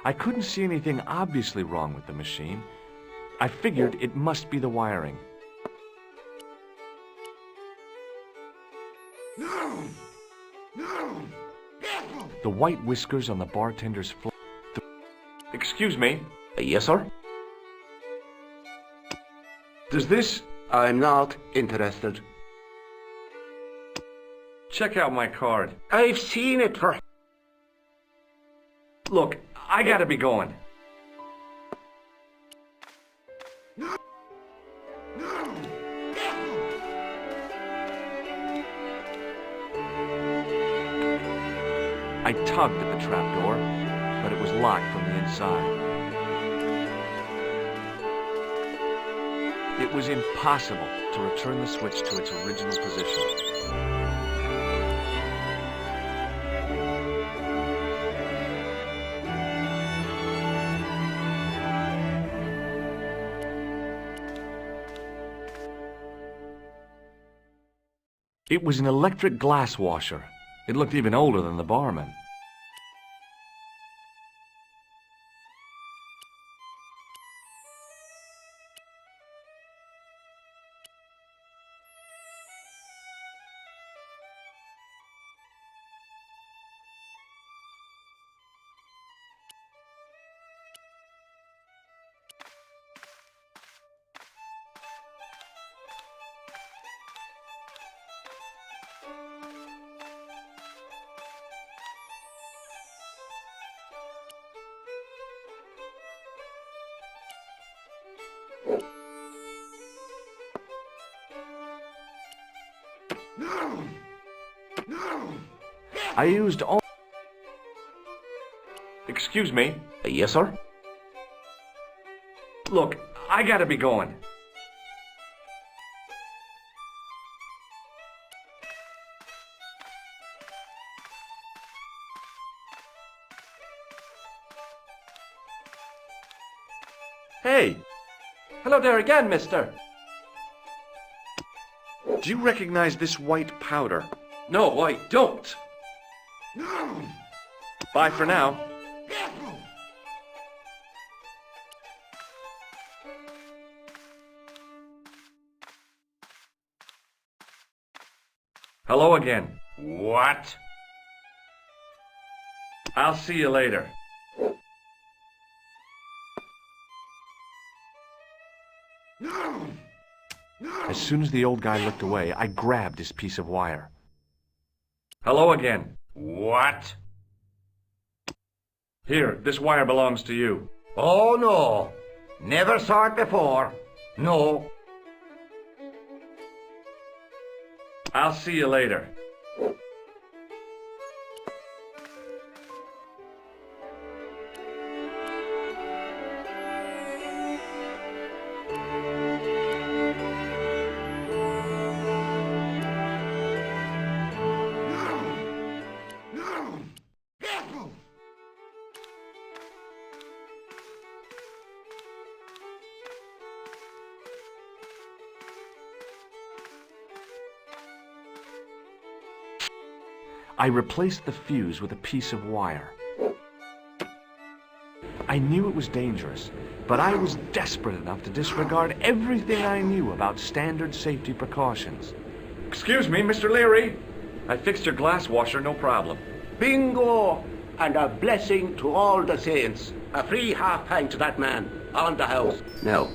I couldn't see anything obviously wrong with the machine. I figured it must be the wiring. The white whiskers on the bartender's floor. Excuse me? Yes, sir? Does this... I'm not interested. Check out my card. I've seen it for... Look, I gotta be going. I tugged at the trapdoor, but it was locked from the inside. It was impossible to return the switch to its original position. It was an electric glass washer. It looked even older than the barman. I used all... Excuse me? Yes, sir? Look, I gotta be going. Hey! Hello there again, mister. Do you recognize this white powder? No, I don't. Bye for now. Hello again. What? I'll see you later. As soon as the old guy looked away, I grabbed his piece of wire. Hello again. What? Here, this wire belongs to you. Oh, no. Never saw it before. No. I'll see you later. I replaced the fuse with a piece of wire. I knew it was dangerous, but I was desperate enough to disregard everything I knew about standard safety precautions. Excuse me, Mr. Leary. I fixed your glass washer, no problem. Bingo! And a blessing to all the saints. A free half-pint to that man, on the house. Now,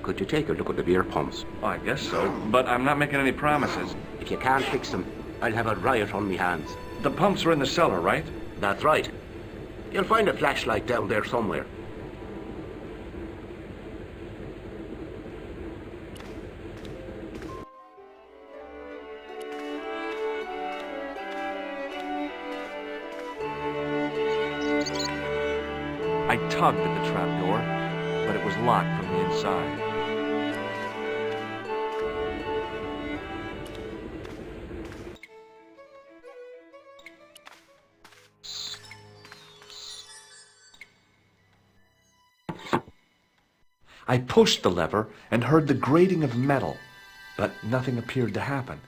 could you take a look at the beer pumps? I guess so, but I'm not making any promises. If you can't fix them, I'll have a riot on me hands. The pumps are in the cellar, right? That's right. You'll find a flashlight down there somewhere. I tugged at the trapdoor, but it was locked from the inside. I pushed the lever and heard the grating of metal, but nothing appeared to happen.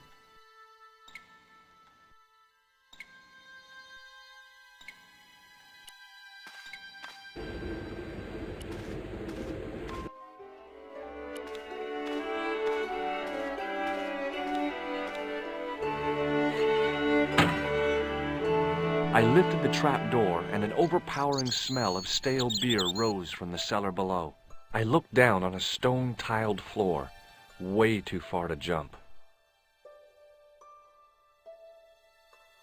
I lifted the trap door, and an overpowering smell of stale beer rose from the cellar below. I looked down on a stone-tiled floor, way too far to jump.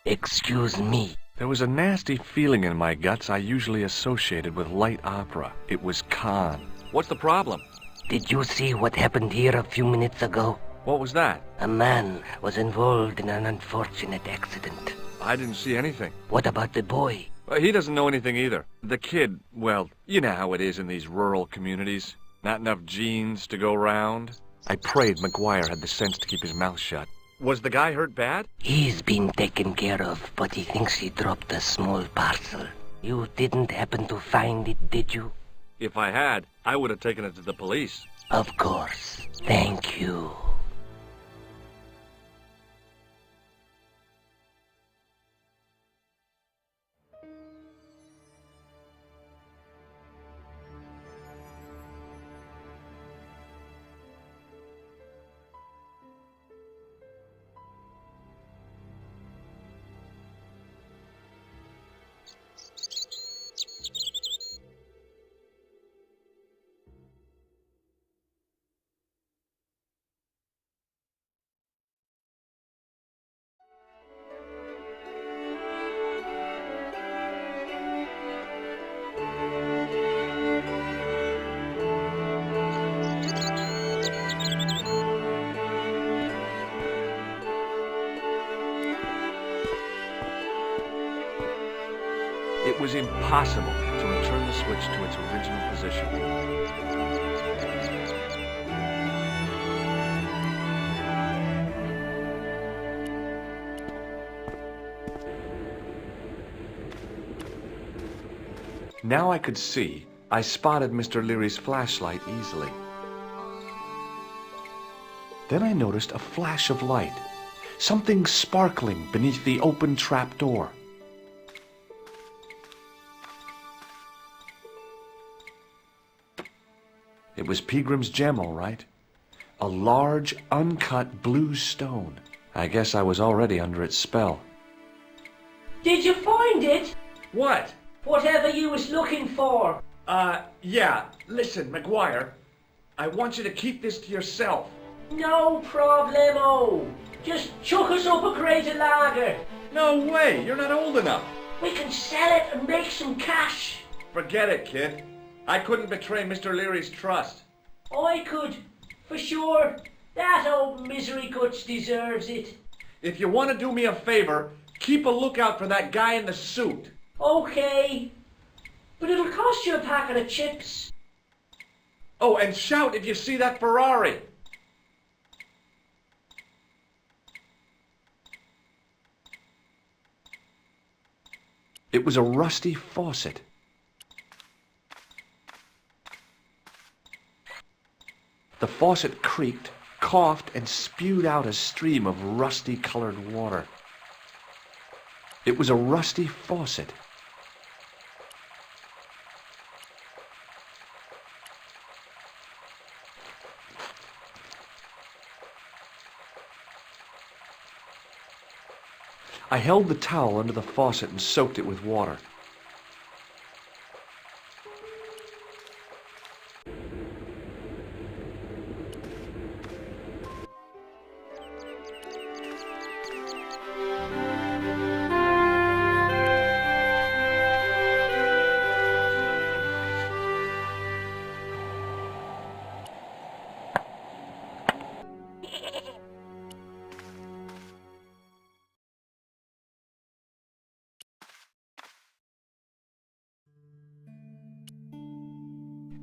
Excuse me. There was a nasty feeling in my guts I usually associated with light opera. It was Khan. What's the problem? Did you see what happened here a few minutes ago? What was that? A man was involved in an unfortunate accident. I didn't see anything. What about the boy? He doesn't know anything either. The kid, well, you know how it is in these rural communities. Not enough genes to go round. I prayed McGuire had the sense to keep his mouth shut. Was the guy hurt bad? He's been taken care of, but he thinks he dropped a small parcel. You didn't happen to find it, did you? If I had, I would have taken it to the police. Of course. Thank you. was impossible to return the switch to its original position. Now I could see. I spotted Mr. Leary's flashlight easily. Then I noticed a flash of light, something sparkling beneath the open trapdoor. It was Peagram's gem, all right. A large, uncut blue stone. I guess I was already under its spell. Did you find it? What? Whatever you was looking for. Yeah. Listen, McGuire, I want you to keep this to yourself. No problemo. Just chuck us up a crate of lager. No way, you're not old enough. We can sell it and make some cash. Forget it, kid. I couldn't betray Mr. Leary's trust. I could, for sure. That old misery guts deserves it. If you want to do me a favor, keep a lookout for that guy in the suit. Okay. But it'll cost you a packet of chips. Oh, and shout if you see that Ferrari. It was a rusty faucet. The faucet creaked, coughed, and spewed out a stream of rusty-colored water. It was a rusty faucet. I held the towel under the faucet and soaked it with water.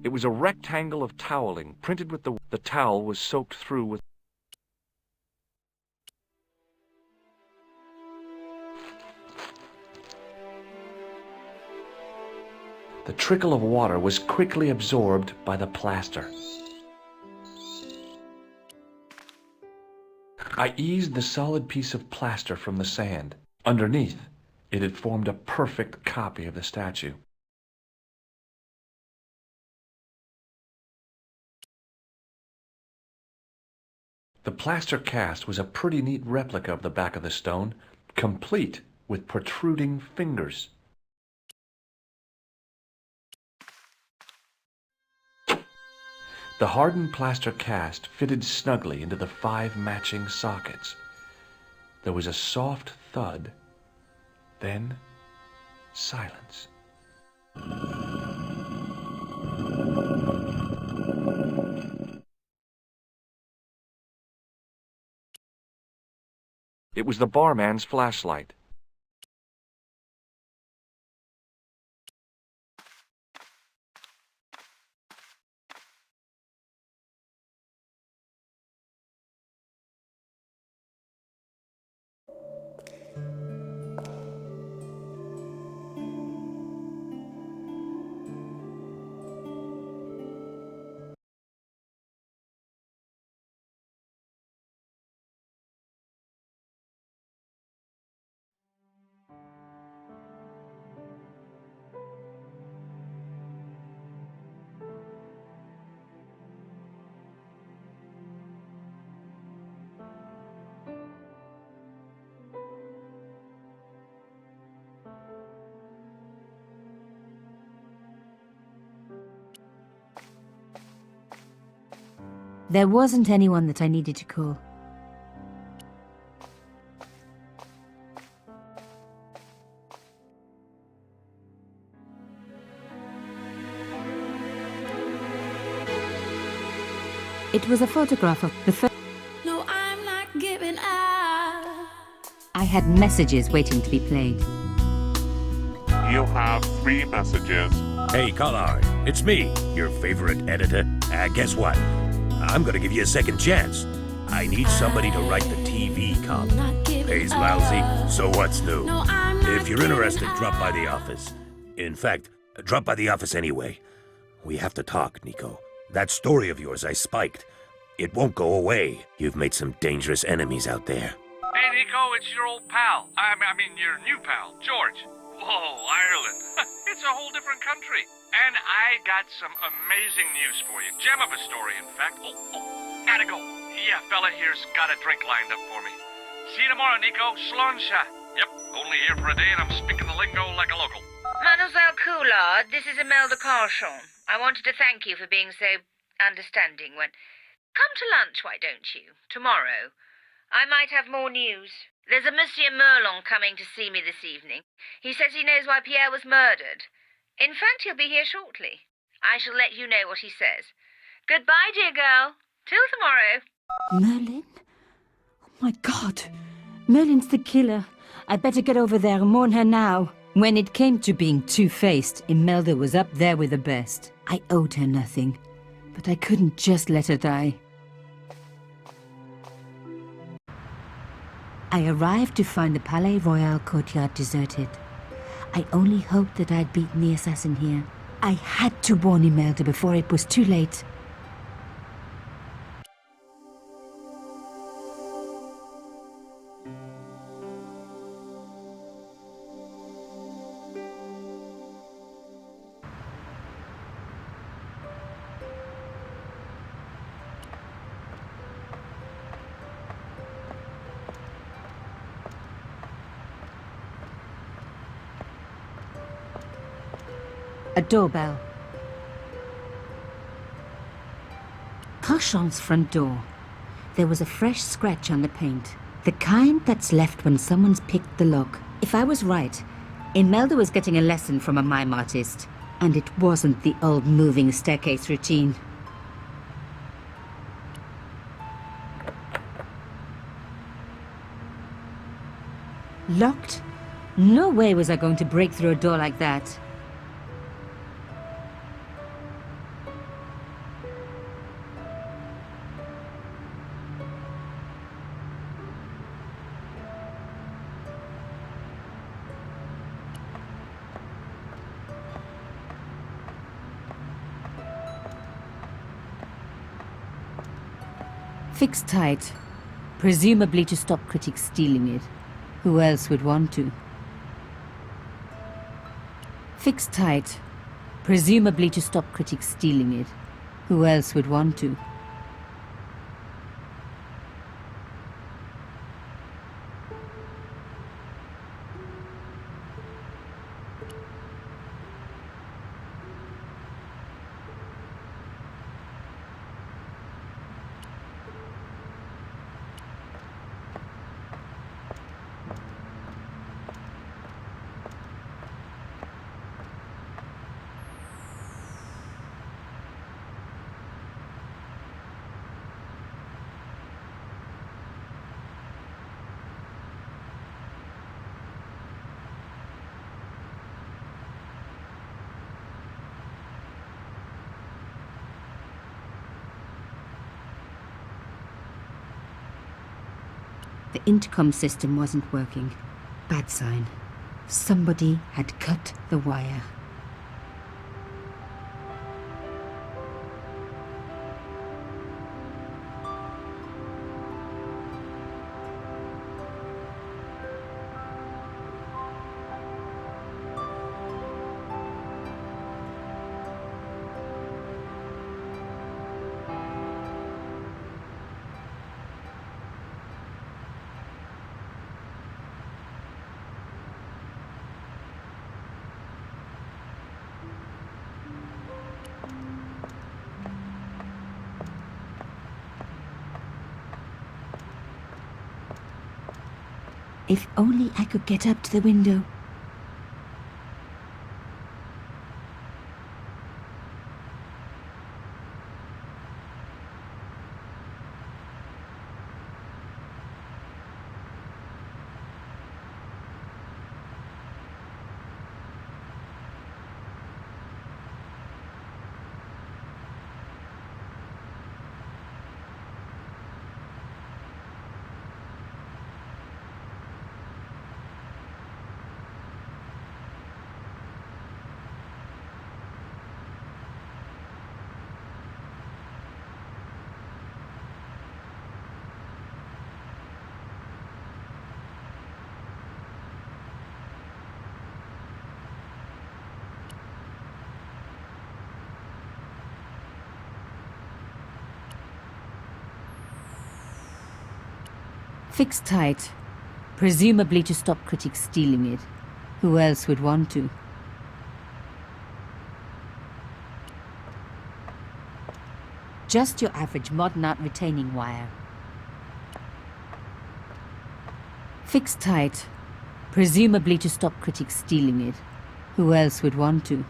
It was a rectangle of toweling, printed with the towel was soaked through with... The trickle of water was quickly absorbed by the plaster. I eased the solid piece of plaster from the sand. Underneath, it had formed a perfect copy of the statue. The plaster cast was a pretty neat replica of the back of the stone, complete with protruding fingers. The hardened plaster cast fitted snugly into the 5 matching sockets. There was a soft thud, then silence. It was the barman's flashlight. There wasn't anyone that I needed to call. It was a photograph of the first. No, I'm not giving up. I had messages waiting to be played. You have 3 messages. Hey, Collard, it's me, your favorite editor. Guess what? I'm gonna give you a second chance. I need somebody to write the TV column. Pays lousy, so what's new? If you're interested, drop by the office. In fact, drop by the office anyway. We have to talk, Nico. That story of yours I spiked. It won't go away. You've made some dangerous enemies out there. Hey, Nico, it's your old pal. I mean, your new pal, George. Whoa, Ireland. It's a whole different country. And I got some amazing news for you. Gem of a story, in fact. Oh, gotta go. Yeah, fella here's got a drink lined up for me. See you tomorrow, Nico. Slàinte. Yep, only here for a day and I'm speaking the lingo like a local. Mademoiselle Coulard, this is Imelda Carchon. I wanted to thank you for being so understanding when... Come to lunch, why don't you? Tomorrow. I might have more news. There's a Monsieur Merlon coming to see me this evening. He says he knows why Pierre was murdered. In fact, he'll be here shortly. I shall let you know what he says. Goodbye, dear girl. Till tomorrow. Merlin? Oh my God. Merlin's the killer. I better get over there and warn her now. When it came to being two-faced, Imelda was up there with the best. I owed her nothing, but I couldn't just let her die. I arrived to find the Palais Royal courtyard deserted. I only hoped that I'd beaten the assassin here. I had to warn Imelda before it was too late. A doorbell. Carchon's front door. There was a fresh scratch on the paint. The kind that's left when someone's picked the lock. If I was right, Imelda was getting a lesson from a mime artist. And it wasn't the old moving staircase routine. Locked? No way was I going to break through a door like that. Fixed tight, presumably to stop critics stealing it. Who else would want to? Fixed tight, presumably to stop critics stealing it. Who else would want to? The intercom system wasn't working. Bad sign. Somebody had cut the wire. If only I could get up to the window. Fixed tight. Presumably to stop critics stealing it. Who else would want to? Just your average modern art retaining wire. Fixed tight. Presumably to stop critics stealing it. Who else would want to?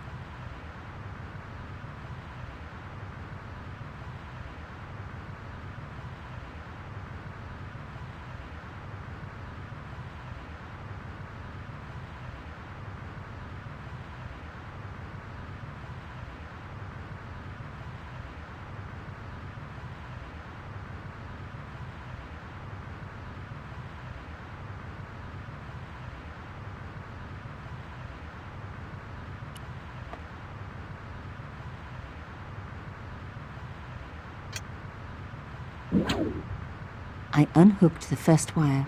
I unhooked the first wire.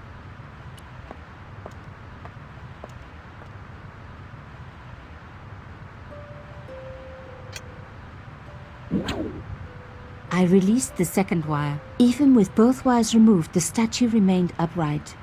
I released the second wire. Even with both wires removed, the statue remained upright.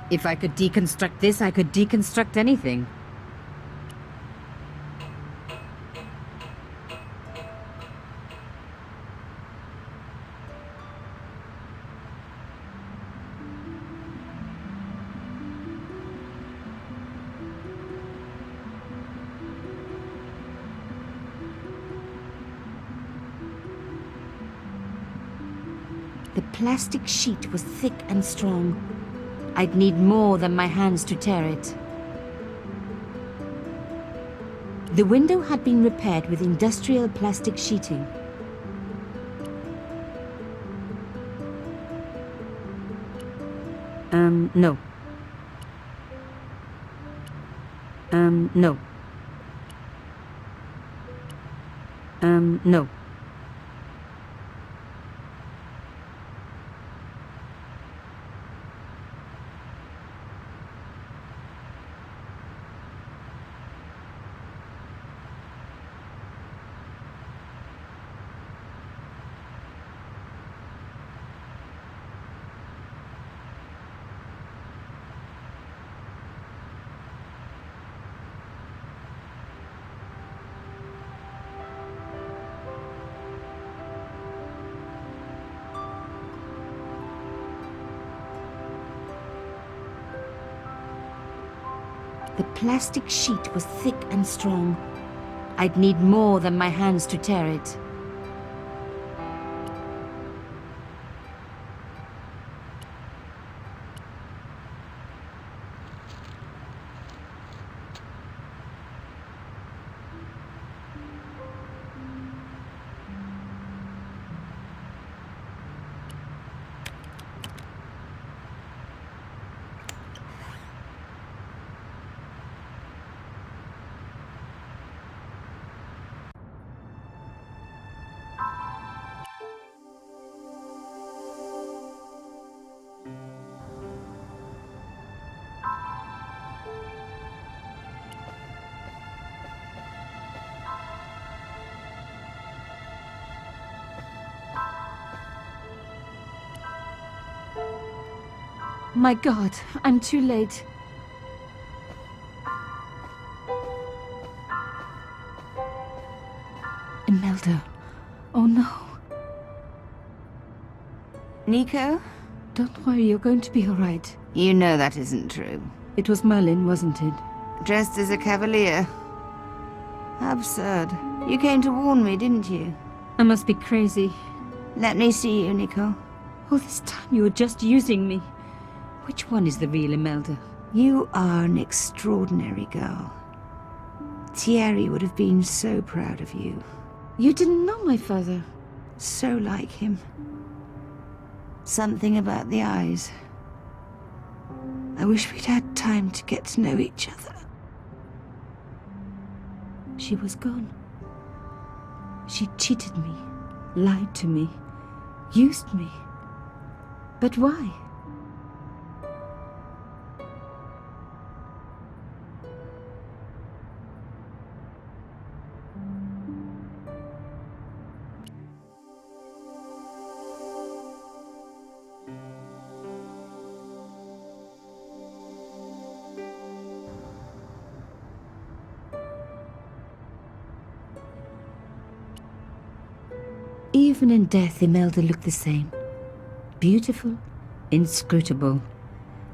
If I could deconstruct this, I could deconstruct anything. The plastic sheet was thick and strong. I'd need more than my hands to tear it. The window had been repaired with industrial plastic sheeting. No. No. No. The plastic sheet was thick and strong. I'd need more than my hands to tear it. My God, I'm too late. Imelda. Oh no. Nico? Don't worry, you're going to be all right. You know that isn't true. It was Merlin, wasn't it? Dressed as a cavalier. Absurd. You came to warn me, didn't you? I must be crazy. Let me see you, Nico. All this time you were just using me. Which one is the real Imelda? You are an extraordinary girl. Thierry would have been so proud of you. You didn't know my father. So like him. Something about the eyes. I wish we'd had time to get to know each other. She was gone. She cheated me, lied to me, used me. But why? Even in death, Imelda looked the same. Beautiful, inscrutable.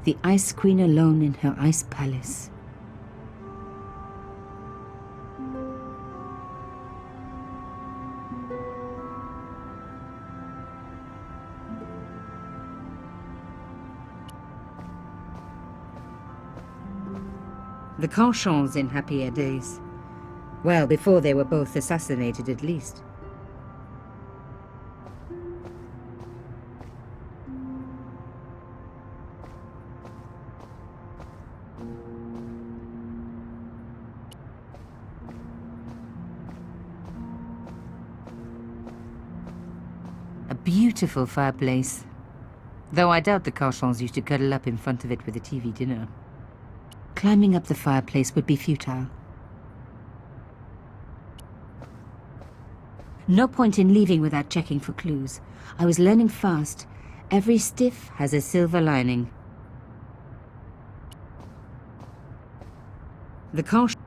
The Ice Queen alone in her ice palace. The Carchons in happier days. Well, before they were both assassinated, at least. A beautiful fireplace. Though I doubt the Carchons used to cuddle up in front of it with a TV dinner. Climbing up the fireplace would be futile. No point in leaving without checking for clues. I was learning fast. Every stiff has a silver lining. The Carchons.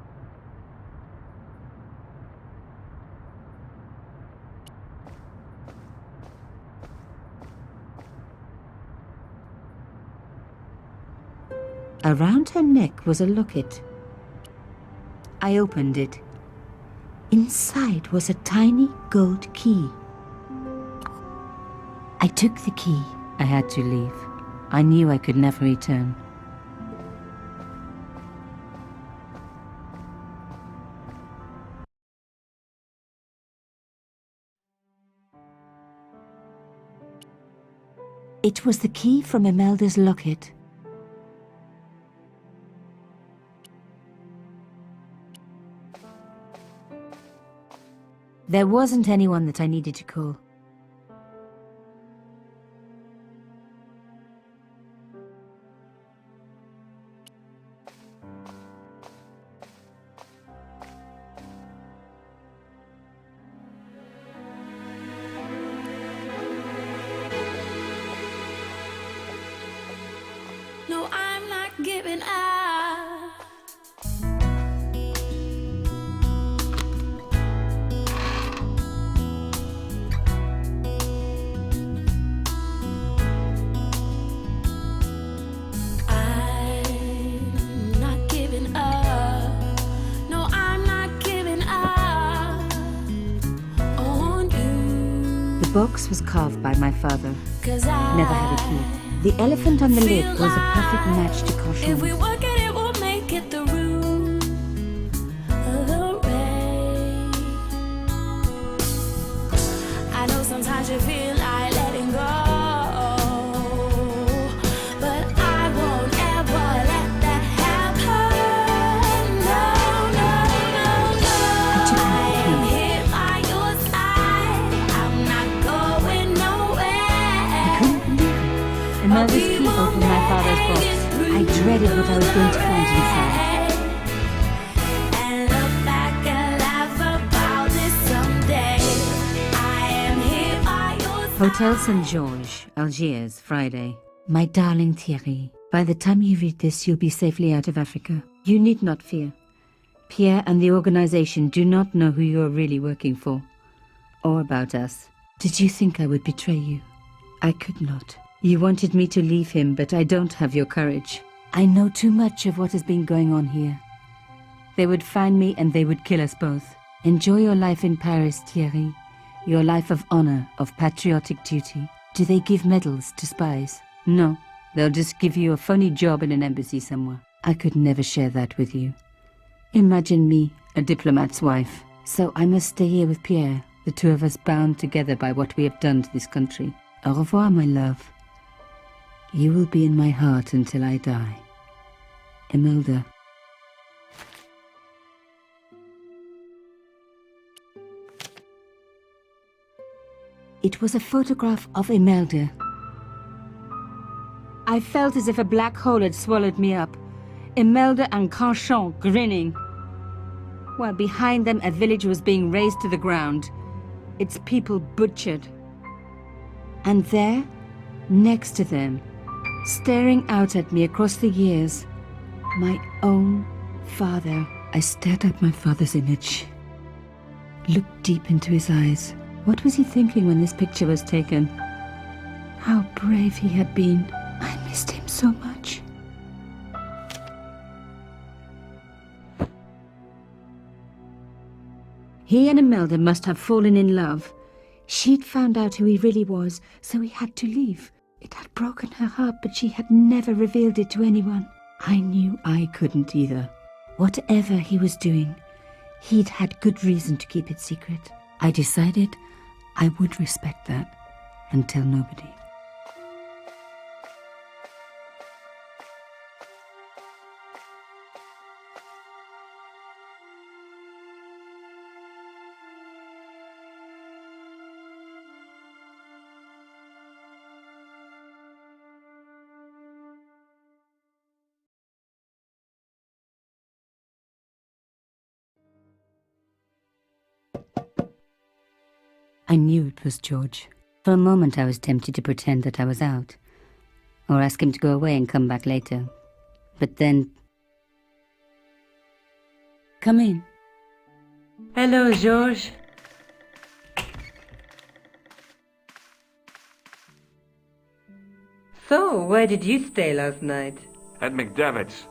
Around her neck was a locket. I opened it. Inside was a tiny gold key. I took the key. I had to leave. I knew I could never return. It was the key from Imelda's locket. There wasn't anyone that I needed to call. No, I'm not giving up. I'm not giving up. No, I'm not giving up on you. The box was carved by my father. Never had a key. The elephant on the lid was a perfect match to Carchons. If we work it, it will make it through the rain. I know sometimes you feel like letting go, but I won't ever let that happen. No, no, no, no. I am here by your side. I'm not going nowhere. Imelda's key opened my father's box. I dreaded what I was going to find inside. And look back and laugh about this someday. I am here by your side. Hotel St. George, Algiers, Friday. My darling Thierry, by the time you read this, you'll be safely out of Africa. You need not fear. Pierre and the organization do not know who you are really working for, or about us. Did you think I would betray you? I could not. You wanted me to leave him, but I don't have your courage. I know too much of what has been going on here. They would find me and they would kill us both. Enjoy your life in Paris, Thierry. Your life of honor, of patriotic duty. Do they give medals to spies? No. They'll just give you a phony job in an embassy somewhere. I could never share that with you. Imagine me, a diplomat's wife. So I must stay here with Pierre, the two of us bound together by what we have done to this country. Au revoir, my love. You will be in my heart until I die. Imelda. It was a photograph of Imelda. I felt as if a black hole had swallowed me up. Imelda and Canchon grinning. While behind them a village was being razed to the ground, its people butchered. And there, next to them, staring out at me across the years, my own father. I stared at my father's image, looked deep into his eyes. What was he thinking when this picture was taken? How brave he had been. I missed him so much. He and Imelda must have fallen in love. She'd found out who he really was, so he had to leave. It had broken her heart, but she had never revealed it to anyone. I knew I couldn't either. Whatever he was doing, he'd had good reason to keep it secret. I decided I would respect that and tell nobody. I knew it was George. For a moment I was tempted to pretend that I was out, or ask him to go away and come back later. But then... Come in. Hello, George. So, where did you stay last night? At McDevitt's.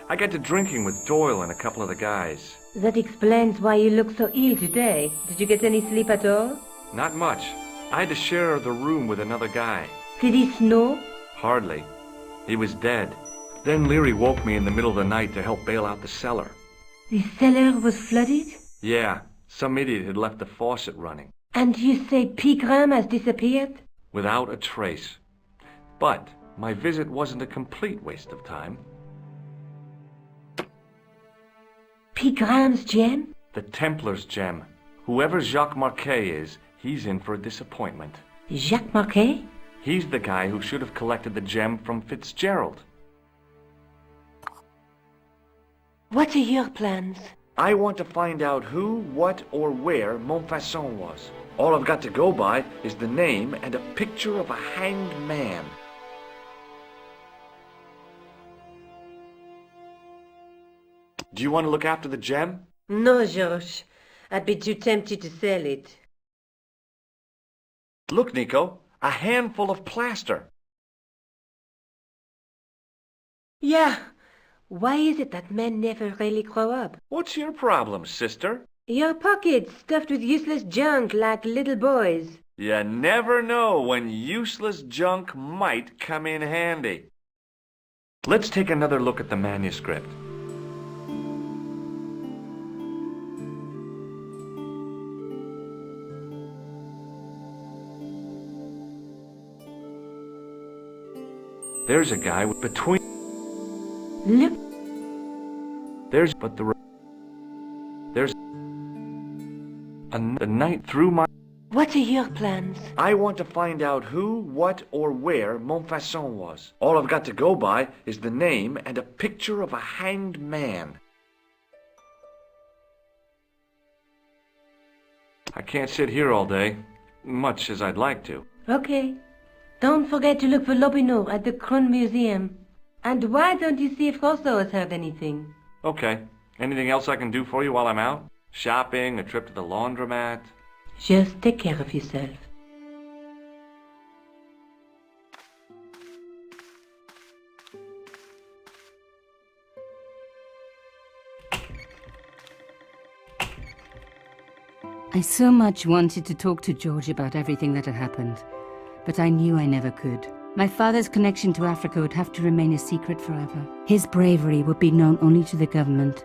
I got to drinking with Doyle and a couple of the guys. That explains why you look so ill today. Did you get any sleep at all? Not much. I had to share the room with another guy. Did it snow? Hardly. He was dead. Then Leary woke me in the middle of the night to help bail out the cellar. The cellar was flooded? Yeah, some idiot had left the faucet running. And you say Pegram has disappeared? Without a trace. But my visit wasn't a complete waste of time. Pegram's gem? The Templars' gem. Whoever Jacques Marquet is, he's in for a disappointment. Jacques Marquet? He's the guy who should have collected the gem from Fitzgerald. What are your plans? I want to find out who, what, or where Montfaucon was. All I've got to go by is the name and a picture of a hanged man. Do you want to look after the gem? No, George. I'd be too tempted to sell it. Look, Nico, a handful of plaster. Yeah. Why is it that men never really grow up? What's your problem, sister? Your pockets stuffed with useless junk like little boys. You never know when useless junk might come in handy. Let's take another look at the manuscript. There's a guy between... Look. There's the night through my... What are your plans? I want to find out who, what, or where Montfaucon was. All I've got to go by is the name and a picture of a hanged man. I can't sit here all day, much as I'd like to. Okay. Don't forget to look for Lobineau at the Kron Museum. And why don't you see if Rousseau has heard anything? Okay. Anything else I can do for you while I'm out? Shopping, a trip to the laundromat? Just take care of yourself. I so much wanted to talk to George about everything that had happened, but I knew I never could. My father's connection to Africa would have to remain a secret forever. His bravery would be known only to the government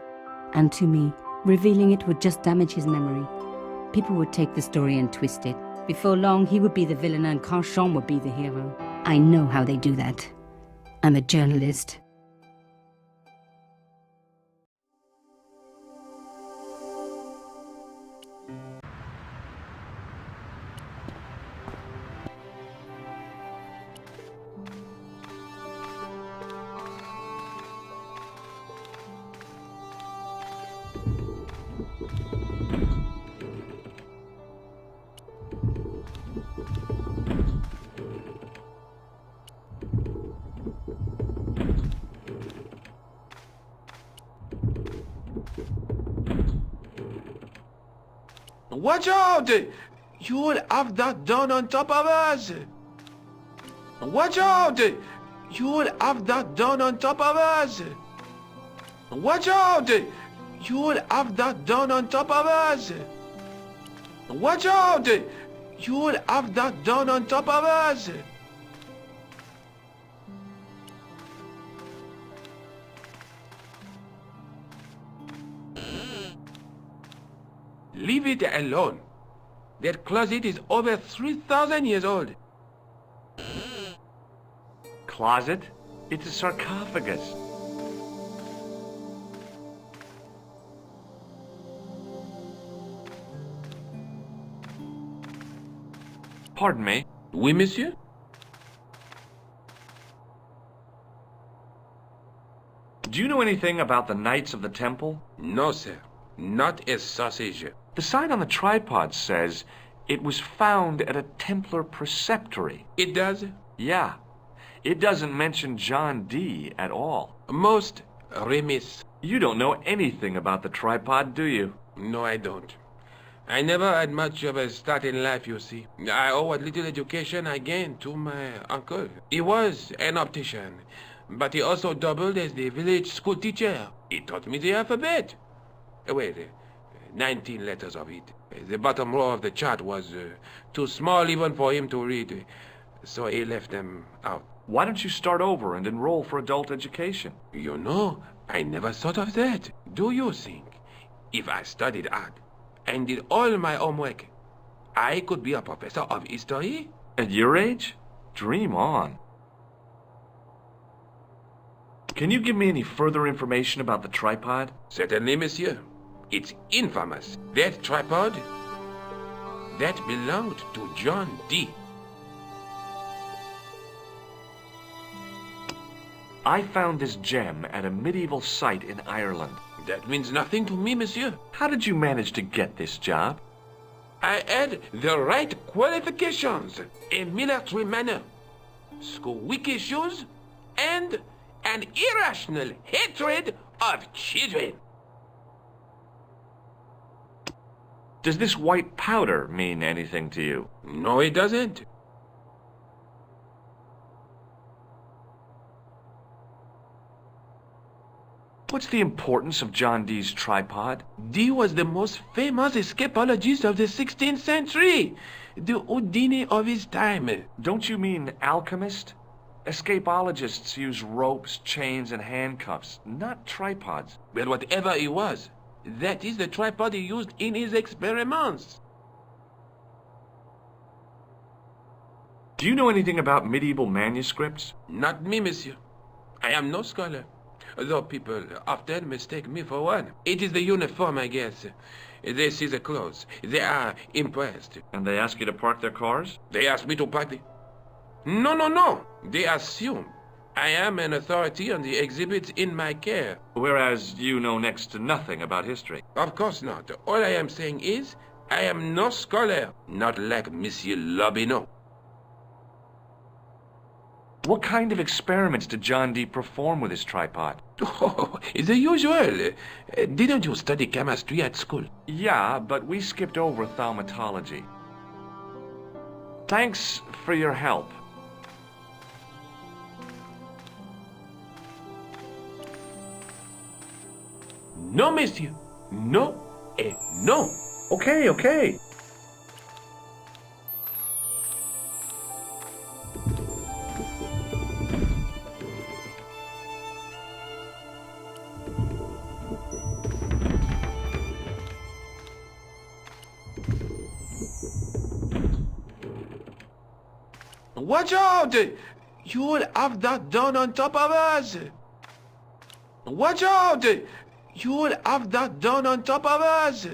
and to me. Revealing it would just damage his memory. People would take the story and twist it. Before long, he would be the villain and Carchon would be the hero. I know how they do that. I'm a journalist. Watch out! You'll have that done on top of us! Watch out! You'll have that done on top of us! Watch out! You'll have that done on top of us! Watch out! You'll have that done on top of us! Leave it alone. That closet is over 3,000 years old. Closet? It's a sarcophagus. Pardon me. Oui, monsieur? Do you know anything about the Knights of the Temple? No, sir. Not a sausage. The sign on the tripod says it was found at a Templar preceptory. It does? Yeah. It doesn't mention John Dee at all. Most remiss. You don't know anything about the tripod, do you? No, I don't. I never had much of a start in life, you see. I owe what little education I gained to my uncle. He was an optician, but he also doubled as the village school teacher. He taught me the alphabet. Wait, 19 letters of it. The bottom row of the chart was too small even for him to read, so he left them out. Why don't you start over and enroll for adult education? You know, I never thought of that. Do you think if I studied hard and did all my homework, I could be a professor of history? At your age? Dream on. Can you give me any further information about the tripod? Certainly, monsieur. It's infamous. That tripod, that belonged to John Dee. I found this gem at a medieval site in Ireland. That means nothing to me, monsieur. How did you manage to get this job? I had the right qualifications, a military manner, squeaky shoes, and an irrational hatred of children. Does this white powder mean anything to you? No, it doesn't. What's the importance of John Dee's tripod? Dee was the most famous escapologist of the 16th century, the Houdini of his time. Don't you mean alchemist? Escapologists use ropes, chains, and handcuffs, not tripods. Well, whatever he was, that is the tripod he used in his experiments. Do you know anything about medieval manuscripts? Not me, monsieur. I am no scholar, though people often mistake me for one. It is the uniform, I guess. They see the clothes. They are impressed. And they ask you to park their cars? They ask me to park the... No. They assume I am an authority on the exhibits in my care. Whereas you know next to nothing about history. Of course not. All I am saying is, I am no scholar, not like Monsieur Lobineau. What kind of experiments did John Dee perform with his tripod? Oh, the usual. Didn't you study chemistry at school? Yeah, but we skipped over thaumatology. Thanks for your help. No, monsieur. No, et no. Okay. Watch out! You'll have that done on top of us! Watch out! You'll have that done on top of us!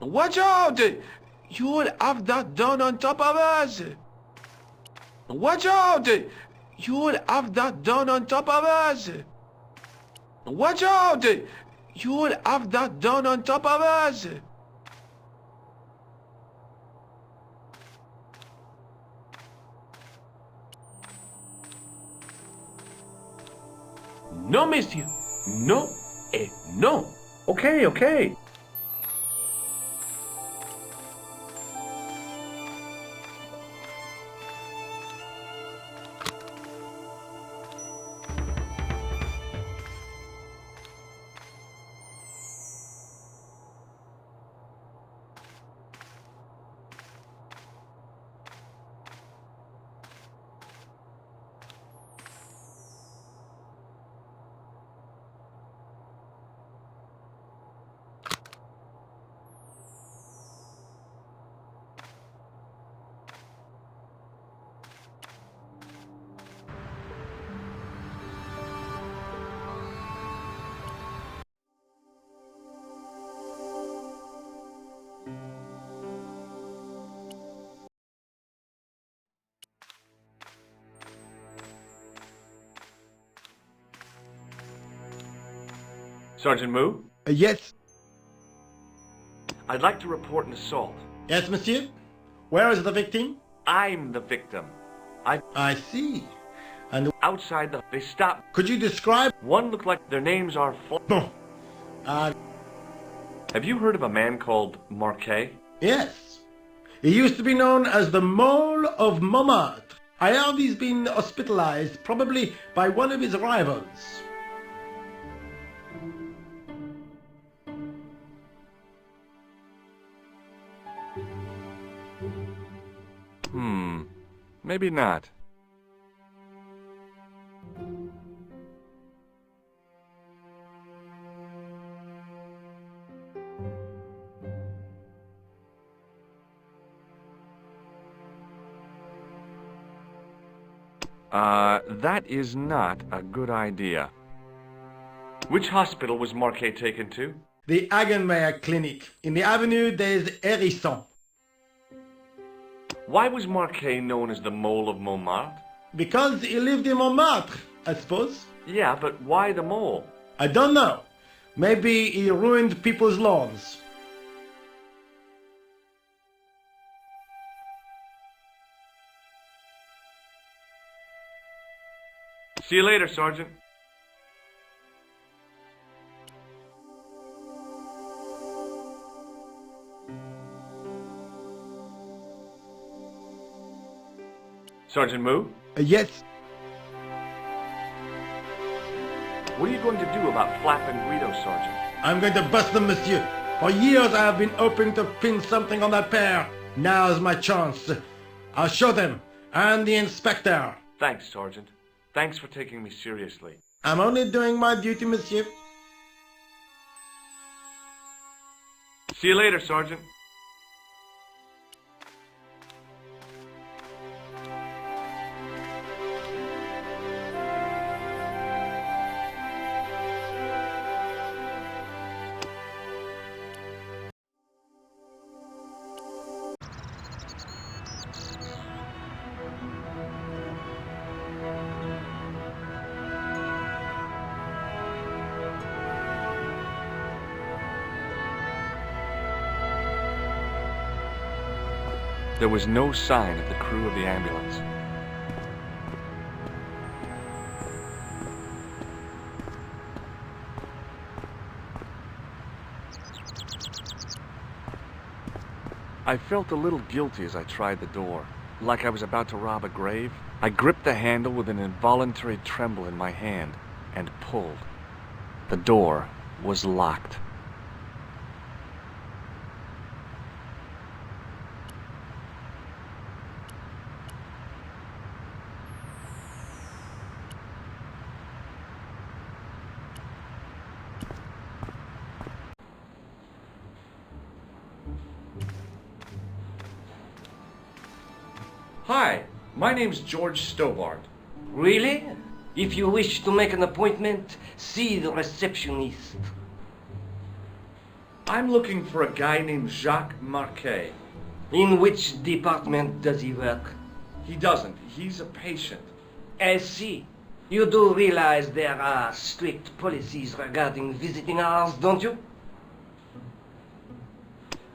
Watch out! You'll have that done on top of us! Watch out! You'll have that done on top of us! Watch out! You'll have that done on top of us! No, monsieur. No et no. Okay. Sergeant Moo? Yes. I'd like to report an assault. Yes, monsieur. Where is the victim? I'm the victim. I see. And outside they stopped. Could you describe? One looked like their names are... No. Have you heard of a man called Marquet? Yes. He used to be known as the Mole of Montmartre. I heard he's been hospitalized, probably by one of his rivals. Maybe not. That is not a good idea. Which hospital was Marquet taken to? The Hagenmeyer Clinic. In the avenue des Hérissons. Why was Marquet known as the Mole of Montmartre? Because he lived in Montmartre, I suppose. Yeah, but why the mole? I don't know. Maybe he ruined people's lawns. See you later, Sergeant. Sergeant Moo? Yes. What are you going to do about Flap and Guido, Sergeant? I'm going to bust them, monsieur. For years I have been hoping to pin something on that pair. Now's my chance. I'll show them. And the inspector. Thanks, Sergeant. Thanks for taking me seriously. I'm only doing my duty, monsieur. See you later, Sergeant. There was no sign of the crew of the ambulance. I felt a little guilty as I tried the door, like I was about to rob a grave. I gripped the handle with an involuntary tremble in my hand and pulled. The door was locked. My name's George Stobart. Really? If you wish to make an appointment, see the receptionist. I'm looking for a guy named Jacques Marquet. In which department does he work? He doesn't. He's a patient. I see. You do realize there are strict policies regarding visiting hours, don't you?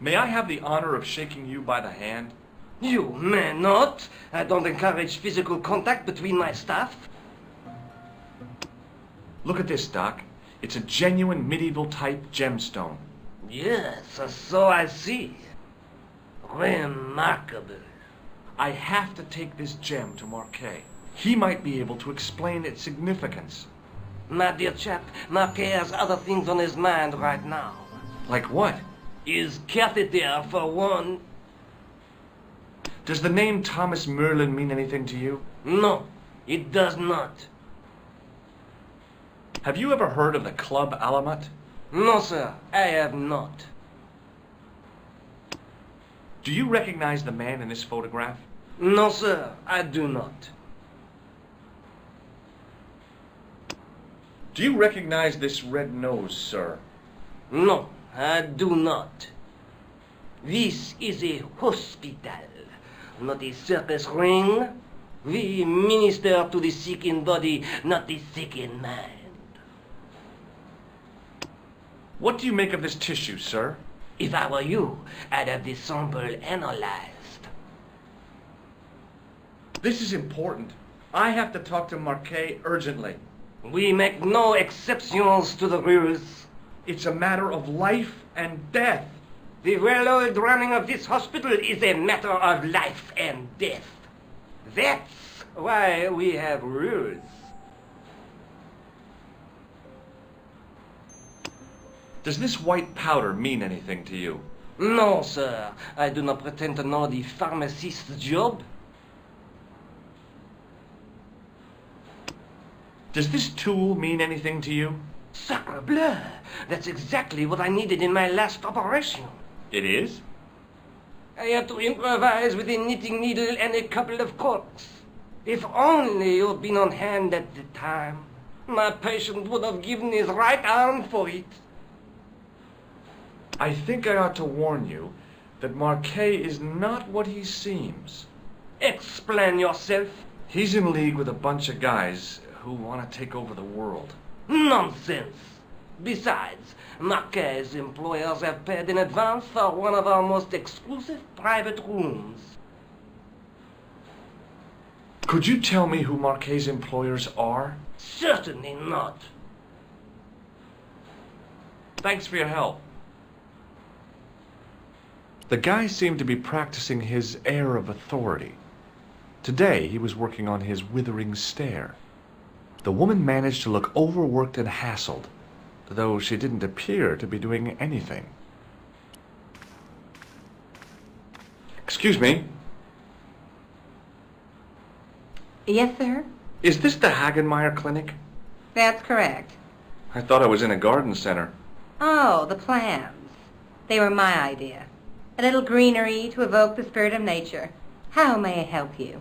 May I have the honor of shaking you by the hand? You may not. I don't encourage physical contact between my staff. Look at this, Doc. It's a genuine medieval type gemstone. Yes, so I see. Remarkable. I have to take this gem to Marquet. He might be able to explain its significance. My dear chap, Marquet has other things on his mind right now. Like what? His catheter, for one. Does the name Thomas Merlin mean anything to you? No, it does not. Have you ever heard of the Club Alamat? No, sir, I have not. Do you recognize the man in this photograph? No, sir, I do not. Do you recognize this red nose, sir? No, I do not. This is a hospital, not a circus ring. We minister to the sick in body, not the sick in mind. What do you make of this tissue, sir? If I were you, I'd have the sample analyzed. This is important. I have to talk to Marquet urgently. We make no exceptions to the rules. It's a matter of life and death. The well-oiled running of this hospital is a matter of life and death. That's why we have rules. Does this white powder mean anything to you? No, sir. I do not pretend to know the pharmacist's job. Does this tool mean anything to you? Sacre bleu! That's exactly what I needed in my last operation. It is? I had to improvise with a knitting needle and a couple of corks. If only you'd been on hand at the time, my patient would have given his right arm for it. I think I ought to warn you that Marquet is not what he seems. Explain yourself. He's in league with a bunch of guys who want to take over the world. Nonsense. Besides, Marquet's employers have paid in advance for one of our most exclusive private rooms. Could you tell me who Marquet's employers are? Certainly not. Thanks for your help. The guy seemed to be practicing his air of authority. Today, he was working on his withering stare. The woman managed to look overworked and hassled, though she didn't appear to be doing anything. Excuse me. Yes, sir? Is this the Hagenmeyer Clinic? That's correct. I thought I was in a garden center. Oh, the plants. They were my idea. A little greenery to evoke the spirit of nature. How may I help you?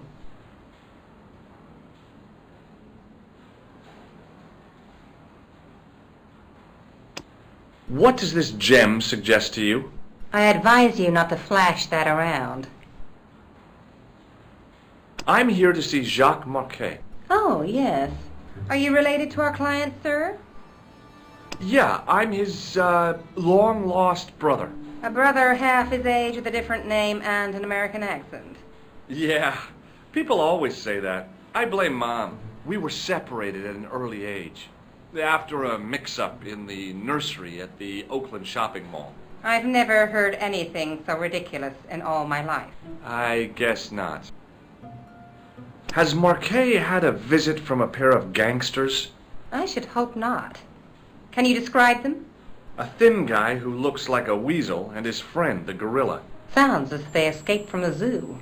What does this gem suggest to you? I advise you not to flash that around. I'm here to see Jacques Marquet. Oh, yes. Are you related to our client, sir? Yeah, I'm his, long-lost brother. A brother half his age with a different name and an American accent. Yeah, people always say that. I blame Mom. We were separated at an early age, after a mix-up in the nursery at the Oakland shopping mall. I've never heard anything so ridiculous in all my life. I guess not. Has Marquet had a visit from a pair of gangsters? I should hope not. Can you describe them? A thin guy who looks like a weasel and his friend, the gorilla. Sounds as if they escaped from the zoo.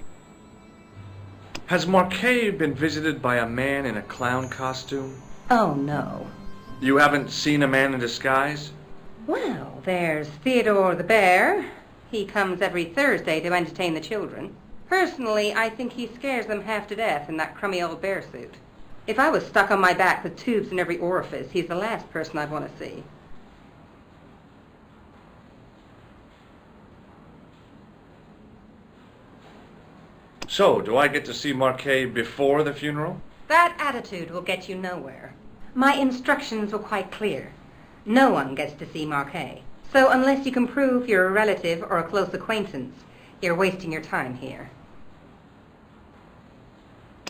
Has Marquet been visited by a man in a clown costume? Oh, no. You haven't seen a man in disguise? Well, there's Theodore the bear. He comes every Thursday to entertain the children. Personally, I think he scares them half to death in that crummy old bear suit. If I was stuck on my back with tubes in every orifice, he's the last person I'd want to see. So, do I get to see Marquet before the funeral? That attitude will get you nowhere. My instructions were quite clear. No one gets to see Marquet. So unless you can prove you're a relative or a close acquaintance, you're wasting your time here.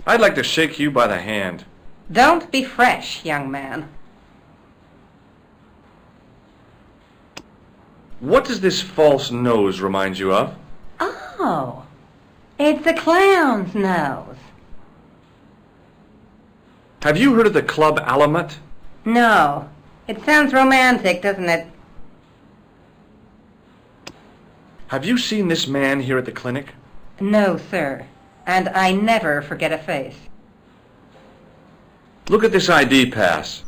I'd like to shake you by the hand. Don't be fresh, young man. What does this false nose remind you of? Oh, it's a clown's nose. Have you heard of the Club Alamet? No. It sounds romantic, doesn't it? Have you seen this man here at the clinic? No, sir. And I never forget a face. Look at this ID pass.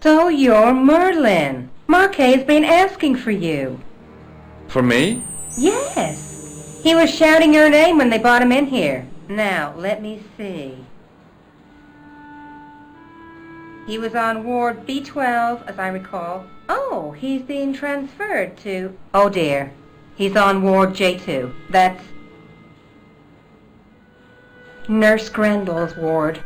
So you're Merlin. Marquet's been asking for you. For me? Yes. He was shouting your name when they brought him in here. Now, let me see. He was on Ward B12, as I recall. Oh, he's being transferred to... Oh, dear. He's on Ward J2. That's Nurse Grendel's ward.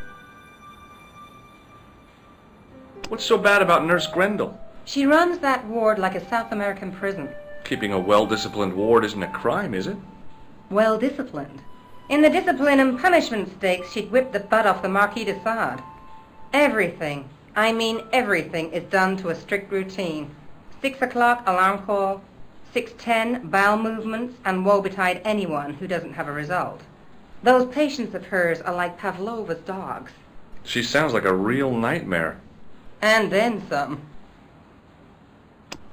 What's so bad about Nurse Grendel? She runs that ward like a South American prison. Keeping a well-disciplined ward isn't a crime, is it? Well-disciplined. In the discipline and punishment stakes, she'd whip the butt off the Marquis de Sade. Everything, I mean everything, is done to a strict routine. 6 o'clock alarm call, 6:10 bowel movements, and woe betide anyone who doesn't have a result. Those patients of hers are like Pavlova's dogs. She sounds like a real nightmare. And then some.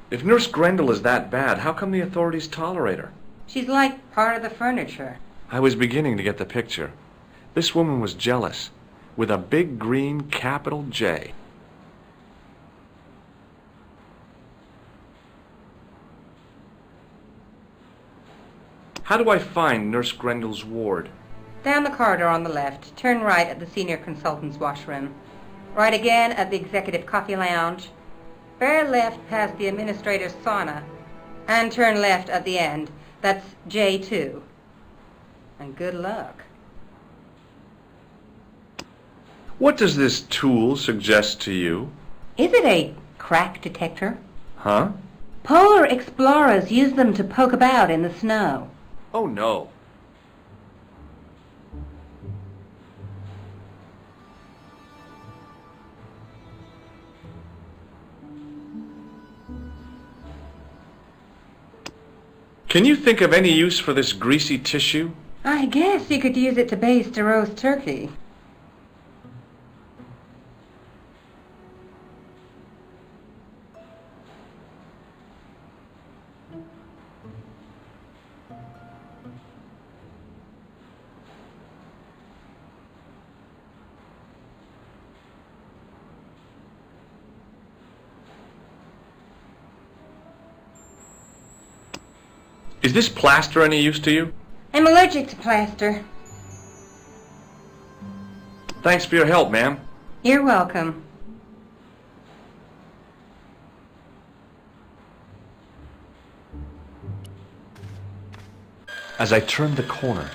If Nurse Grendel is that bad, how come the authorities tolerate her? She's like part of the furniture. I was beginning to get the picture. This woman was jealous, with a big green capital J. How do I find Nurse Grendel's ward? Down the corridor on the left, turn right at the senior consultant's washroom. Right again at the executive coffee lounge. Bear left past the administrator's sauna. And turn left at the end. That's J2. And good luck. What does this tool suggest to you? Is it a crack detector? Huh? Polar explorers use them to poke about in the snow. Oh, no. Can you think of any use for this greasy tissue? I guess you could use it to baste a roast turkey. Is this plaster any use to you? I'm allergic to plaster. Thanks for your help, ma'am. You're welcome. As I turned the corner,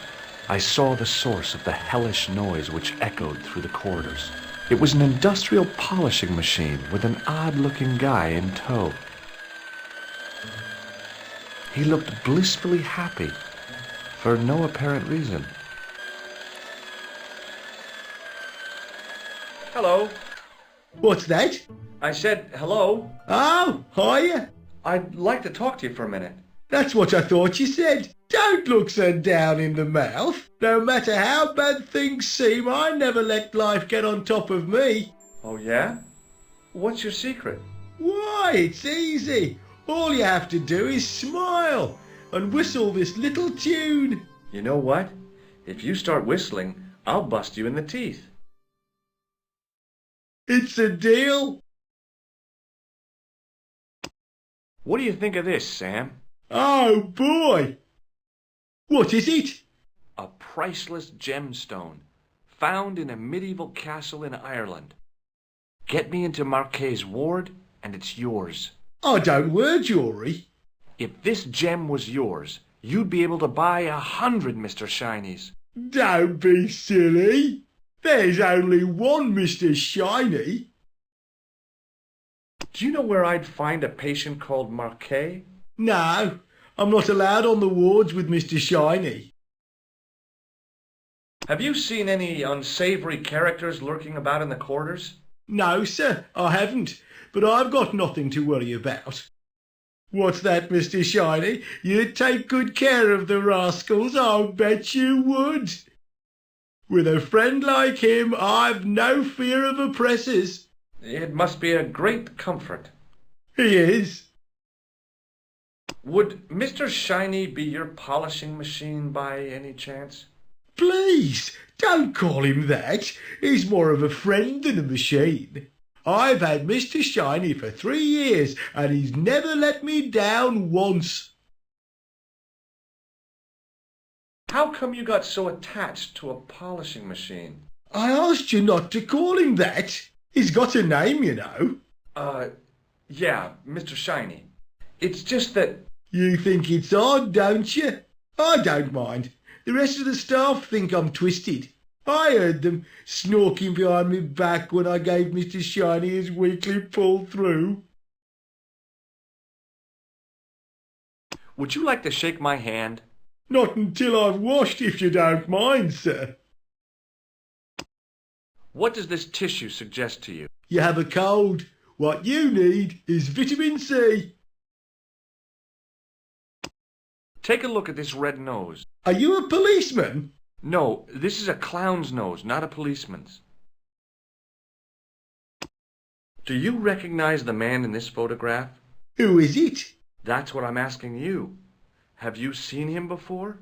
I saw the source of the hellish noise which echoed through the corridors. It was an industrial polishing machine with an odd-looking guy in tow. He looked blissfully happy, for no apparent reason. Hello. What's that? I said hello. Oh, hiya. I'd like to talk to you for a minute. That's what I thought you said. Don't look so down in the mouth. No matter how bad things seem, I never let life get on top of me. Oh, yeah? What's your secret? Why, it's easy. All you have to do is smile and whistle this little tune. You know what? If you start whistling, I'll bust you in the teeth. It's a deal. What do you think of this, Sam? Oh, boy. What is it? A priceless gemstone, found in a medieval castle in Ireland. Get me into Marquet's ward, and it's yours. I don't wear jewellery. If this gem was yours, you'd be able to buy 100 Mr. Shinies. Don't be silly. There's only one Mr. Shiny. Do you know where I'd find a patient called Marquet? No, I'm not allowed on the wards with Mr. Shiny. Have you seen any unsavory characters lurking about in the quarters? No, sir, I haven't, but I've got nothing to worry about. What's that, Mr. Shiny? You'd take good care of the rascals, I'll bet you would. With a friend like him, I've no fear of oppressors. It must be a great comfort. He is. Would Mr. Shiny be your polishing machine by any chance? Please, don't call him that. He's more of a friend than a machine. I've had Mr. Shiny for 3 years, and he's never let me down once. How come you got so attached to a polishing machine? I asked you not to call him that. He's got a name, you know. Yeah, Mr. Shiny. It's just that... You think it's odd, don't you? I don't mind. The rest of the staff think I'm twisted. I heard them snorking behind me back when I gave Mr. Shiny his weekly pull-through. Would you like to shake my hand? Not until I've washed, if you don't mind, sir. What does this tissue suggest to you? You have a cold. What you need is vitamin C. Take a look at this red nose. Are you a policeman? No, this is a clown's nose, not a policeman's. Do you recognize the man in this photograph? Who is it? That's what I'm asking you. Have you seen him before?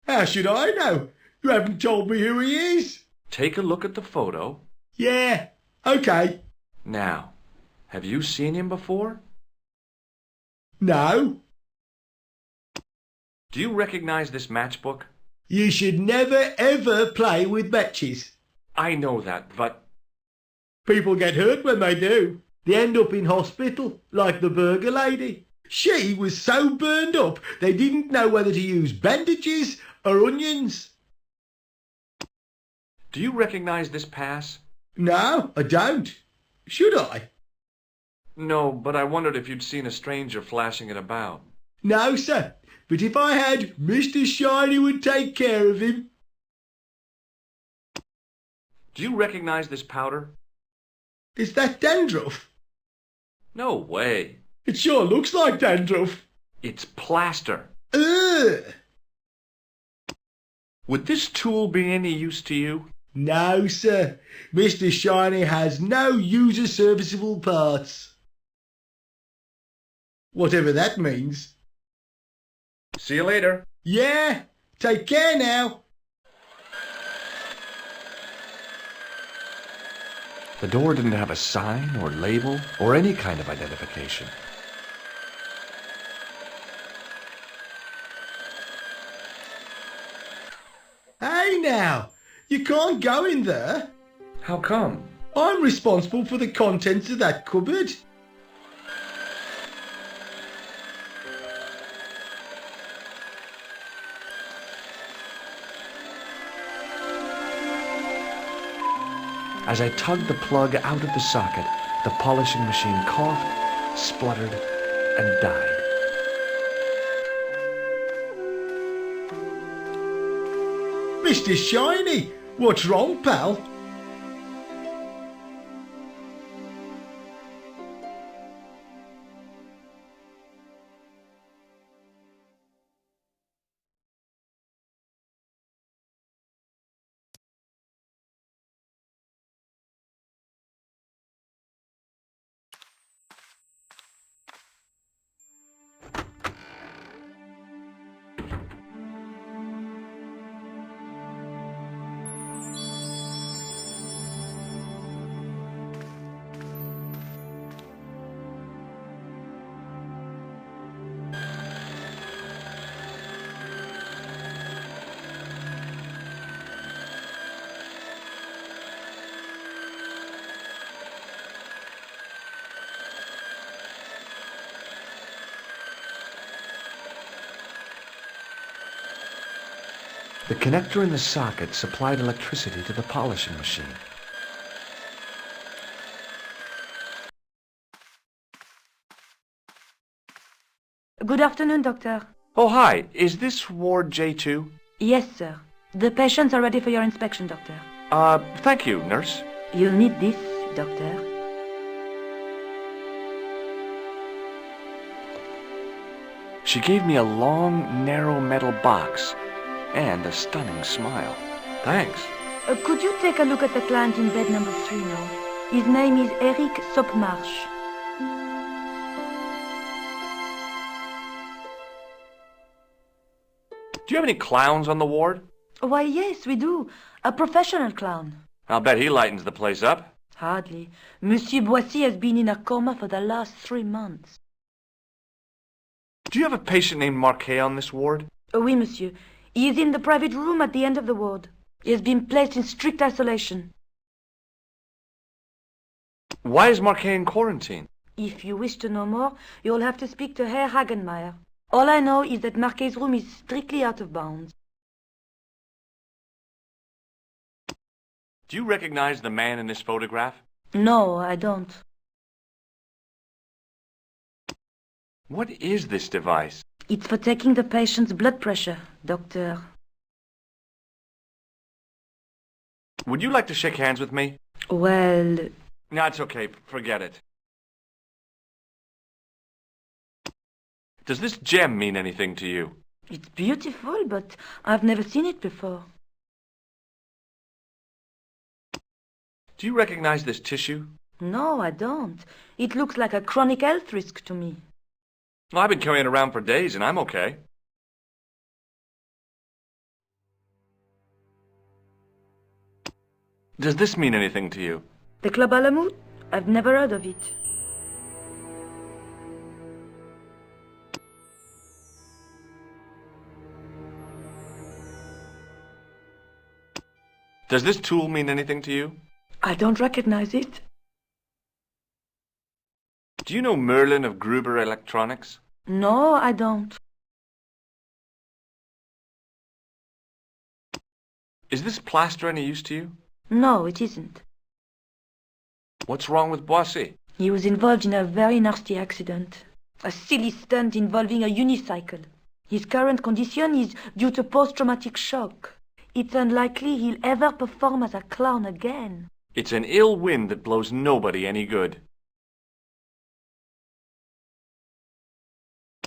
How should I know? You haven't told me who he is. Take a look at the photo. Yeah, okay. Now, have you seen him before? No. Do you recognize this matchbook? You should never ever play with matches. I know that, but... People get hurt when they do. They end up in hospital, like the burger lady. She was so burned up they didn't know whether to use bandages or onions. Do you recognize this pass? No, I don't. Should I? No, but I wondered if you'd seen a stranger flashing it about. No, sir. But if I had, Mr. Shiny would take care of him. Do you recognize this powder? Is that dandruff? No way. It sure looks like dandruff. It's plaster. Ugh! Would this tool be any use to you? No, sir. Mr. Shiny has no user-serviceable parts. Whatever that means. See you later. Yeah, take care now. The door didn't have a sign or label or any kind of identification. Hey now, you can't go in there. How come? I'm responsible for the contents of that cupboard. As I tugged the plug out of the socket, the polishing machine coughed, spluttered, and died. Mr. Shiny, what's wrong, pal? The connector in the socket supplied electricity to the polishing machine. Good afternoon, Doctor. Oh, hi. Is this Ward J2? Yes, sir. The patients are ready for your inspection, Doctor. Thank you, nurse. You'll need this, Doctor. She gave me a long, narrow metal box and a stunning smile. Thanks. Could you take a look at the client in bed number 3 now? His name is Eric Sopmarsh. Do you have any clowns on the ward? Why, yes, we do. A professional clown. I'll bet he lightens the place up. Hardly. Monsieur Boissy has been in a coma for the last 3 months. Do you have a patient named Marquet on this ward? Oui, monsieur. He is in the private room at the end of the ward. He has been placed in strict isolation. Why is Marquet in quarantine? If you wish to know more, you'll have to speak to Herr Hagenmeier. All I know is that Marquet's room is strictly out of bounds. Do you recognize the man in this photograph? No, I don't. What is this device? It's for taking the patient's blood pressure, Doctor. Would you like to shake hands with me? Well... No, it's okay. Forget it. Does this gem mean anything to you? It's beautiful, but I've never seen it before. Do you recognize this tissue? No, I don't. It looks like a chronic health risk to me. Well, I've been carrying it around for days, and I'm okay. Does this mean anything to you? The Club Alamut? I've never heard of it. Does this tool mean anything to you? I don't recognize it. Do you know Merlin of Gruber Electronics? No, I don't. Is this plaster any use to you? No, it isn't. What's wrong with Boissy? He was involved in a very nasty accident. A silly stunt involving a unicycle. His current condition is due to post-traumatic shock. It's unlikely he'll ever perform as a clown again. It's an ill wind that blows nobody any good.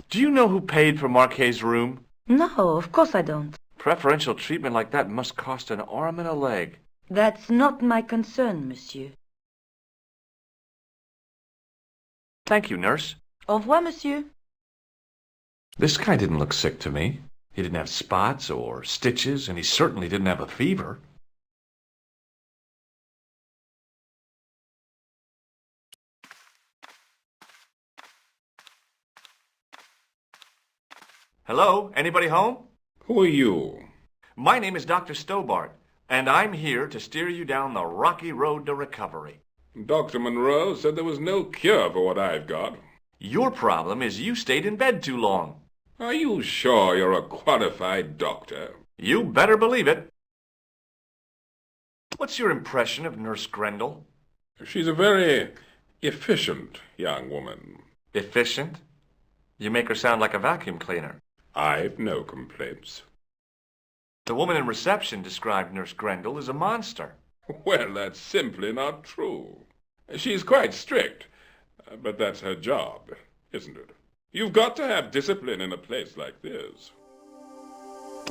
Do you know who paid for Marquet's room? No, of course I don't. Preferential treatment like that must cost an arm and a leg. That's not my concern, monsieur. Thank you, nurse. Au revoir, monsieur. This guy didn't look sick to me. He didn't have spots or stitches, and he certainly didn't have a fever. Hello? Anybody home? Who are you? My name is Dr. Stobart, and I'm here to steer you down the rocky road to recovery. Dr. Monroe said there was no cure for what I've got. Your problem is you stayed in bed too long. Are you sure you're a qualified doctor? You better believe it. What's your impression of Nurse Grendel? She's a very efficient young woman. Efficient? You make her sound like a vacuum cleaner. I've no complaints. The woman in reception described Nurse Grendel as a monster. Well, that's simply not true. She's quite strict, but that's her job, isn't it? You've got to have discipline in a place like this.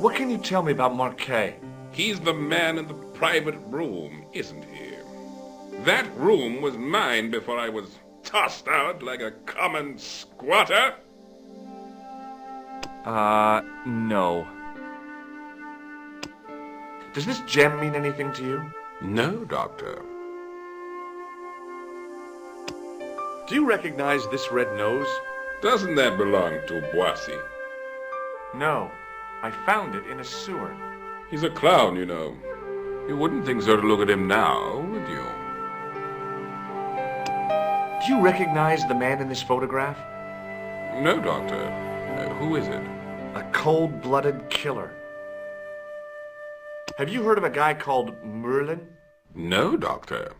What can you tell me about Marquet? He's the man in the private room, isn't he? That room was mine before I was tossed out like a common squatter. No. Does this gem mean anything to you? No, Doctor. Do you recognize this red nose? Doesn't that belong to Boissy? No. I found it in a sewer. He's a clown, you know. You wouldn't think so to look at him now, would you? Do you recognize the man in this photograph? No, Doctor. Who is it? A cold-blooded killer. Have you heard of a guy called Merlin? No, Doctor.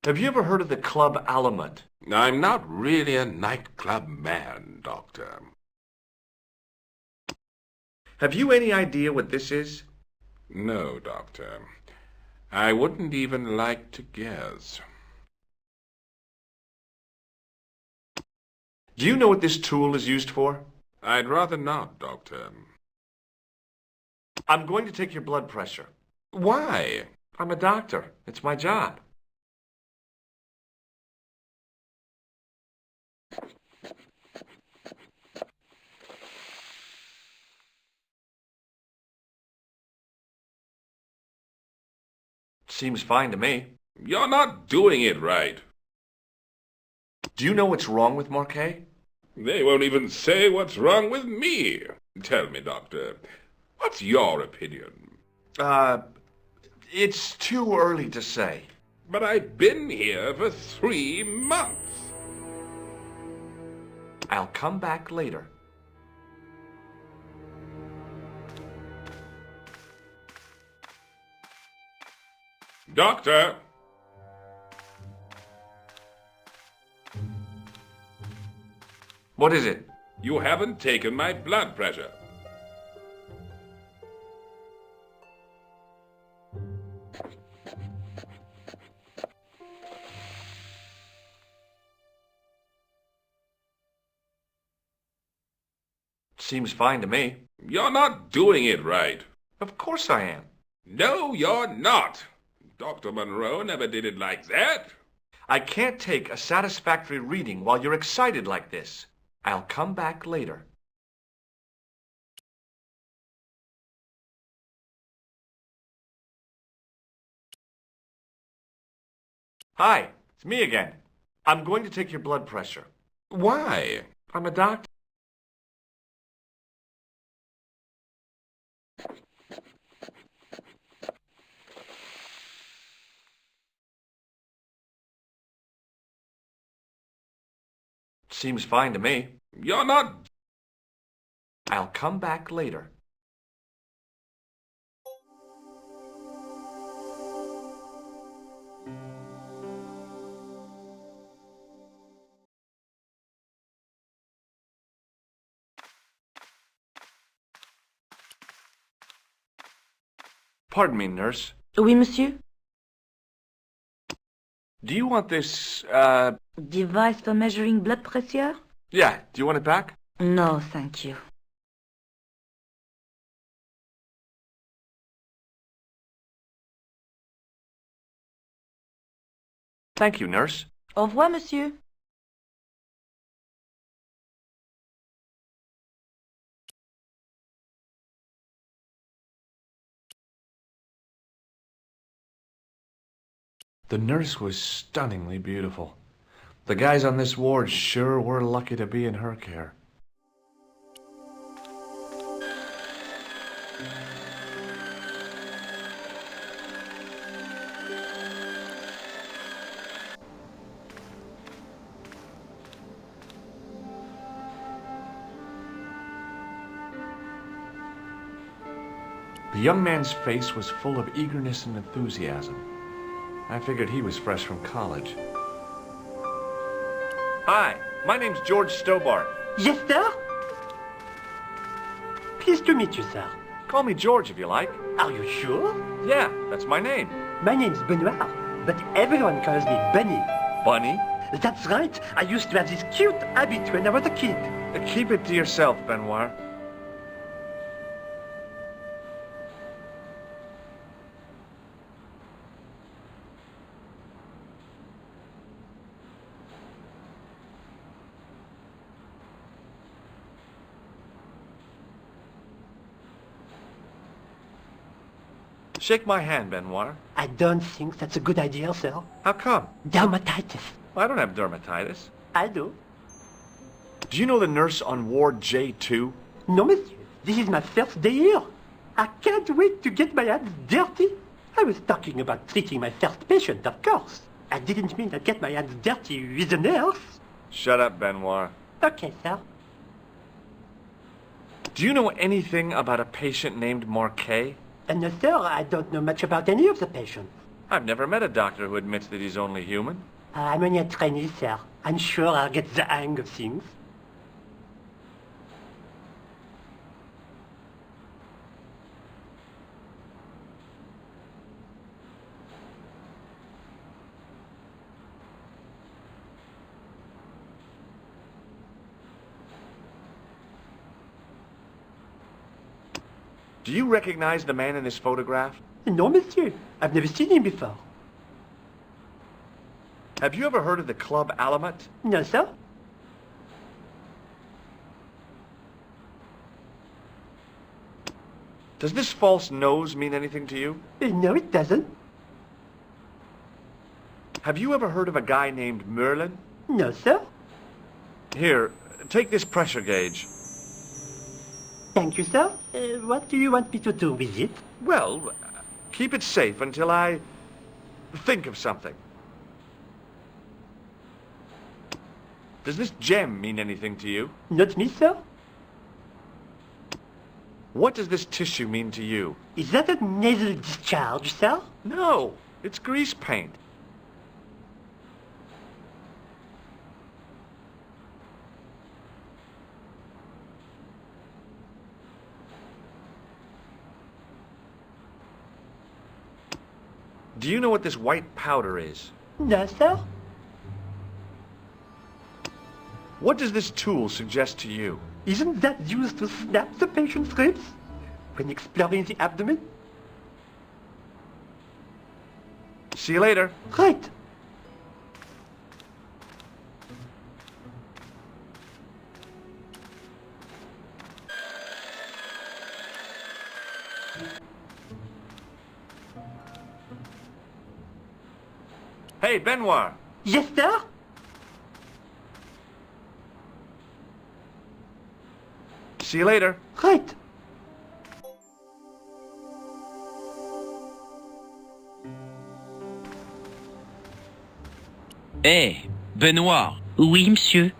Have you ever heard of the Club Alamut? I'm not really a nightclub man, Doctor. Have you any idea what this is? No, Doctor. I wouldn't even like to guess. Do you know what this tool is used for? I'd rather not, Doctor. I'm going to take your blood pressure. Why? I'm a doctor. It's my job. Seems fine to me. You're not doing it right. Do you know what's wrong with Marquet? They won't even say what's wrong with me. Tell me, Doctor, what's your opinion? It's too early to say. But I've been here for 3 months. I'll come back later. Doctor! What is it? You haven't taken my blood pressure. Seems fine to me. You're not doing it right. Of course I am. No, you're not. Dr. Monroe never did it like that. I can't take a satisfactory reading while you're excited like this. I'll come back later. Hi, it's me again. I'm going to take your blood pressure. Why? I'm a doctor. Seems fine to me. You're not... I'll come back later. Pardon me, nurse. Oui, monsieur? Do you want this, Device for measuring blood pressure? Yeah, do you want it back? No, thank you. Thank you, nurse. Au revoir, monsieur. The nurse was stunningly beautiful. The guys on this ward sure were lucky to be in her care. The young man's face was full of eagerness and enthusiasm. I figured he was fresh from college. Hi, my name's George Stobart. Yes, sir? Pleased to meet you, sir. Call me George if you like. Are you sure? Yeah, that's my name. My name's Benoit, but everyone calls me Bunny. Bunny? That's right. I used to have this cute habit when I was a kid. Keep it to yourself, Benoit. Shake my hand, Benoit. I don't think that's a good idea, sir. How come? Dermatitis. I don't have dermatitis. I do. Do you know the nurse on Ward J2? No, monsieur. This is my first day here. I can't wait to get my hands dirty. I was talking about treating my first patient, of course. I didn't mean I'd get my hands dirty with a nurse. Shut up, Benoit. Okay, sir. Do you know anything about a patient named Marquet? No, sir, I don't know much about any of the patients. I've never met a doctor who admits that he's only human. I'm only a trainee, sir. I'm sure I'll get the hang of things. Do you recognize the man in this photograph? No, monsieur. I've never seen him before. Have you ever heard of the Club Alamet? No, sir. Does this false nose mean anything to you? No, it doesn't. Have you ever heard of a guy named Merlin? No, sir. Here, take this pressure gauge. Thank you, sir. What do you want me to do with it? Well, keep it safe until I think of something. Does this gem mean anything to you? Not me, sir. What does this tissue mean to you? Is that a nasal discharge, sir? No, it's grease paint. Do you know what this white powder is? No, sir. What does this tool suggest to you? Isn't that used to snap the patient's ribs when exploring the abdomen? See you later. Right. Hey, Benoit. Yes, sir? See you later. Right. Eh, Benoît. Oui, monsieur.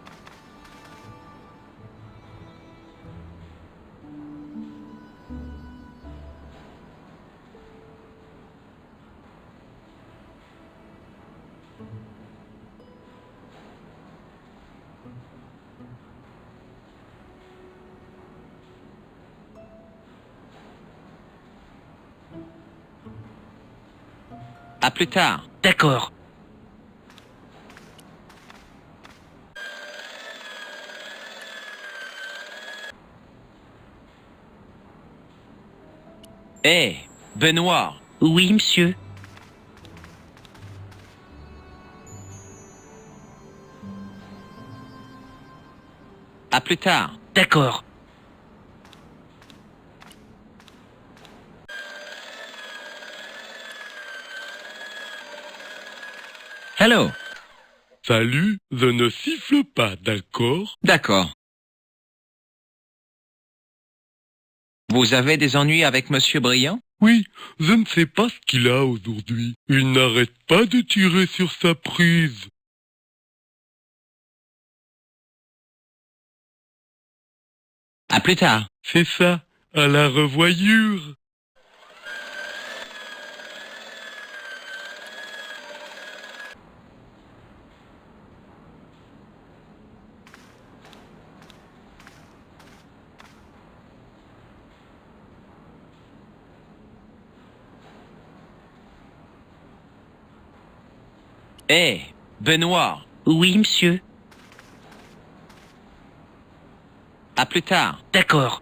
À plus tard. D'accord. Eh, Benoît. Oui, monsieur. À plus tard. D'accord. Hello. Salut, je ne siffle pas, d'accord? D'accord. Vous avez des ennuis avec Monsieur Briand? Oui, je ne sais pas ce qu'il a aujourd'hui. Il n'arrête pas de tirer sur sa prise. À plus tard. C'est ça, à la revoyure. Eh, Benoît. Oui, monsieur. À plus tard. D'accord.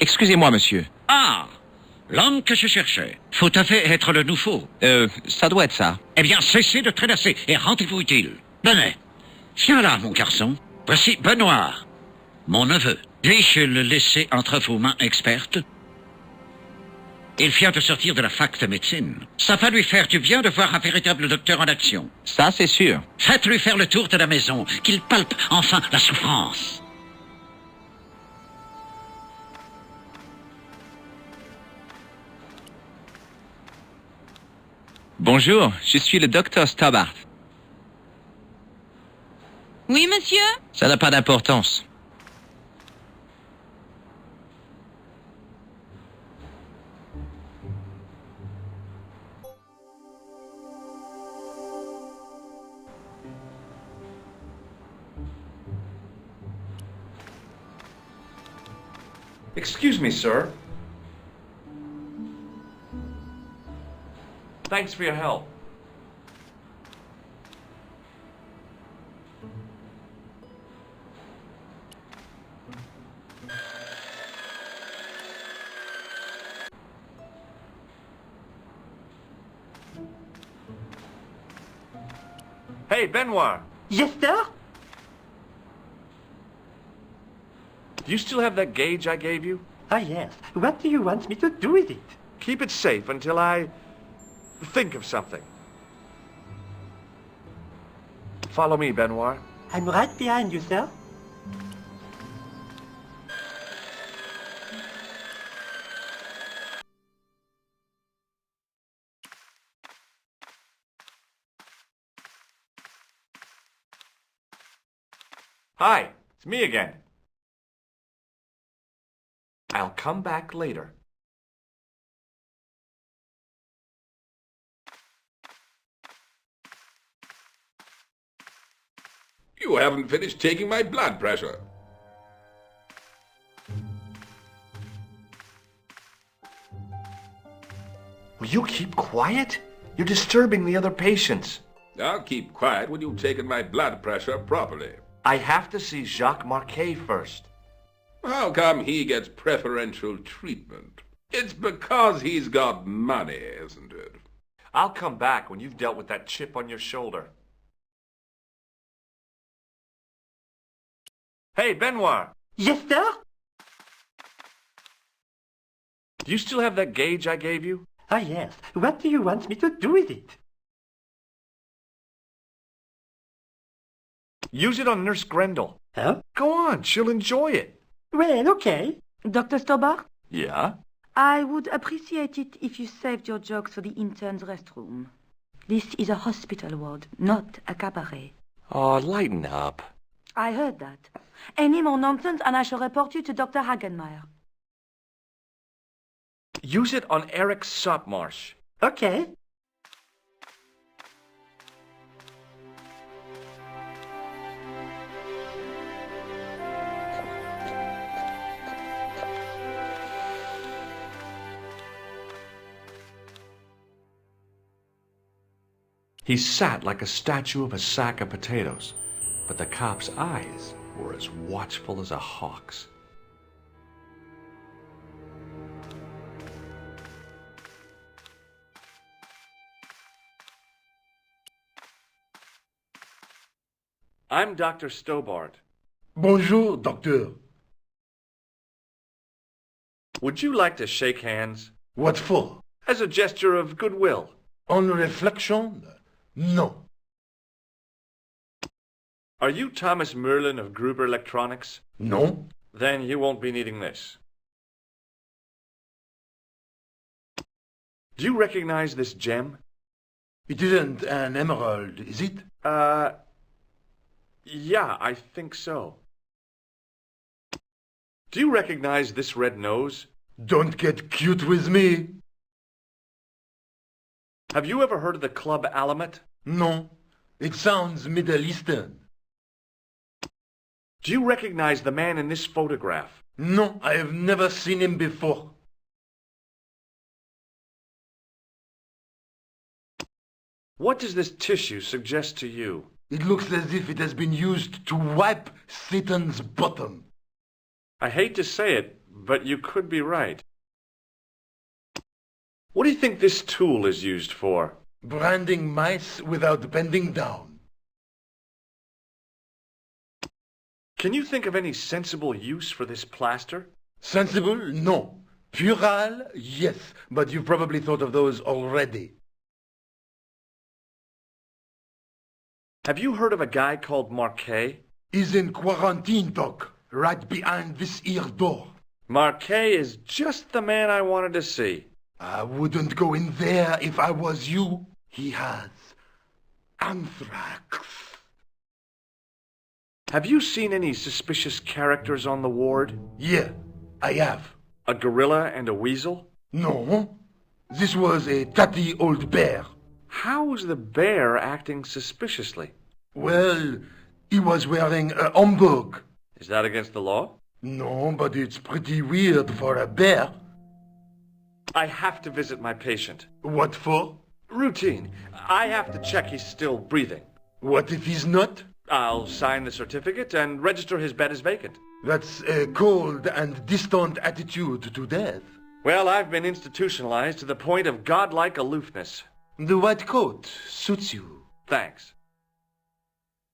Excusez-moi, monsieur. Ah, l'homme que je cherchais. Faut à fait être le nouveau. Ça doit être ça. Eh bien, cessez de traînasser et rendez-vous utile. Venez. Viens là, mon garçon. Voici Benoît, mon neveu. Puis-je le laisser entre vos mains expertes? Il vient de sortir de la fac de médecine. Ça va lui faire du bien de voir un véritable docteur en action. Ça, c'est sûr. Faites-lui faire le tour de la maison, qu'il palpe enfin la souffrance. Bonjour, je suis le docteur Stobbart. Oui, monsieur? Ça n'a pas d'importance. Excuse me, sir. Thanks for your help. Hey, Benoit. Yes, sir? Do you still have that gauge I gave you? Ah, yes. What do you want me to do with it? Keep it safe until I think of something. Follow me, Benoit. I'm right behind you, sir. Hi, it's me again. I'll come back later. You haven't finished taking my blood pressure. Will you keep quiet? You're disturbing the other patients. I'll keep quiet when you've taken my blood pressure properly. I have to see Jacques Marquet first. How come he gets preferential treatment? It's because he's got money, isn't it? I'll come back when you've dealt with that chip on your shoulder. Hey, Benoit. Yes, sir? Do you still have that gauge I gave you? Ah, yes. What do you want me to do with it? Use it on Nurse Grendel. Huh? Go on, she'll enjoy it. Well, okay. Dr. Stobart, Yeah? I would appreciate it if you saved your jokes for the intern's restroom. This is a hospital ward, not a cabaret. Oh, lighten up. I heard that. Any more nonsense and I shall report you to Dr. Hagenmeyer. Use it on Eric Sopmarsh. Okay. He sat like a statue of a sack of potatoes, but the cop's eyes were as watchful as a hawk's. I'm Dr. Stobart. Bonjour, docteur. Would you like to shake hands? What for? As a gesture of goodwill. On reflection? No. Are you Thomas Merlin of Gruber Electronics? No. Then you won't be needing this. Do you recognize this gem? It isn't an emerald, is it? Yeah, I think so. Do you recognize this red nose? Don't get cute with me. Have you ever heard of the Club Alamet? No. It sounds Middle Eastern. Do you recognize the man in this photograph? No, I have never seen him before. What does this tissue suggest to you? It looks as if it has been used to wipe Satan's bottom. I hate to say it, but you could be right. What do you think this tool is used for? Branding mice without bending down. Can you think of any sensible use for this plaster? Sensible? No. Puerile? Yes, but you've probably thought of those already. Have you heard of a guy called Marquet? He's in quarantine, Doc, right behind this here door. Marquet is just the man I wanted to see. I wouldn't go in there if I was you. He has anthrax. Have you seen any suspicious characters on the ward? Yeah, I have. A gorilla and a weasel? No, this was a tatty old bear. How was the bear acting suspiciously? Well, he was wearing a homburg. Is that against the law? No, but it's pretty weird for a bear. I have to visit my patient. What for? Routine. I have to check he's still breathing. What if he's not? I'll sign the certificate and register his bed as vacant. That's a cold and distant attitude to death. Well, I've been institutionalized to the point of godlike aloofness. The white coat suits you. Thanks.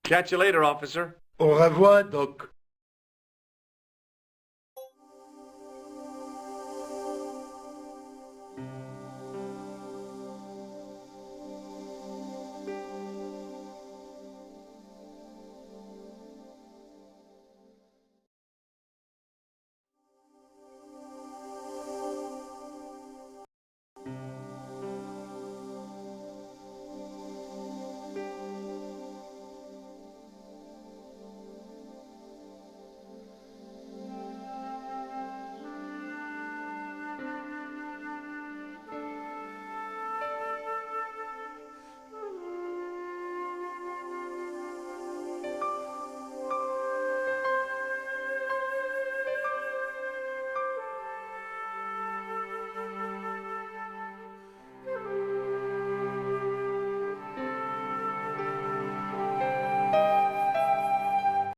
Catch you later, officer. Au revoir, Doc.